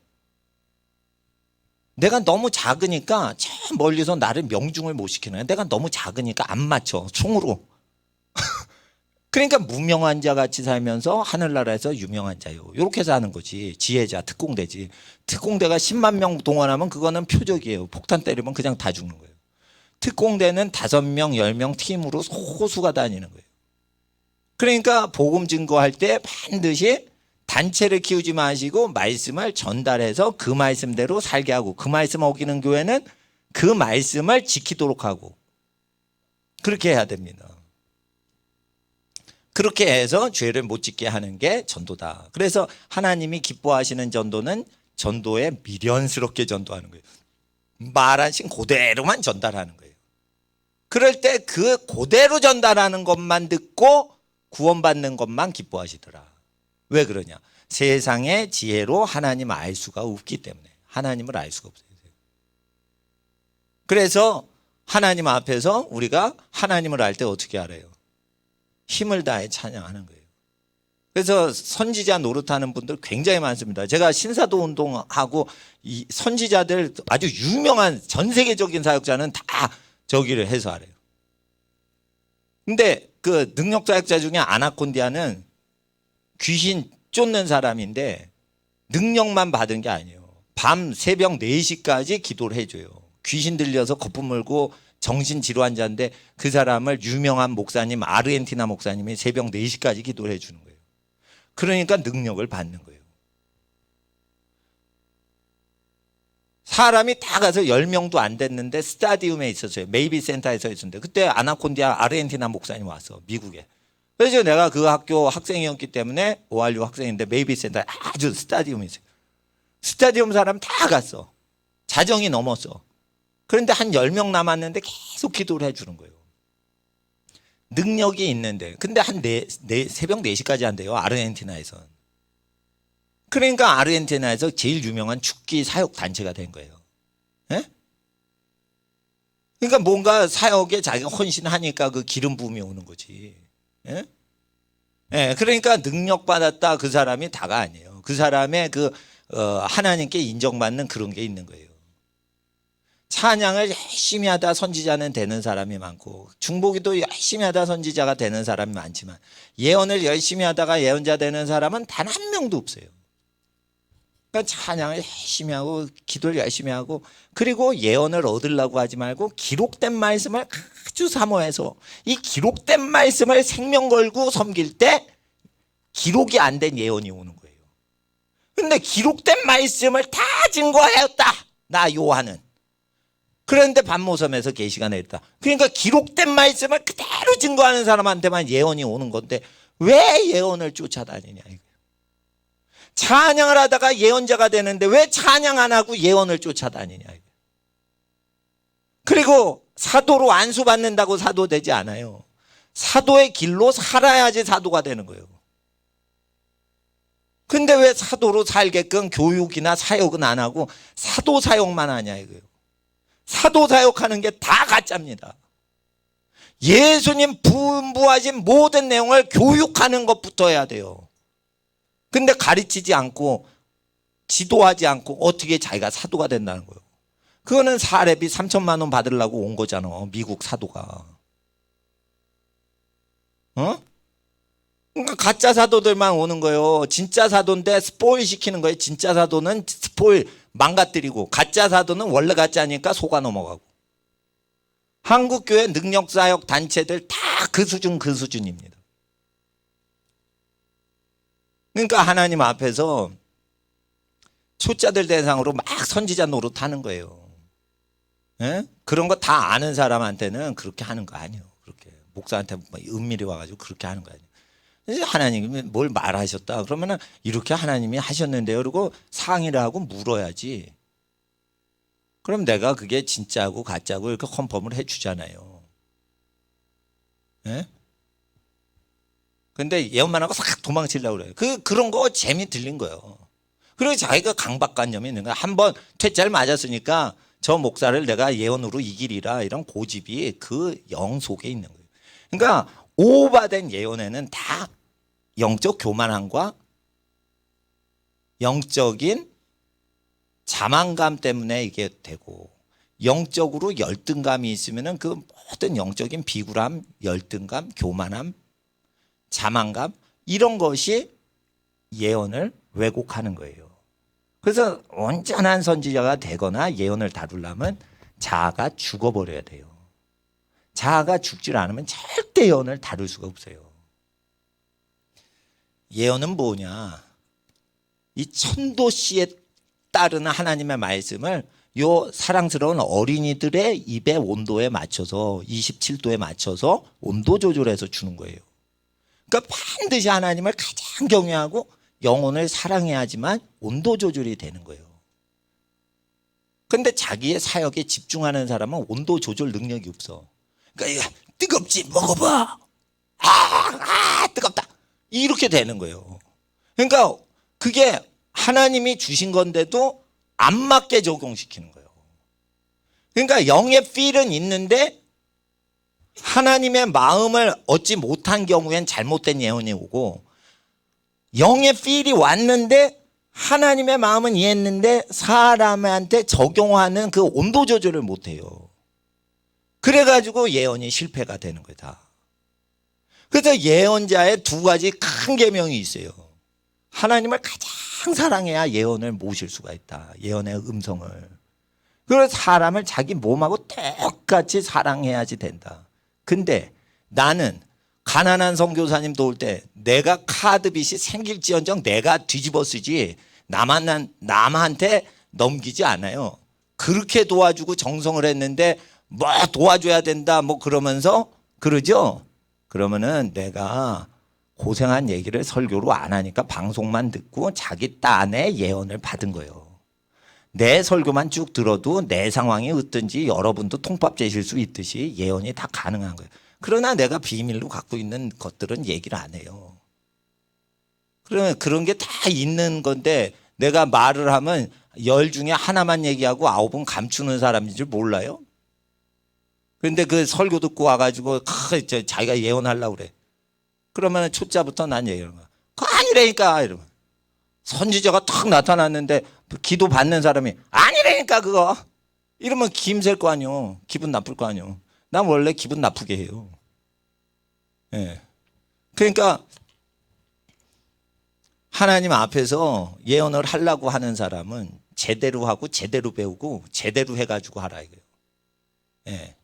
내가 너무 작으니까 저 멀리서 나를 명중을 못 시키는 거야. 내가 너무 작으니까 안 맞춰, 총으로. 그러니까 무명한 자 같이 살면서 하늘나라에서 유명한 자요. 이렇게 해서 하는 거지. 지혜자, 특공대지. 특공대가 10만 명 동원하면 그거는 표적이에요. 폭탄 때리면 그냥 다 죽는 거예요. 특공대는 5명, 10명 팀으로 소수가 다니는 거예요. 그러니까 복음 증거할 때 반드시 단체를 키우지 마시고 말씀을 전달해서 그 말씀대로 살게 하고, 그 말씀 어기는 교회는 그 말씀을 지키도록 하고, 그렇게 해야 됩니다. 그렇게 해서 죄를 못 짓게 하는 게 전도다. 그래서 하나님이 기뻐하시는 전도는 전도에 미련스럽게 전도하는 거예요. 말하신 그대로만 전달하는 거예요. 그럴 때 그 그대로 전달하는 것만 듣고 구원받는 것만 기뻐하시더라. 왜 그러냐? 세상의 지혜로 하나님 알 수가 없기 때문에. 하나님을 알 수가 없어요. 그래서 하나님 앞에서 우리가 하나님을 알 때 어떻게 알아요? 힘을 다해 찬양하는 거예요. 그래서 선지자 노릇하는 분들 굉장히 많습니다. 제가 신사도 운동하고 이 선지자들 아주 유명한 전 세계적인 사역자는 다 저기를 해서 알아요. 근데 그 능력 사역자 중에 아나콘디아는 귀신 쫓는 사람인데 능력만 받은 게 아니에요. 밤 새벽 4시까지 기도를 해줘요. 귀신 들려서 거품 물고 정신질환자인데 그 사람을 유명한 목사님, 아르헨티나 목사님이 새벽 4시까지 기도를 해주는 거예요. 그러니까 능력을 받는 거예요. 사람이 다 가서 10명도 안 됐는데 스타디움에 있었어요. 메이비 센터에서 있었는데 그때 아나콘디아 아르헨티나 목사님 왔어, 미국에. 그래서 내가 그 학교 학생이었기 때문에 ORU 학생인데 메이비 센터에 아주 스타디움이 있어요. 스타디움 사람 다 갔어. 자정이 넘었어. 그런데 한 10명 남았는데 계속 기도를 해주는 거예요. 능력이 있는데. 근데 한 새벽 4시까지 한대요, 아르헨티나에선. 그러니까 아르헨티나에서 제일 유명한 죽기 사역 단체가 된 거예요. 예? 그러니까 뭔가 사역에 자기가 헌신하니까 그 기름 부음이 오는 거지. 예? 예, 그러니까 능력 받았다 그 사람이 다가 아니에요. 그 사람의 하나님께 인정받는 그런 게 있는 거예요. 찬양을 열심히 하다 선지자는 되는 사람이 많고, 중보기도 열심히 하다 선지자가 되는 사람이 많지만, 예언을 열심히 하다가 예언자 되는 사람은 단 한 명도 없어요. 그러니까 찬양을 열심히 하고 기도를 열심히 하고, 그리고 예언을 얻으려고 하지 말고 기록된 말씀을 아주 사모해서 이 기록된 말씀을 생명 걸고 섬길 때 기록이 안 된 예언이 오는 거예요. 근데 기록된 말씀을 다 증거하였다, 나 요한은. 그런데 반모섬에서 계시가 내렸다. 그러니까 기록된 말씀을 그대로 증거하는 사람한테만 예언이 오는 건데 왜 예언을 쫓아다니냐 이거예요. 찬양을 하다가 예언자가 되는데 왜 찬양 안 하고 예언을 쫓아다니냐 이거예요. 그리고 사도로 안수받는다고 사도 되지 않아요. 사도의 길로 살아야지 사도가 되는 거예요. 근데 왜 사도로 살게끔 교육이나 사역은 안 하고 사도 사역만 하냐 이거예요. 사도 사역하는 게 다 가짜입니다. 예수님 분부하신 모든 내용을 교육하는 것부터 해야 돼요. 근데 가르치지 않고 지도하지 않고 어떻게 자기가 사도가 된다는 거예요. 그거는 사례비 3천만 원 받으려고 온 거잖아. 미국 사도가. 어? 그러니까 가짜 사도들만 오는 거예요. 진짜 사도인데 스포일 시키는 거예요. 진짜 사도는 스포일 망가뜨리고 가짜 사도는 원래 가짜니까 속아 넘어가고. 한국교회 능력사역 단체들 다 그 수준입니다. 그러니까 하나님 앞에서 초짜들 대상으로 막 선지자 노릇하는 거예요. 예? 그런 거 다 아는 사람한테는 그렇게 하는 거 아니에요. 그렇게 목사한테 은밀히 와가지고 그렇게 하는 거 아니에요. 이제 하나님이 뭘 말하셨다 그러면은 이렇게 하나님이 하셨는데요. 그리고 상의를 하고 물어야지. 그럼 내가 그게 진짜고 가짜고 이렇게 컨펌을 해주잖아요. 예? 근데 예언만 하고 싹 도망치려고 그래요. 그런 거 재미 들린 거예요. 그리고 자기가 강박관념이 있는 거야. 한번 퇴짜를 맞았으니까 저 목사를 내가 예언으로 이기리라 이런 고집이 그 영 속에 있는 거예요. 그러니까 오바된 예언에는 다 영적 교만함과 영적인 자만감 때문에 이게 되고 영적으로 열등감이 있으면은 그 모든 영적인 비굴함, 열등감, 교만함, 자만감 이런 것이 예언을 왜곡하는 거예요. 그래서 온전한 선지자가 되거나 예언을 다루려면 자아가 죽어버려야 돼요. 자아가 죽질 않으면 절대 예언을 다룰 수가 없어요. 예언은 뭐냐? 이 천도씨에 따르는 하나님의 말씀을 요 사랑스러운 어린이들의 입의 온도에 맞춰서 27도에 맞춰서 온도 조절해서 주는 거예요. 그러니까 반드시 하나님을 가장 경외하고 영혼을 사랑해야지만 온도 조절이 되는 거예요. 그런데 자기의 사역에 집중하는 사람은 온도 조절 능력이 없어. 그러니까 뜨겁지 먹어봐. 뜨겁다. 이렇게 되는 거예요. 그러니까 그게 하나님이 주신 건데도 안 맞게 적용시키는 거예요. 그러니까 영의 필은 있는데 하나님의 마음을 얻지 못한 경우엔 잘못된 예언이 오고 영의 필이 왔는데 하나님의 마음은 이해했는데 사람한테 적용하는 그 온도 조절을 못해요. 그래가지고 예언이 실패가 되는 거다. 그래서 예언자의 두 가지 큰 계명이 있어요. 하나님을 가장 사랑해야 예언을 모실 수가 있다. 예언의 음성을. 그래서 사람을 자기 몸하고 똑같이 사랑해야지 된다. 근데 나는 가난한 선교사님 도울 때 내가 카드빚이 생길지언정 내가 뒤집어 쓰지 남한테 넘기지 않아요. 그렇게 도와주고 정성을 했는데 뭐 도와줘야 된다 뭐 그러면서 그러죠. 그러면은 내가 고생한 얘기를 설교로 안 하니까 방송만 듣고 자기 딴의 예언을 받은 거예요. 내 설교만 쭉 들어도 내 상황이 어떤지 여러분도 통밥 재실 수 있듯이 예언이 다 가능한 거예요. 그러나 내가 비밀로 갖고 있는 것들은 얘기를 안 해요. 그러면 그런 게 다 있는 건데 내가 말을 하면 10 중에 하나만 얘기하고 9은 감추는 사람인 줄 몰라요? 그런데 그 설교 듣고 와가지고 자기가 예언하려고 그래. 그러면 초짜부터 난 얘기하는 거야. 그거 아니라니까 이러면. 선지자가 탁 나타났는데 기도 받는 사람이 아니라니까 그거. 이러면 김셀 거 아니요. 기분 나쁠 거 아니요. 난 원래 기분 나쁘게 해요. 예. 그러니까 하나님 앞에서 예언을 하려고 하는 사람은 제대로 하고 제대로 배우고 제대로 해가지고 하라 이거예요. 예.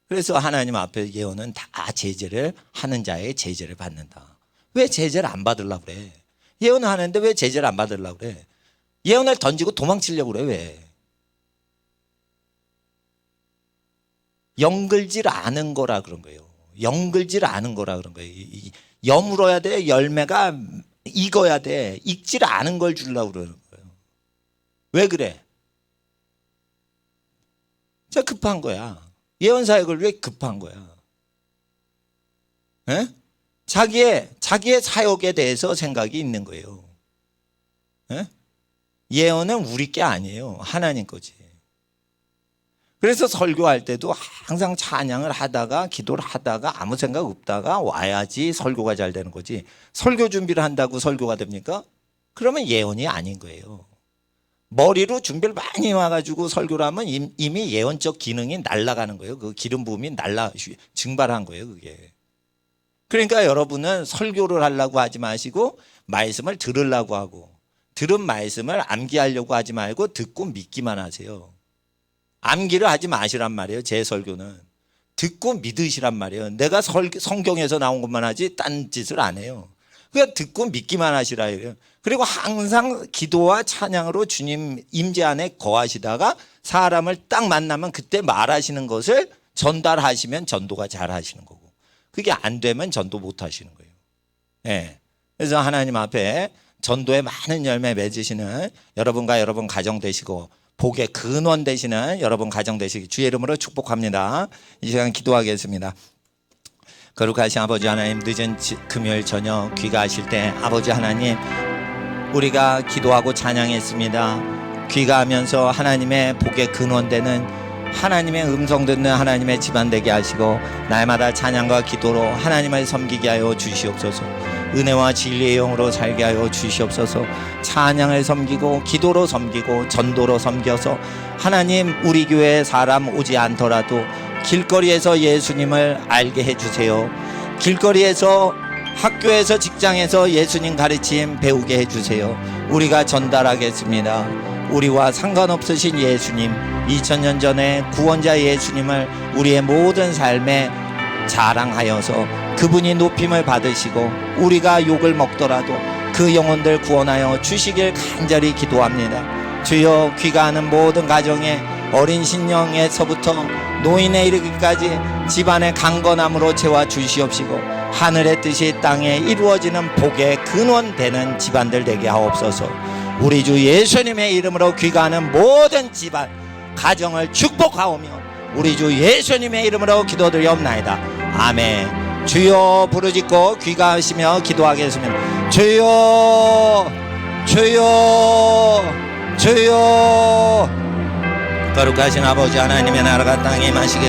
그래서 하나님 앞에 예언은 다 제재를 하는 자의 제재를 받는다. 왜 제재를 안 받으려고 그래? 예언을 하는데 왜 제재를 안 받으려고 그래? 예언을 던지고 도망치려고 그래 왜? 영글질 않은 거라 그런 거예요. 영글질 않은 거라 그런 거예요. 여물어야 돼. 열매가 익어야 돼. 익질 않은 걸 주려고 그러는 거예요. 왜 그래? 진짜 급한 거야. 예언 사역을 왜 급한 거야? 에? 자기의 사역에 대해서 생각이 있는 거예요. 에? 예언은 우리 게 아니에요. 하나님 거지. 그래서 설교할 때도 항상 찬양을 하다가 기도를 하다가 아무 생각 없다가 와야지 설교가 잘 되는 거지. 설교 준비를 한다고 설교가 됩니까? 그러면 예언이 아닌 거예요. 머리로 준비를 많이 와가지고 설교를 하면 이미 예언적 기능이 날아가는 거예요. 그 기름 부음이 증발한 거예요, 그게. 그러니까 여러분은 설교를 하려고 하지 마시고 말씀을 들으려고 하고, 들은 말씀을 암기하려고 하지 말고 듣고 믿기만 하세요. 암기를 하지 마시란 말이에요. 제 설교는 듣고 믿으시란 말이에요. 내가 성경에서 나온 것만 하지 딴 짓을 안 해요. 그냥 듣고 믿기만 하시라 이래요. 그리고 항상 기도와 찬양으로 주님 임재 안에 거하시다가 사람을 딱 만나면 그때 말하시는 것을 전달하시면 전도가 잘 하시는 거고, 그게 안 되면 전도 못 하시는 거예요. 네. 그래서 하나님 앞에 전도에 많은 열매 맺으시는 여러분과 여러분 가정 되시고 복의 근원 되시는 여러분 가정 되시기 주의 이름으로 축복합니다. 이 시간 기도하겠습니다. 거룩하신 아버지 하나님, 늦은 금요일 저녁 귀가하실 때 아버지 하나님, 우리가 기도하고 찬양했습니다. 귀가하면서 하나님의 복의 근원 되는 하나님의 음성 듣는 하나님의 집안 되게 하시고 날마다 찬양과 기도로 하나님을 섬기게 하여 주시옵소서. 은혜와 진리의 영으로 살게 하여 주시옵소서. 찬양을 섬기고 기도로 섬기고 전도로 섬겨서 하나님 우리 교회에 사람 오지 않더라도 길거리에서 예수님을 알게 해주세요. 길거리에서 학교에서 직장에서 예수님 가르침 배우게 해주세요. 우리가 전달하겠습니다. 우리와 상관없으신 예수님, 2000년 전에 구원자 예수님을 우리의 모든 삶에 자랑하여서 그분이 높임을 받으시고 우리가 욕을 먹더라도 그 영혼들 구원하여 주시길 간절히 기도합니다. 주여, 귀가하는 모든 가정에 어린 신령에서부터 노인에 이르기까지 집안의 강건함으로 채워 주시옵시고 하늘의 뜻이 땅에 이루어지는 복의 근원 되는 집안들 되게 하옵소서. 우리 주 예수님의 이름으로 귀가하는 모든 집안 가정을 축복하오며 우리 주 예수님의 이름으로 기도드리옵나이다. 아멘. 주여 부르짖고 귀가하시며 기도하겠습니다. 주여, 주여, 주여. 거룩하신 아버지 하나님의 나라가 땅에 임하시길